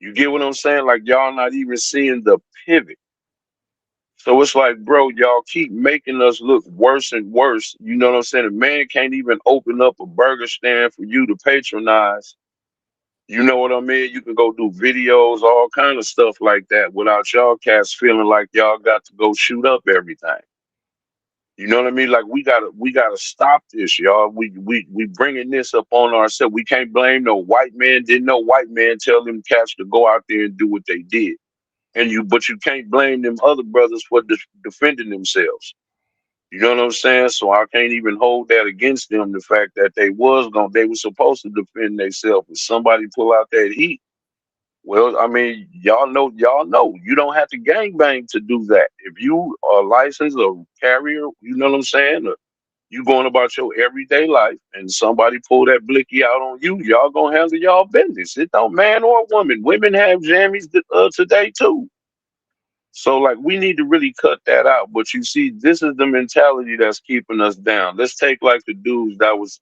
You get what I'm saying? Like y'all not even seeing the pivot. So it's like, bro, y'all keep making us look worse and worse. You know what I'm saying? A man can't even open up a burger stand for you to patronize. You know what I mean? You can go do videos, all kind of stuff like that without y'all cats feeling like y'all got to go shoot up everything. You know what I mean? Like we gotta stop this, y'all. We bringing this up on ourselves. We can't blame no white man. Didn't no white man tell them cats to go out there and do what they did. But you can't blame them other brothers for defending themselves. You know what I'm saying? So I can't even hold that against them. The fact that they were supposed to defend themselves. If somebody pull out that heat, well, I mean, y'all know, you don't have to gangbang to do that. If you are licensed or carrier, you know what I'm saying? Or you going about your everyday life and somebody pull that blicky out on you, y'all gonna handle y'all business. It don't man or woman. Women have jammies today too. So like we need to really cut that out. But you see, this is the mentality that's keeping us down. Let's take like the dudes that was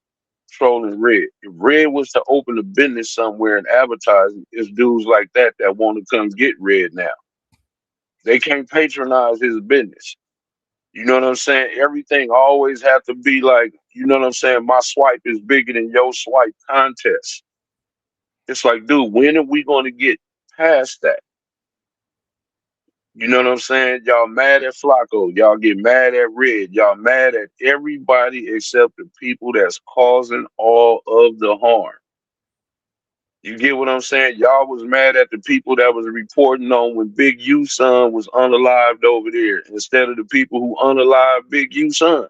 trolling Red. If Red was to open a business somewhere and advertise, it's dudes like that want to come get Red now. They can't patronize his business. You know what I'm saying? Everything always have to be like, you know what I'm saying? My swipe is bigger than your swipe contest. It's like, dude, when are we going to get past that? You know what I'm saying? Y'all mad at Flaco. Y'all get mad at Red. Y'all mad at everybody except the people that's causing all of the harm. You get what I'm saying? Y'all was mad at the people that was reporting on when Big U son was unalived over there instead of the people who unalived Big U son.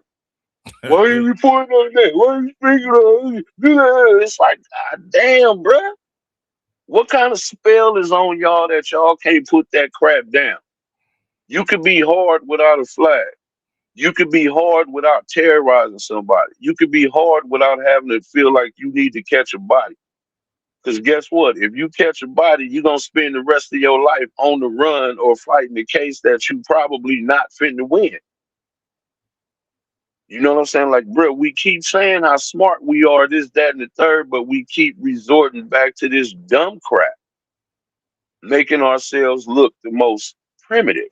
Why are you reporting on that? Why are you speaking on it? It's like, God damn, bruh. What kind of spell is on y'all that y'all can't put that crap down? You could be hard without a flag. You could be hard without terrorizing somebody. You could be hard without having to feel like you need to catch a body. Because guess what? If you catch a body, you're going to spend the rest of your life on the run or fighting a case that you probably not finna win. You know what I'm saying? Like, bro, we keep saying how smart we are, this, that, and the third, but we keep resorting back to this dumb crap, making ourselves look the most primitive.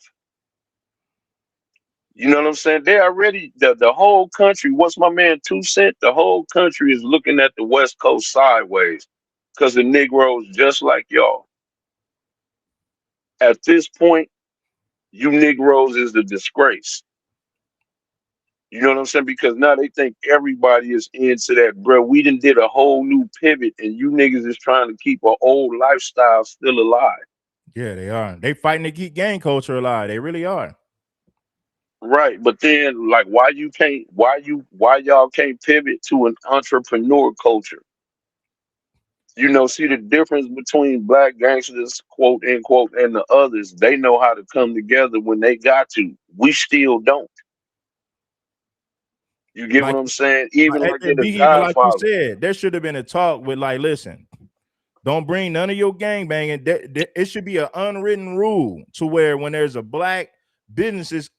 You know what I'm saying? They already, the whole country, what's my man 2 Cent? The whole country is looking at the West Coast sideways because the Negroes just like y'all. At this point, you Negroes is the disgrace. You know what I'm saying? Because now they think everybody is into that, bro. We done did a whole new pivot, and you niggas is trying to keep an old lifestyle still alive. Yeah, they are. They fighting to keep gang culture alive. They really are. Right. But then like why y'all can't pivot to an entrepreneur culture? You know, see the difference between black gangsters, quote unquote, and the others. They know how to come together when they got to. We still don't. You get what Like, I'm saying? Even like in The even like you Godfather. said, there should have been a talk with like, listen, don't bring none of your gang banging. It should be an unwritten rule to where when there's a black business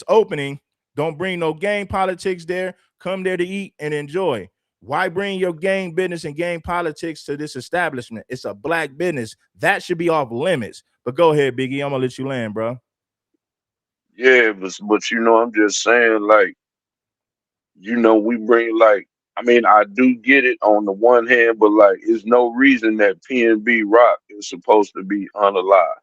opening, don't bring no gang politics there. Come there to eat and enjoy. Why bring your gang business and gang politics to this establishment? It's a black business. That should be off limits. But go ahead, Biggie. I'm gonna let you land, bro. Yeah, but you know, I'm just saying, like, you know, we bring like, I mean, I do get it on the one hand, but like, there's no reason that PNB Rock is supposed to be unalive.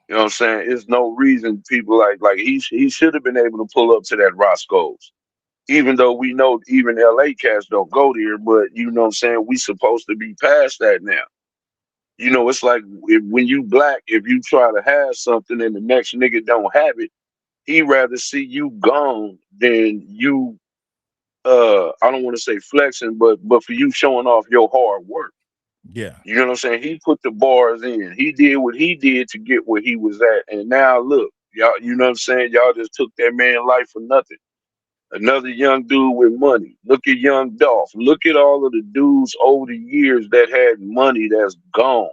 You know what I'm saying? There's no reason people like he should have been able to pull up to that Roscoe's. Even though we know even LA cats don't go there, but you know what I'm saying, we supposed to be past that now. You know, it's like when you black, if you try to have something and the next nigga don't have it, he rather see you gone than you I don't want to say flexing, but for you showing off your hard work. Yeah. You know what I'm saying? He put the bars in. He did what he did to get where he was at. And now look, y'all, you know what I'm saying? Y'all just took that man's life for nothing. Another young dude with money. Look at young Dolph. Look at all of the dudes over the years that had money that's gone.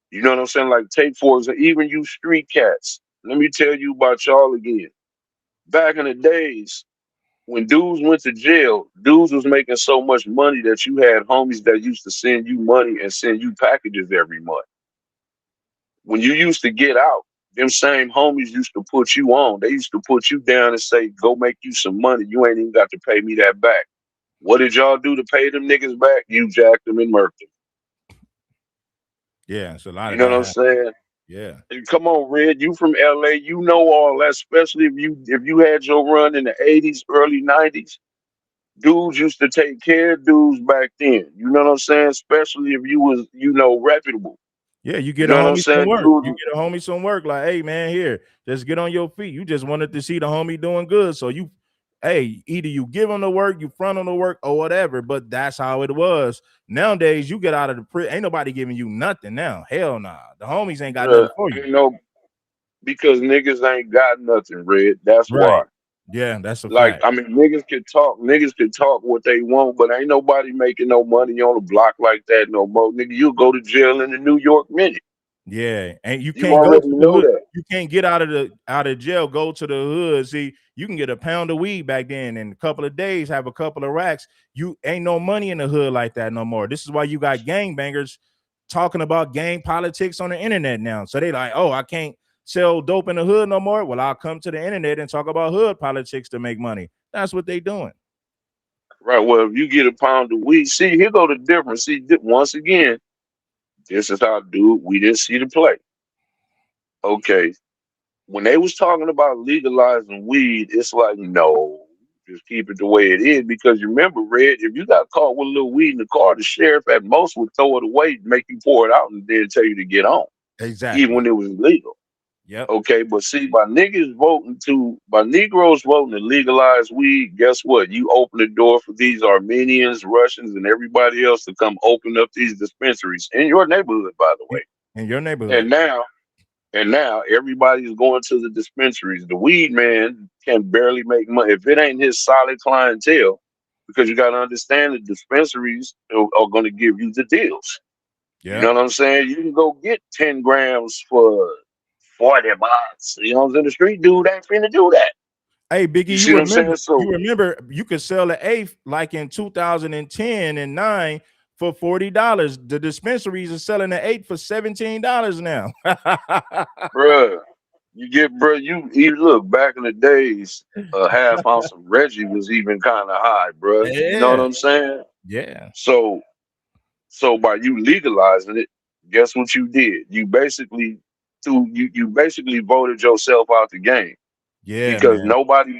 You know what I'm saying? Like take for example, even you street cats. Let me tell you about y'all again. Back in the days, when dudes went to jail, dudes was making so much money that you had homies that used to send you money and send you packages every month. When you used to get out, them same homies used to put you on. They used to put you down and say, go make you some money. You ain't even got to pay me that back. What did y'all do to pay them niggas back? You jacked them and murked them. Yeah, it's a lot You of know what that I'm saying? Yeah. And come on, Red, you from LA, you know all that, especially if you had your run in the 80s, early 90s. Dudes used to take care of dudes back then. You know what I'm saying? Especially if you was, you know, reputable. Yeah, you You get a know what I'm homie some saying? work. You Dudes, get a homie some work. Like, hey man, here, just get on your feet. You just wanted to see the homie doing good. So you, hey, either you give him the work, you front on the work, or whatever. But that's how it was. Nowadays, you get out of the prison. Ain't nobody giving you nothing now. Hell nah. The homies ain't got nothing for you. ain't no, because niggas ain't got nothing, Red. That's why. Right. Yeah, that's a Like, fact. I mean, niggas could talk what they want, but ain't nobody making no money on the block like that no more. Nigga, you'll go to jail in the New York minute. Yeah, and you You can't go already to the know hood. that. You can't get out of jail, go to the hood. See, you can get a pound of weed back then in a couple of days, have a couple of racks. You ain't no money in the hood like that no more. This is why you got gangbangers talking about gang politics on the internet now. So they like, oh, I can't sell dope in the hood no more. Well, I'll come to the internet and talk about hood politics to make money. That's what they doing. Right. Well, if you get a pound of weed, see, here go the difference. See, once again, this is how, dude, we didn't see the play. Okay. When they was talking about legalizing weed, it's like, no. Just keep it the way it is. Because you remember, Red, if you got caught with a little weed in the car, the sheriff at most would throw it away, make you pour it out, and then tell you to get on, even Exactly. when it was illegal. Yep. Okay, but see, by Negroes voting to legalize weed, guess what? You open the door for these Armenians, Russians, and everybody else to come open up these dispensaries in your neighborhood, by the way. In your neighborhood. And now everybody's going to the dispensaries. The weed man can barely make money if it ain't his solid clientele, because you got to understand the dispensaries are going to give you the deals. You know Yeah. what I'm saying? You can go get 10 grams for $40. You know what I'm saying? The street dude ain't finna do that. Hey, Biggie, You you see what I'm saying? remember? So, You remember you could sell an eighth like in 2010 and 9 for $40. The dispensaries are selling an eighth for $17 now. bruh, you look back in the days, a half ounce of Reggie was even kind of high, bruh. You know what Yeah. I'm saying? Yeah. So by you legalizing it, guess what you did? You basically voted yourself out the game, Yeah, because man. nobody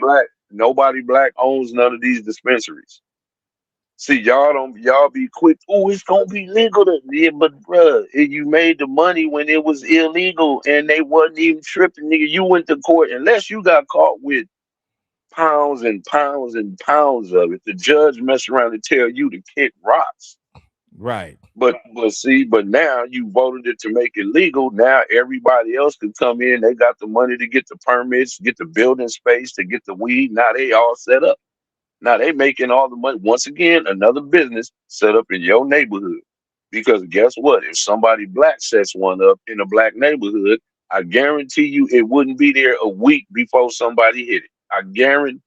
black owns none of these dispensaries. See, y'all be quick. Oh, it's gonna be legal yeah, but bruh, you made the money when it was illegal and they wasn't even tripping, nigga. You went to court unless you got caught with pounds and pounds and pounds of it. The judge messed around and tell you to kick rocks. Right. But now you voted it to make it legal. Now everybody else can come in. They got the money to get the permits, get the building space, to get the weed. Now they all set up. Now they making all the money. Once again, another business set up in your neighborhood. Because guess what? If somebody black sets one up in a black neighborhood, I guarantee you it wouldn't be there a week before somebody hit it. I guarantee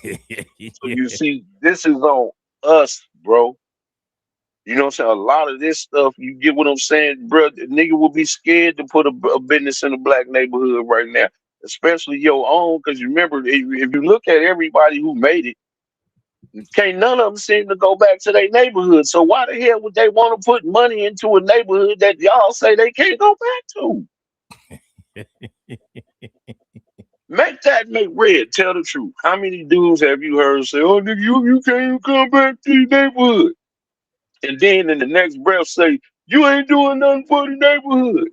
it. So you see, this is on us, bro. You know what I'm saying? A lot of this stuff, you get what I'm saying, bro? The nigga will be scared to put a business in a black neighborhood right now, especially your own. Because you remember, if you look at everybody who made it, can't none of them seem to go back to their neighborhood. So why the hell would they want to put money into a neighborhood that y'all say they can't go back to? Make red. Tell the truth. How many dudes have you heard say, "Oh, nigga, you can't even come back to your neighborhood"? And then in the next breath say, "You ain't doing nothing for the neighborhood."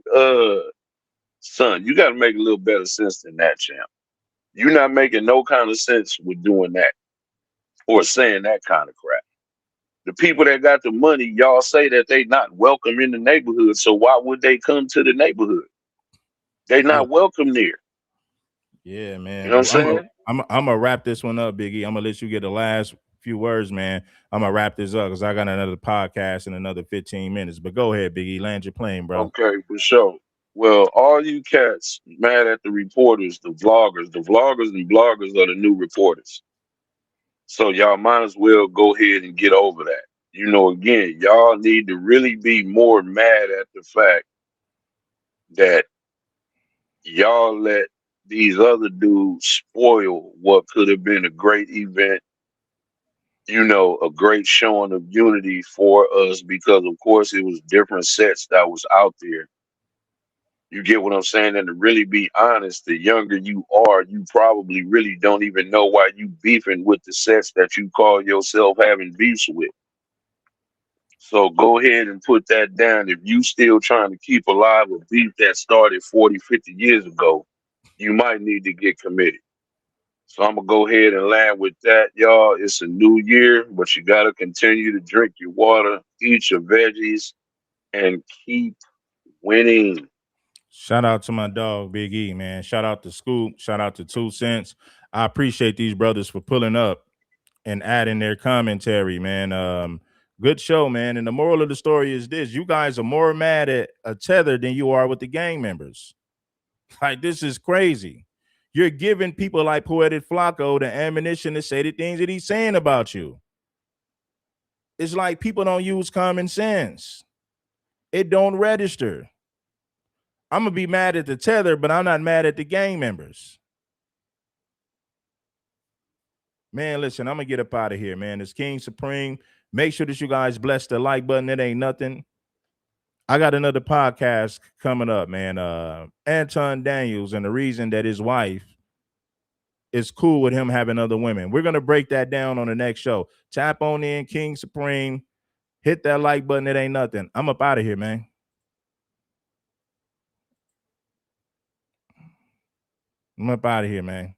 Son, you got to make a little better sense than that, champ. You're not making no kind of sense with doing that or saying that kind of crap. The people that got the money, y'all say that they not welcome in the neighborhood. So why would they come to the neighborhood? They Yeah. not welcome there. Yeah, You man. know what I'm But saying? I'm gonna wrap this one up, Biggie. I'm gonna let you get the last few words, man. I'm gonna wrap this up because I got another podcast in another 15 minutes. But go ahead, Biggie. Land your plane, bro. Okay, for sure. Well, all you cats mad at the reporters, the vloggers and bloggers are the new reporters. So y'all might as well go ahead and get over that. You know, again, y'all need to really be more mad at the fact that y'all let these other dudes spoil what could have been a great event, a great showing of unity for us, because of course it was different sets that was out there. You get what I'm saying? And to really be honest, the younger you are, you probably really don't even know why you beefing with the sets that you call yourself having beefs with. So go ahead and put that down. If you still trying to keep alive a beef that started 40, 50 years ago, you might need to get committed. So I'm going to go ahead and land with that, y'all. It's a new year, but you got to continue to drink your water, eat your veggies, and keep winning. Shout out to my dog, Big E, man. Shout out to Scoop. Shout out to 2 Cents. I appreciate these brothers for pulling up and adding their commentary, man. Good show, man. And the moral of the story is this: you guys are more mad at a tether than you are with the gang members. Like, this is crazy. You're giving people like Poetic Flaco the ammunition to say the things that he's saying about you. It's like people don't use common sense. It don't register. I'm gonna be mad at the tether, but I'm not mad at the gang members. Man, listen, I'm gonna get up out of here, man. It's King Supreme. Make sure that you guys bless the like button. It ain't nothing. I got another podcast coming up, man. Anton Daniels, and the reason that his wife is cool with him having other women. We're going to break that down on the next show. Tap on in, King Supreme. Hit that like button. It ain't nothing. I'm up out of here, man. I'm up out of here, man.